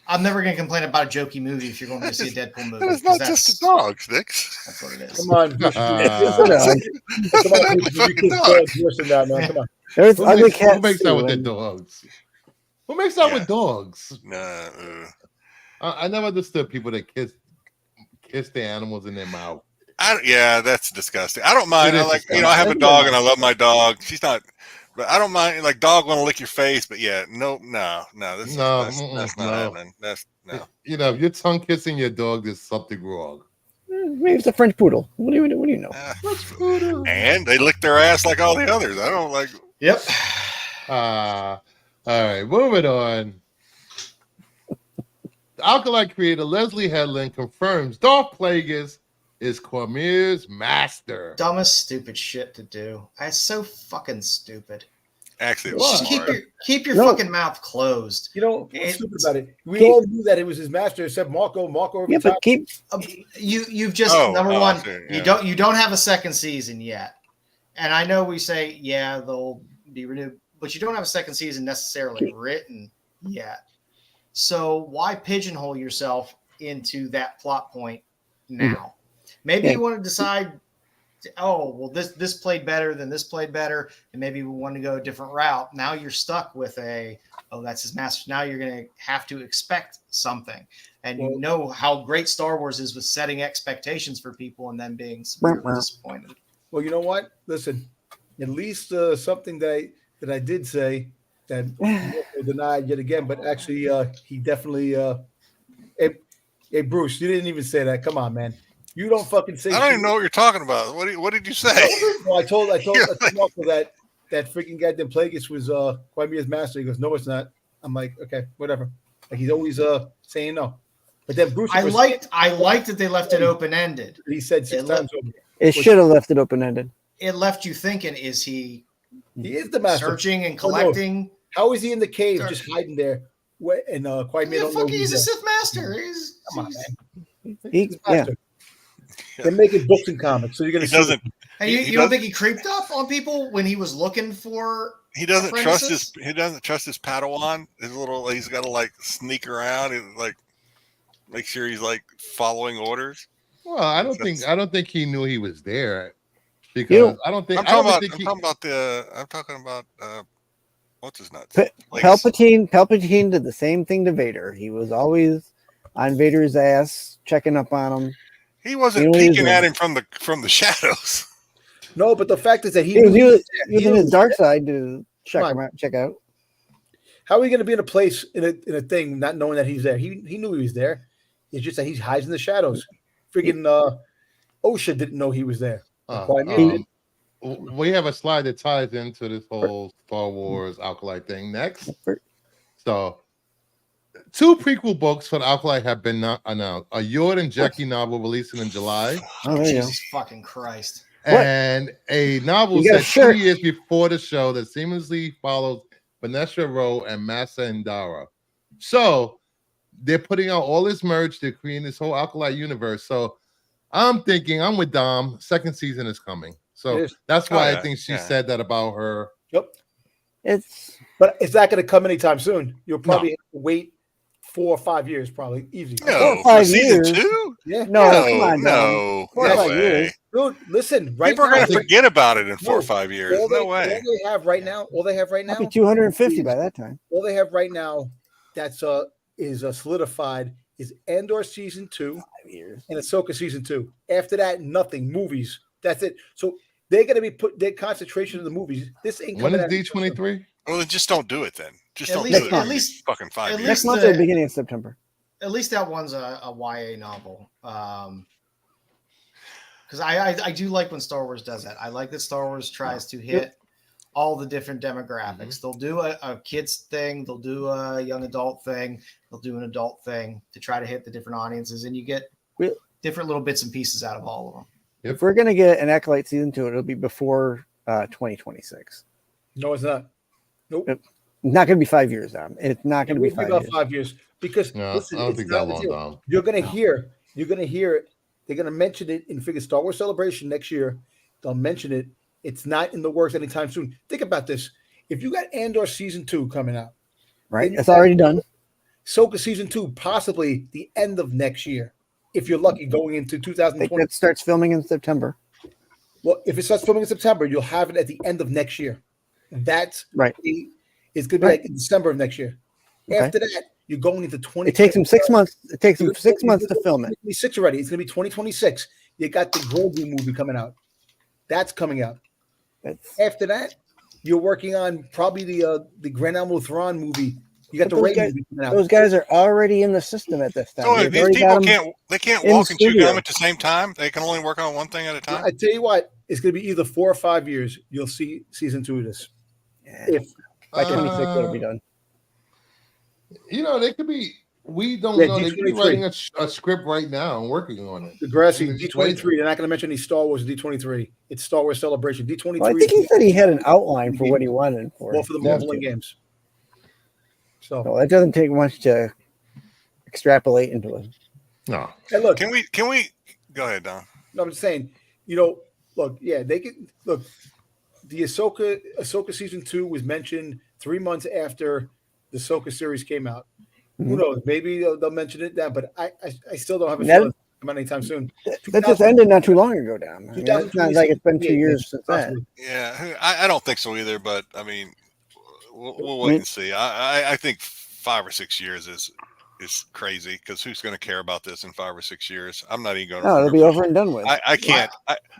I'm never going to complain about a jokey movie if you're going to see a Deadpool movie. It's not just a dog, Styx. That's what it is. Come on. Come on. There's ugly cats. Who makes that with their dogs? Who makes that with dogs? I never understood people that kiss their animals in their mouth. That's disgusting. I don't mind. I have a dog and I love my dog. She's not. But I don't mind, dog want to lick your face, but no. That's not happening. That's no. If you're tongue kissing your dog, there's something wrong. Maybe it's a French poodle. What do you know? And they lick their ass like all the others. I don't like. Yep. All right, moving on. The Alkali creator Leslie Headland confirms Darth Plagueis is Cormier's master. Dumbest, stupid shit to do. It's so fucking stupid. Actually, it was keep your fucking mouth closed. What's stupid about it? We all knew that it was his master, except Marco. Yeah, but you've just number one. You don't have a second season yet, and I know we say they'll be renewed, but you don't have a second season necessarily written yet. So why pigeonhole yourself into that plot point now? Maybe you want to decide oh, well, this played better than this played better, and maybe we want to go a different route. Now you're stuck with that's his master. Now you're going to have to expect something. And you know how great Star Wars is with setting expectations for people and then being severely disappointed. Well, you know what? Listen, at least something that I did say that denied yet again, but actually he definitely hey Bruce, you didn't even say that. Come on, man. You don't fucking say I don't even know what you're talking about. What did you say? Well, I told Marco that freaking goddamn Plagueis was quite me as master. He goes, no, it's not. I'm like, okay, whatever. Like he's always saying no. But then Bruce, I liked that they left it open ended. He said six times over. It should have left it open ended. It left you thinking: is he is the master, searching and collecting? No. How is he in the cave, just hiding there? And quite me don't know. He's a Sith master. Come on, man. He's a master. They're making books and comics, so you're gonna see. And you don't think he creeped up on people when he was looking for? He doesn't trust his Padawan. He's got to like sneak around and like make sure he's like following orders. Well, I don't think he knew he was there because I'm talking about what's his nuts? Palpatine did the same thing to Vader. He was always on Vader's ass, checking up on him. He wasn't peeking at him from the shadows. No, but the fact is that he was using his dark side to check out. How are we going to be in a place in a thing not knowing that he's there? He knew he was there. It's just that he hides in the shadows. Freaking OSHA didn't know he was there. We have a slide that ties into this whole Star Wars Alkali thing next. So, 2 prequel books for the Alkali have been announced. A Yord and Jackie novel releasing in July. Oh, Jesus fucking Christ. And a novel set 2 years before the show that seamlessly follows Vanessa Rowe and Massa Indara. So, they're putting out all this merch. They're creating this whole Alkali universe. So, I'm thinking, I'm with Dom. 2nd season is coming. So, that's why I think she said that about her. Yep. But it's not going to come anytime soon. You'll probably have to wait 4 or 5 years, probably easy. No, 4 or 5 years. Season 2? Yeah. No, come on, no, 4 or 5 years. Dude, listen. Right people are going to forget about it in 4 or 5 years. All no way. All they have right now. I'll be 250 by that time. All they have right now that's is solidified is Andor season 2 and Ahsoka season 2. After that, nothing. Movies. That's it. So they're going to be put their concentration in the movies. This ain't when is D23? Well, then just don't do it then. Just don't do it. At least fucking 5 years. Next month or the beginning of September. At least that one's a YA novel. Because I do like when Star Wars does that. I like that Star Wars tries to hit all the different demographics. They'll do a kids thing. They'll do a young adult thing. They'll do an adult thing to try to hit the different audiences. And you get different little bits and pieces out of all of them. If we're going to get an Acolyte season 2, it'll be before 2026. No, it's not. Nope. It's not going to be 5 years, Dom. It's not going to be 5 years. 5 years. Because listen, I don't think that long, Dom. You're going to hear it. They're going to mention it in Figure Star Wars Celebration next year. They'll mention it. It's not in the works anytime soon. Think about this. If you got Andor season 2 coming out, right? It's already done. Ahsoka season 2, possibly the end of next year. If you're lucky, going into 2020. I think it starts filming in September. Well, if it starts filming in September, you'll have it at the end of next year. That's right. It's going to be like in December of next year. Okay. After that, you're going into 20. It takes them 6 months. It takes them 6 months to film it. 2026 already. It's going to be 2026. You got the Grogu movie coming out. That's coming out. After that, you're working on probably the Grand Admiral Thrawn movie. You got the Ray movie coming out. Those guys are already in the system at this time. So if these people can't walk and chew gum at the same time. They can only work on one thing at a time. I tell you what, it's going to be either 4 or 5 years. You'll see season 2 of this. Yeah. If by 26 it'll be done. They could be. We don't know. They could be writing a script right now and working on it. The Grassy D23. They're not going to mention any Star Wars D23. It's Star Wars Celebration D23. Well, I think he said he had an outline for what he wanted for. Well, for the Marvel games. So that doesn't take much to extrapolate into it. No. Hey, look. Can we go ahead, Don? No, I'm just saying. Look. Yeah, they can look. The Ahsoka season 2 was mentioned 3 months after the Ahsoka series came out. Who knows? Maybe they'll mention it then, but I still don't have a feeling. come out anytime soon. That just ended not too long ago, Dom. I mean, it's not like it's been 2 years since that. Yeah, I don't think so either. But I mean, we'll wait and see. I think 5 or 6 years is crazy because who's going to care about this in 5 or 6 years? I'm not even going to. No, it'll be over and done with. I can't.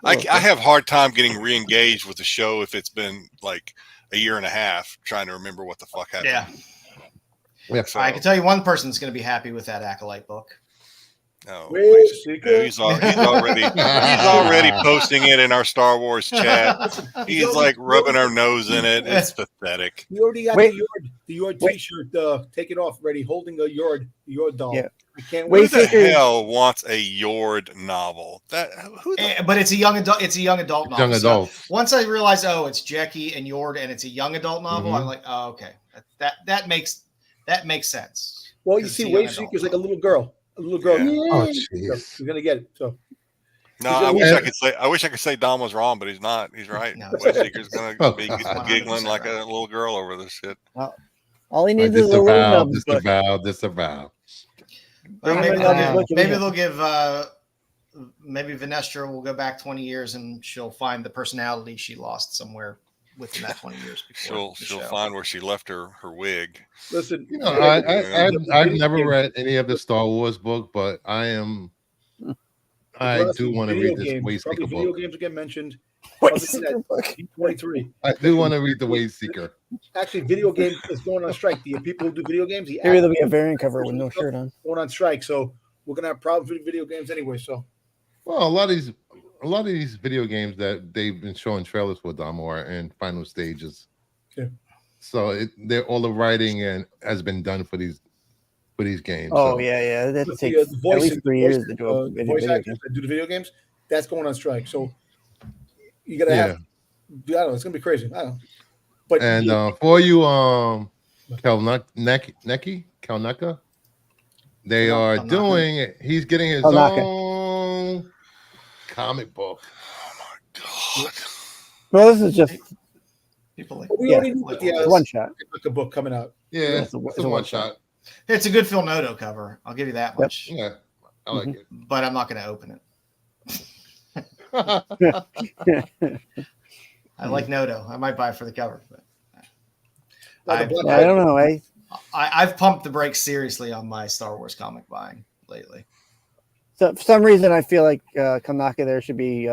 I have a hard time getting re-engaged with the show if it's been like a year and a half trying to remember what the fuck happened. Yeah. So, I can tell you one person's going to be happy with that Acolyte book. No, he's already posting it in our Star Wars chat. He's like rubbing our nose in it. It's pathetic. We already got the Yord T-shirt. Take it off, ready, holding a Yord doll. Yeah. I can't Who wait. the hell wants a Yord novel? But it's a young adult. It's a young adult novel. Young adult. So once I realized, it's Jackie and Yord, and it's a young adult novel, I'm like, oh, okay, that makes sense. Well, you see, Wayseeker's like a little girl. A little girl. Yeah. Oh, jeez. You're gonna get it. So. No, I wish I could say Dom was wrong, but he's not. He's right. No. Wayseeker's gonna be giggling like a little girl over this shit. Well, all he needs is a little disavow. Maybe they'll give. Maybe Vanestra will go back 20 years and she'll find the personality she lost somewhere within that 20 years. She'll find where she left her wig. Listen, I've never read any of the Star Wars book, but I do want to read this Wayseeker book. Video games get mentioned. D23. I do want to read the Wayseeker. Actually, video game is going on strike. The people who do video games, maybe there'll be a variant cover with no shirt on. Going on strike, so we're gonna have problems with video games anyway. So, well, a lot of these video games that they've been showing trailers for Dom are in final stages. Yeah. So they're all the writing and has been done for these games. Oh so. yeah, that takes at least 3 years to do a voice actors that do the video games. That's going on strike. So you gotta have. I don't know. It's gonna be crazy. I don't know. But for you, Kalnaka, they are doing. He's getting his own comic book. Oh my god! Well, this is just people like. We already knew the one shot. The book coming out. Yeah, it's a one shot. It's a good Phil Noto cover. I'll give you that much. Yeah, I like it. But I'm not going to open it. I like Noto. I might buy it for the cover. But I don't know. I've pumped the brakes seriously on my Star Wars comic buying lately. So for some reason, I feel like Kanaka there should be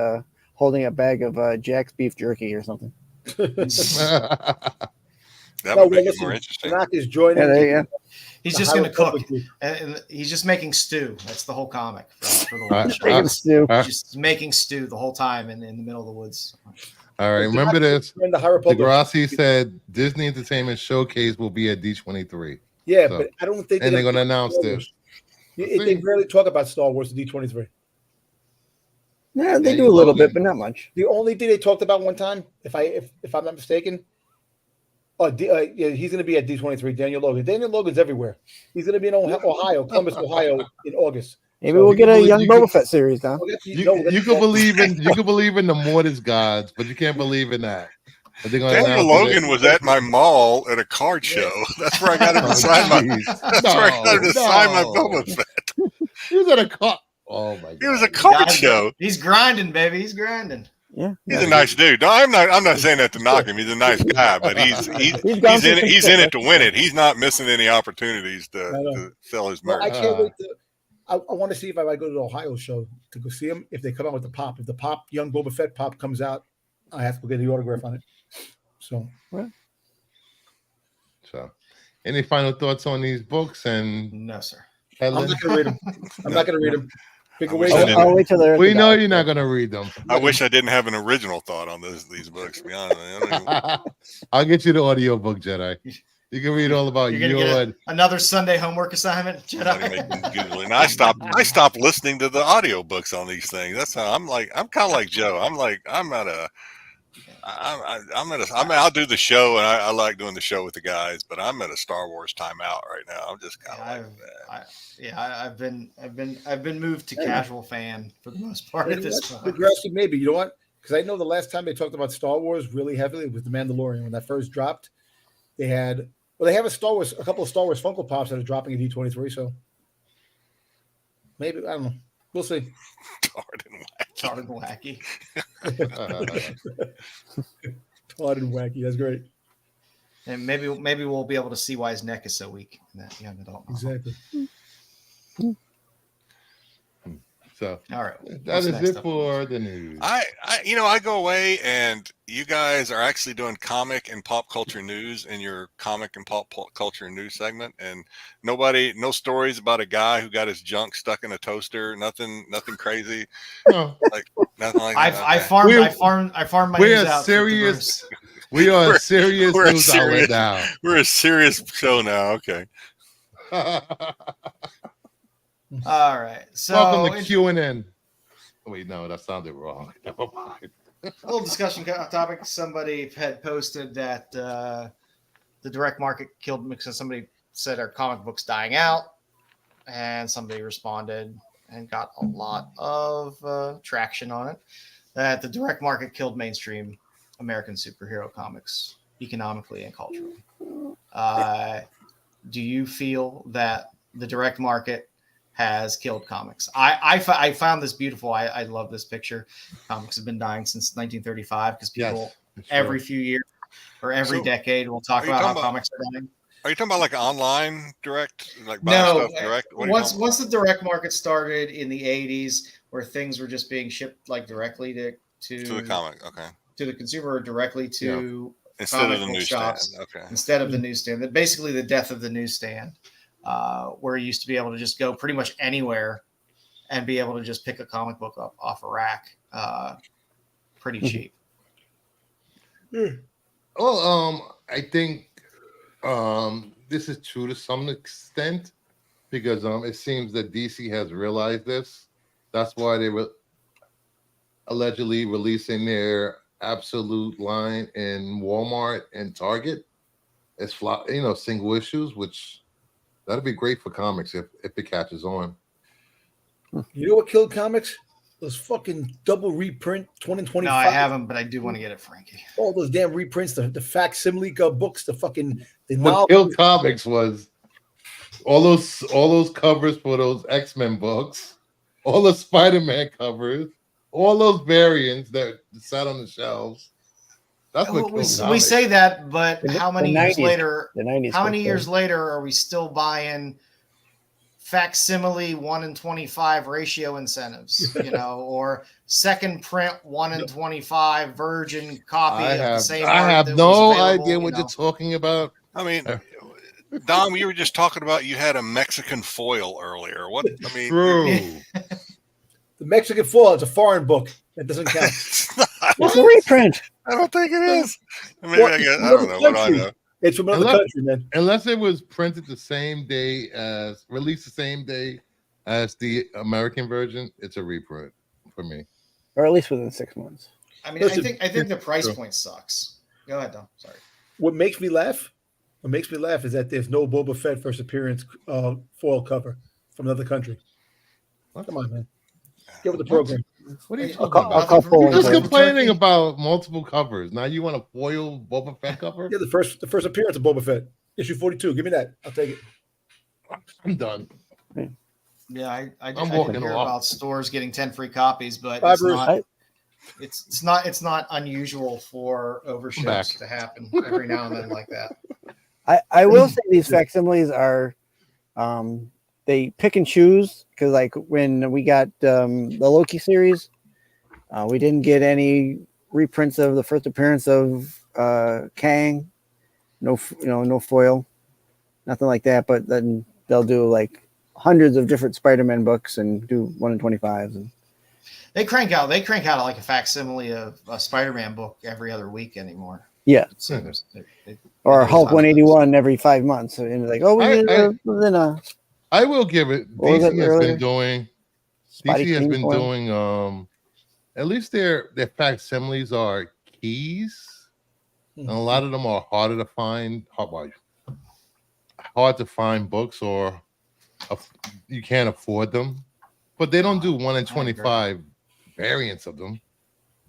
holding a bag of Jack's beef jerky or something. That would make it more interesting. Kanaka's joining. He's just going to cook, and he's just making stew. That's the whole comic for the one shot. Making stew. Just making stew the whole time in the middle of the woods. All right, remember this. Degrassi said Disney Entertainment Showcase will be at D23. Yeah, but I don't think they're going to announce this. They rarely talk about Star Wars at D23. Yeah, they do a little bit, but not much. The only thing they talked about one time, if I'm not mistaken, he's going to be at D23. Daniel Logan. Daniel Logan's everywhere. He's going to be in Ohio, Columbus, Ohio, in August. Maybe we'll get a young Boba Fett series now. You can believe in the Mortis gods, but you can't believe in that. Daniel Logan was at my mall at a card show. That's where I got him to sign my Boba Fett. He was at a car. Oh my god! He was a card show. He's grinding, baby. He's grinding. Yeah, he's a nice dude. No, I'm not saying that to knock him. He's a nice guy, but he's in it to win it. He's not missing any opportunities to sell his merch. I can't wait to. I want to see if I might go to the Ohio show to go see him. If they come out with the pop, if the pop young Boba Fett pop comes out, I have to go get the autograph on it. So, any final thoughts on these books? And no, sir. I'm not going to read them. I'm not going to read them. I'll wait till they're. We know you're not going to read them. I wish I didn't have an original thought on these books. To be honest, I'll get you the audio book, Jedi. You can read all about another Sunday homework assignment, Jedi. And I stopped listening to the audiobooks on these things. That's how I'm kind of like Joe. I'll do the show, and I like doing the show with the guys, but I'm at a Star Wars timeout right now. I'm just kind of I've been moved to casual fan for the most part at this point. Maybe you know what? Because I know the last time they talked about Star Wars really heavily was The Mandalorian. When that first dropped, they have a couple of Star Wars Funko Pops that are dropping at D23. So maybe I don't know. We'll see. Tarred and wacky. Tarred and wacky. Tarred and wacky. That's great. And maybe we'll be able to see why his neck is so weak in that young adult novel. Exactly. So all right, that is it for the news. I go away and you guys are actually doing comic and pop culture news in your comic and pop culture news segment, and no stories about a guy who got his junk stuck in a toaster. Nothing crazy. No, like nothing like that. I farmed my news out. Serious. We are a serious news outlet now. We're a serious show now. Okay. All right. So welcome to Q&N. Wait, no, that sounded wrong. Never mind. A little discussion topic. Somebody had posted that the direct market killed because somebody said our comic book's dying out, and somebody responded and got a lot of traction on it. That the direct market killed mainstream American superhero comics economically and culturally. Do you feel that the direct market has killed comics? I found this beautiful. I love this picture. Comics have been dying since 1935 because people every few years or every decade will talk about how comics are dying. Are you talking about like online direct, like no? Stuff direct? Once the direct market started in the 80s, where things were just being shipped like directly to the comic, okay, to the consumer, or directly to instead of the newsstand, okay, instead of the newsstand. Basically, the death of the newsstand. Where you used to be able to just go pretty much anywhere and be able to just pick a comic book up off a rack pretty cheap. Well, I think this is true to some extent because it seems that DC has realized this. That's why they were allegedly releasing their Absolute line in Walmart and Target as single issues, which that'd be great for comics if it catches on. You know what killed comics? Those fucking double reprint 2025. No, I haven't, but I do want to get it, Frankie. All those damn reprints, the facsimile books, what killed comics was all those covers for those X-Men books, all the Spider-Man covers, all those variants that sat on the shelves. That's what we say that, but how many years later? How many years later are we still buying facsimile 1:25 ratio incentives? Or second print 1:25 virgin copy of the same. I have no idea what you're talking about. I mean, Dom, you were just talking about you had a Mexican foil earlier. What? I mean, true. The Mexican foil is a foreign book. That doesn't count. It's a reprint. I don't think it is. I mean, I don't know. What I know. It's from another country, man. Unless it was printed the same day released the same day as the American version, it's a reprint for me. Or at least within 6 months. I mean, I think the price point sucks. Go ahead, Dom. Sorry. What makes me laugh is that there's no Boba Fett first appearance foil cover from another country. Come on, man. Get with the program. What are you talking about? You're just complaining about multiple covers. Now you want a foil Boba Fett cover? Yeah, the first appearance of Boba Fett, issue 42. Give me that. I'll take it. I'm done. Yeah, I didn't hear about stores getting 10 free copies, but it's not unusual for overships to happen every now and then like that. I will say these facsimiles are they pick and choose, because like when we got the Loki series, we didn't get any reprints of the first appearance of Kang, no foil, nothing like that. But then they'll do like hundreds of different Spider-Man books and do 1:25s, and they crank out like a facsimile of a Spider-Man book every other week anymore. Yeah. So or Hulk 181 every 5 months, and like, oh, I will give it. DC has been doing at least their facsimiles are keys, and a lot of them are harder to find. Hard to find books, or you can't afford them. But they don't do 1:25 variants of them.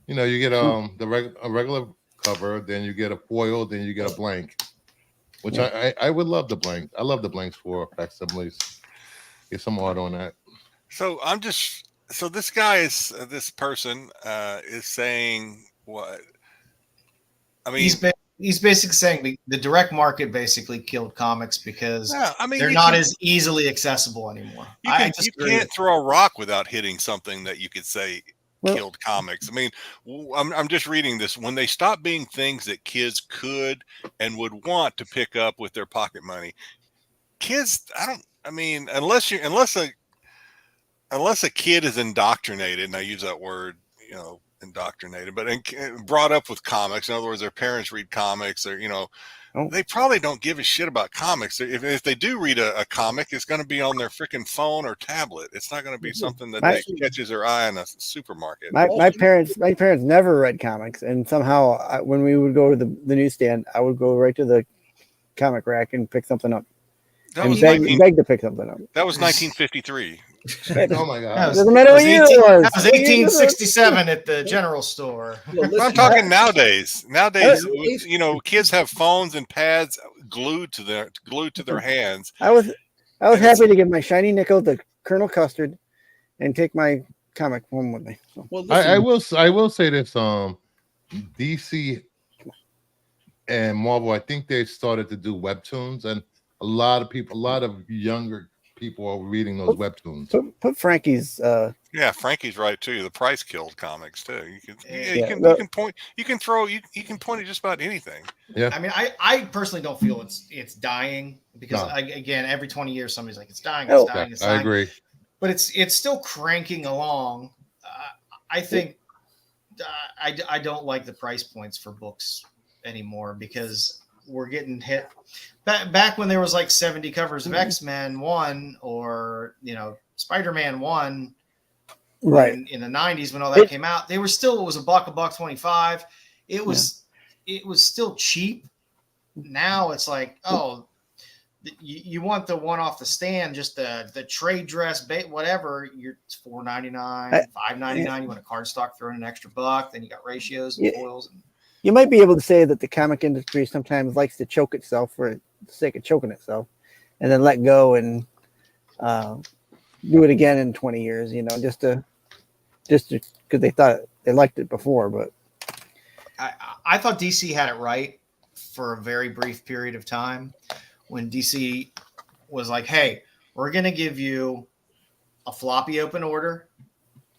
You get a regular cover, then you get a foil, then you get a blank. Which I would love the blank. I love the blanks for facsimiles. Get some art on that. So I'm just So this guy is this person is saying what? I mean, he's basically saying the direct market basically killed comics because they're not as easily accessible anymore. You can't throw a rock without hitting something that you could say killed comics. I mean, I'm just reading this. When they stop being things that kids could and would want to pick up with their pocket money, kids, unless a kid is indoctrinated, and I use that word, indoctrinated, but brought up with comics. In other words, their parents read comics, or they probably don't give a shit about comics. If they do read a comic, it's going to be on their freaking phone or tablet. It's not going to be something that catches their eye in a supermarket. My parents never read comics, and somehow when we would go to the newsstand, I would go right to the comic rack and pick something up. Beg to pick something up. That was 1953. Oh my God! Doesn't matter what year it was. That was 1867 at the general store. I'm talking nowadays. Nowadays, kids have phones and pads glued to their hands. I was happy to give my shiny nickel to Colonel Custard and take my comic home with me. So. Well, I will say this: DC and Marvel, I think they started to do webtoons, and a lot of younger people are reading those webtoons. Put Frankie's. Yeah, Frankie's right too. The price killed comics too. You can point at just about anything. Yeah. I mean, I personally don't feel it's dying because again, every 20 years somebody's like, it's dying. It's dying. It's dying. I agree. But it's still cranking along. I think I don't like the price points for books anymore because we're getting hit. Back when there was like 70 covers of X-Men 1 or Spider-Man 1, right in the 90s when all that came out, it was $1.25. It was still cheap. Now it's like, you want the one off the stand, just the trade dress, whatever. It's $4.99, $5.99. You want a cardstock, throw in an extra $1. Then you got ratios and foils. You might be able to say that the comic industry sometimes likes to choke itself for the sake of choking itself, and then let go and do it again in 20 years. Just to because they thought they liked it before. But I thought DC had it right for a very brief period of time when DC was like, "Hey, we're going to give you a floppy open order,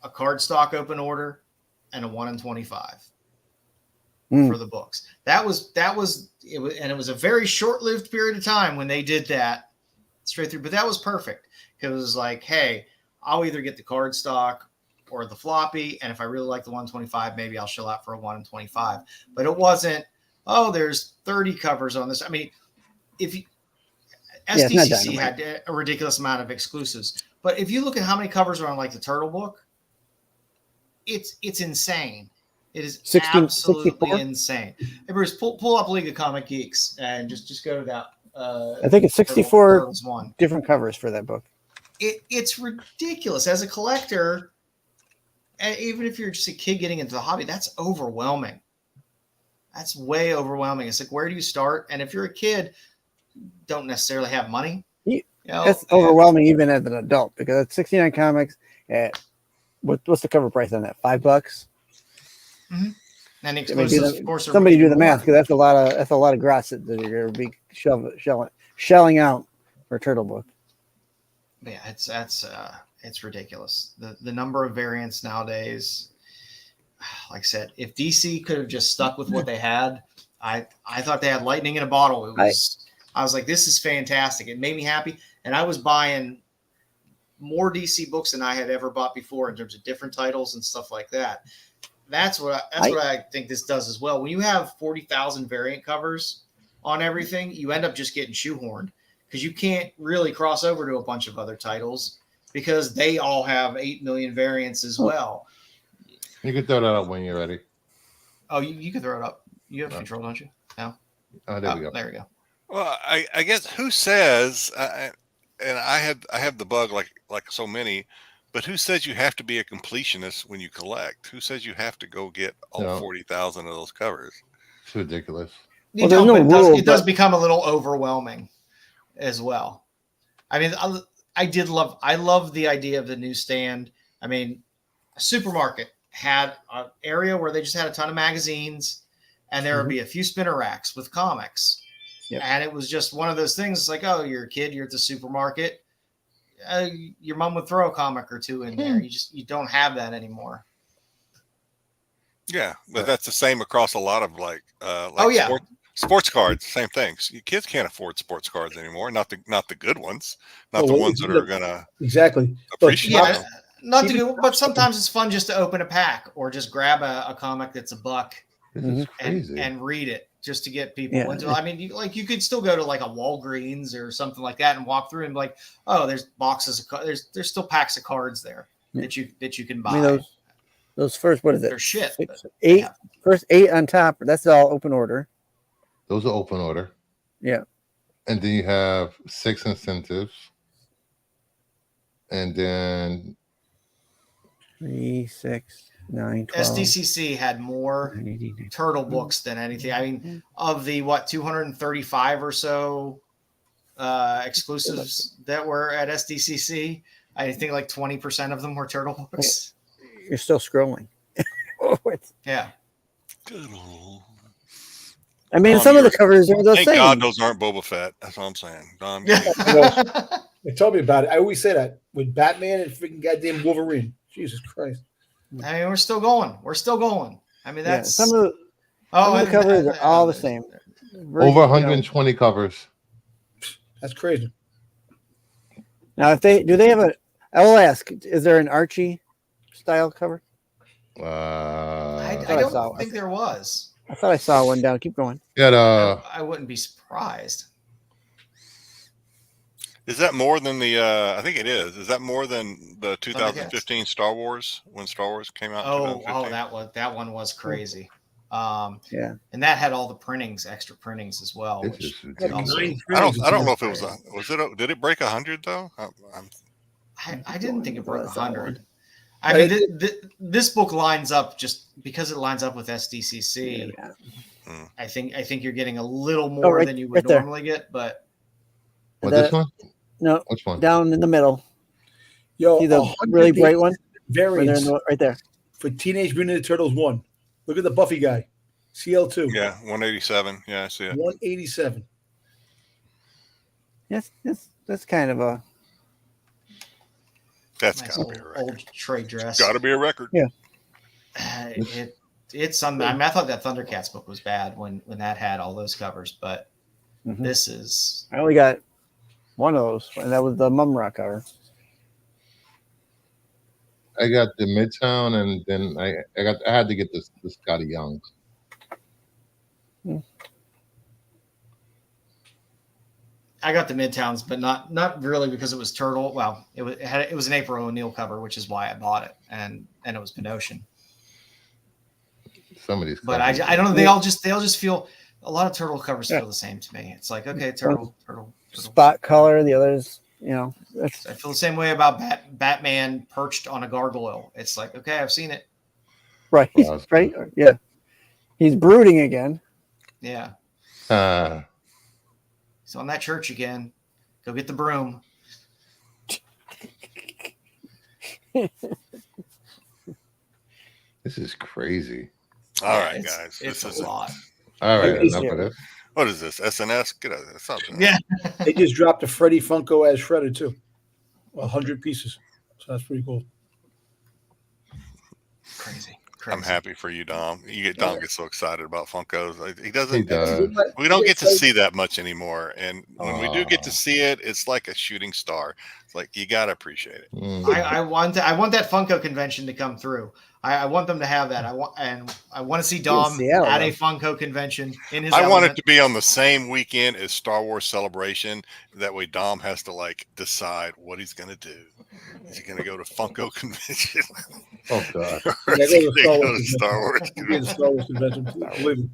a cardstock open order, and a 1 in 25." For the books. That was it was, and it was a very short-lived period of time when they did that straight through, but that was perfect. It was like, hey, I'll either get the cardstock or the floppy, and if I really like the 125, maybe I'll shell out for a 1 in 25. But it wasn't, there's 30 covers on this. I mean, SDCC had a ridiculous amount of exclusives, but if you look at how many covers are on like the Turtle book, it's insane. It is absolutely 64? Insane. Hey, Bruce, pull up League of Comic Geeks and just go to that. I think it's 64 different covers for that book. It's ridiculous. As a collector, even if you're just a kid getting into the hobby, that's overwhelming. That's way overwhelming. It's like, where do you start? And if you're a kid, don't necessarily have money. That's overwhelming even as an adult because it's 69 comics at what's the cover price on that? $5? Mm-hmm. And exclusives, of course, somebody do the math because that's a lot of gross that you're going to be shelling out for a Turtle book. Yeah, it's ridiculous. The number of variants nowadays. Like I said, if DC could have just stuck with what they had, I thought they had lightning in a bottle. I was like, this is fantastic. It made me happy, and I was buying more DC books than I had ever bought before in terms of different titles and stuff like that. That's what I think this does as well. When you have 40,000 variant covers on everything, you end up just getting shoehorned because you can't really cross over to a bunch of other titles because they all have 8 million variants as well. You can throw that up when you're ready. Oh, you can throw it up. You have control, don't you? No. Oh, there we go. There we go. Well, I guess who says, and I have the bug like so many. But who says you have to be a completionist when you collect? Who says you have to go get all 40,000 of those covers? It's ridiculous. It does become a little overwhelming as well. I mean, I love the idea of the newsstand I mean, a supermarket had an area where they just had a ton of magazines, and there would be a few spinner racks with comics. Yep. And it was just one of those things. It's like, oh, you're a kid, you're at the supermarket. Your mom would throw a comic or two in there. You don't have that anymore. Yeah, but that's the same across a lot of like sports cards. Same things. Kids can't afford sports cards anymore. Not the good ones. Not the ones that are gonna appreciate them. Not too good, but sometimes it's fun just to open a pack or just grab a comic that's $1 and read it just to get people into it. I mean, you could still go to like a Walgreens or something like that and walk through and be like, oh, there's boxes of there's still packs of cards there that you can buy. I mean, those first, what is it? They're shit. First 8 on top. That's all open order. Those are open order. Yeah. And then you have 6 incentives. And then 3, 6, 9, 12. SDCC had more turtle books than anything. I mean, of the 235 or so exclusives that were at SDCC, I think like 20% of them were turtle books. You're still scrolling. Yeah. Good old. I mean, some of the covers are the same. Thank God those aren't Boba Fett. That's all I'm saying. They told me about it. I always say that with Batman and freaking goddamn Wolverine. Jesus Christ. I mean, we're still going. I mean, that's some of the covers are all the same. Over 120 covers. That's crazy. Now, if they have a, I will ask, is there an Archie style cover? I don't think there was. I thought I saw one down. Keep going. Yeah, I wouldn't be surprised. Is that more than the? I think it is. Is that more than the 2015 Star Wars when Star Wars came out? That one was crazy. Yeah, and that had all the printings, extra printings as well. I don't know if it was. Did it break 100 though? I didn't think it broke 100. I mean, this book lines up just because it lines up with SDCC. Yeah. I think you're getting a little more than you would normally get, but this one? No, which one? Down in the middle. Yo, see the really bright one? Variants right there. For Teenage Mutant Ninja Turtles 1. Look at the Buffy guy. CL2. Yeah, 187. Yeah, I see it. 187. Yes, that's kind of a. That's nice gotta be a record. Old trade dress. Gotta be a record. Yeah. It's something. I mean, I thought that Thundercats book was bad when that had all those covers, but this is. I only got one of those, and that was the Mumra cover. I got the Midtown, and then I had to get the Scotty Youngs. I got the Midtowns, but not really because it was Turtle. Well, it was an April O'Neil cover, which is why I bought it, and it was Pinocchio. Some of these, but I don't know. They all just feel, a lot of Turtle covers feel the same to me. It's like, okay, turtle. Spot color. The others, I feel the same way about Batman perched on a gargoyle. It's like, okay, I've seen it. Right. Right. Yeah. He's brooding again. Yeah. He's on that church again. Go get the broom. This is crazy. All right, guys. It's a lot. All right, enough of this. What is this? SNS? Get out of there. Something. Yeah. They just dropped a Freddy Funko as Shredder too. 100 pieces. So that's pretty cool. Crazy. I'm happy for you, Dom. Dom gets so excited about Funkos. He doesn't. He does. We don't get to see that much anymore, and when we do get to see it, it's like a shooting star. It's like you gotta appreciate it. I want that Funko convention to come through. I want them to have that. I want to see Dom at a Funko convention in his. I want it to be on the same weekend as Star Wars Celebration. That way, Dom has to decide what he's gonna do. Is he gonna go to Funko convention? Oh God! Or is he gonna go to Star Wars convention?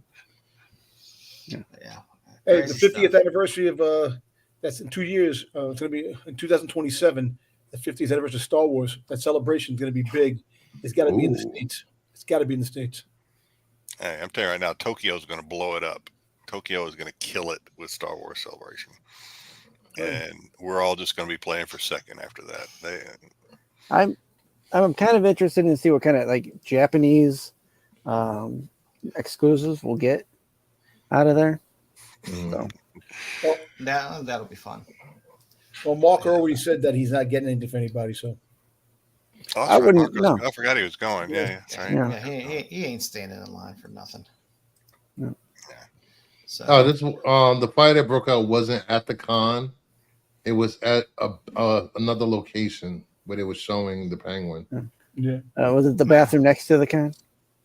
Yeah. Hey, the 50th anniversary of that's in 2 years. It's going to be in 2027. The 50th anniversary of Star Wars. That celebration is going to be big. It's got to be in the States. It's got to be in the States. Hey, I'm telling you right now, Tokyo is going to blow it up. Tokyo is going to kill it with Star Wars Celebration, and we're all just going to be playing for second after that. I'm kind of interested in see what kind of like Japanese exclusives we'll get out of there. So that'll be fun. Well, Mark already said that he's not getting anything for anybody, so. Oh, I wouldn't. No. I forgot he was going. Yeah. He ain't standing in line for nothing. No. So, this the fire that broke out wasn't at the con. It was at another location where they were showing the penguin. Yeah. Was it the bathroom next to the con?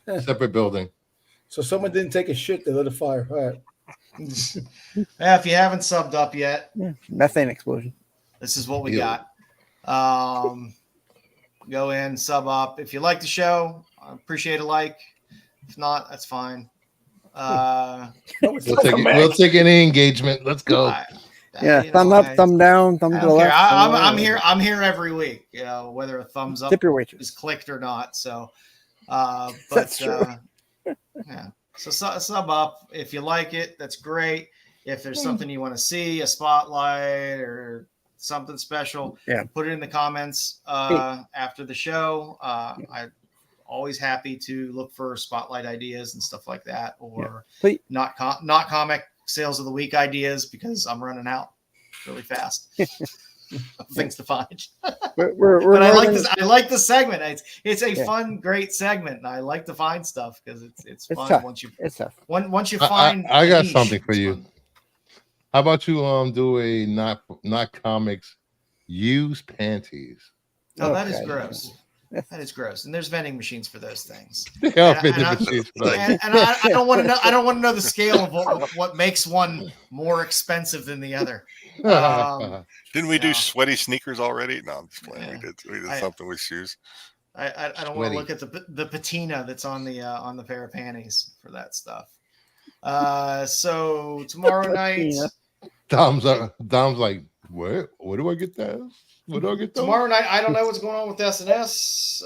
Separate building. So someone didn't take a shit, they lit a fire. All right. if you haven't subbed up yet, Methane explosion. this is what we got. Go in, sub up. If you like the show, I appreciate a like. If not, that's fine. We'll take any engagement. Let's go. Thumb up, thumb down, thumb to the left. I'm here every week. Whether a thumbs up Tip your waitress. is clicked or not. So, That's true. Yeah. So sub up if you like it. That's great. If there's something you want to see, a spotlight or something special, put it in the comments after the show. I'm always happy to look for spotlight ideas and stuff like that, or not comic sales of the week ideas, because I'm running out really fast. Things to find. But I like the segment. It's a fun, great segment, and I like to find stuff because it's fun. Tough. Once you find, I got something for you. Fun. How about you do a not comics used panties? Oh, that is gross. That is gross. And there's vending machines for those things. And I don't want to know. I don't want to know the scale of what makes one more expensive than the other. Didn't we do sweaty sneakers already? No, I'm just playing. We did something with shoes. I don't want to look at the patina that's on the pair of panties for that stuff. So tomorrow night, Dom's like, where do I get that? Where do I get those? Tomorrow night, I don't know what's going on with SNS.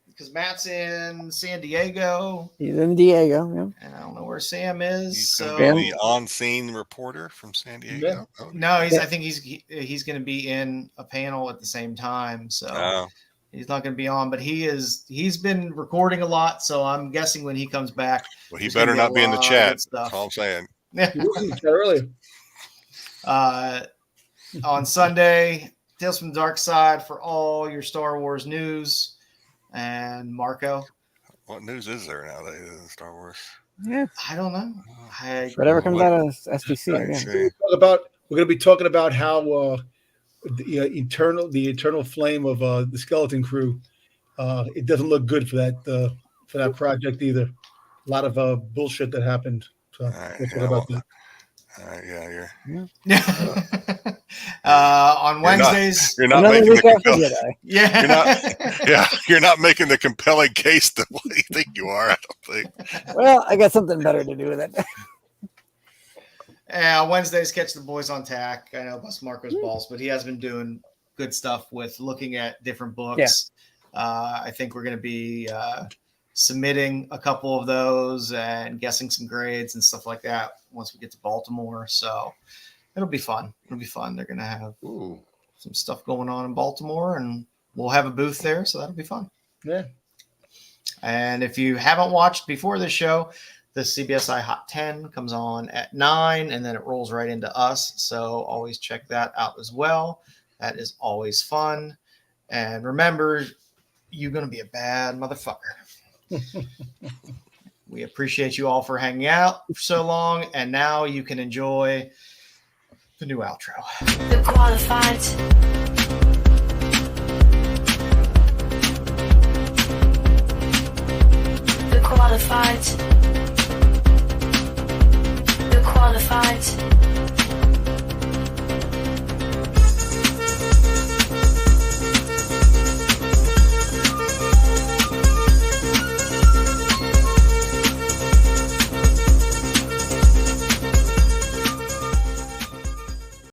Because Matt's in San Diego. He's in Diego, and I don't know where Sam is. He's going to be the on-scene reporter from San Diego. Yeah. Oh, no, I think he's going to be in a panel at the same time. So he's not going to be on, but he's been recording a lot. So I'm guessing when he comes back, well, he better not be in the chat. That's all I'm saying. Yeah. Earlier. On Sunday, Tales from the Dark Side for all your Star Wars news. And Marco. What news is there nowadays in Star Wars? Yeah. I don't know. Whatever comes out of SDC again. We're going to be talking about how the eternal flame of the Skeleton Crew. It doesn't look good for that project either. A lot of bullshit that happened. So we'll talk about that. On Wednesdays, you're not making you're not making the compelling case that you think you are. I don't think. Well, I got something better to do with it. Wednesdays, catch the boys on tack. I know bust Marco's balls, but he has been doing good stuff with looking at different books. I think we're going to be submitting a couple of those and guessing some grades and stuff like that once we get to Baltimore. So it'll be fun. They're going to have some stuff going on in Baltimore, and we'll have a booth there. So that'll be fun. Yeah. And if you haven't watched before this show, the CBSI Hot 10 comes on at 9, and then it rolls right into us. So always check that out as well. That is always fun. And remember, you're going to be a bad motherfucker. We appreciate you all for hanging out for so long, and now you can enjoy the new outro. The qualified. The qualified. The qualified.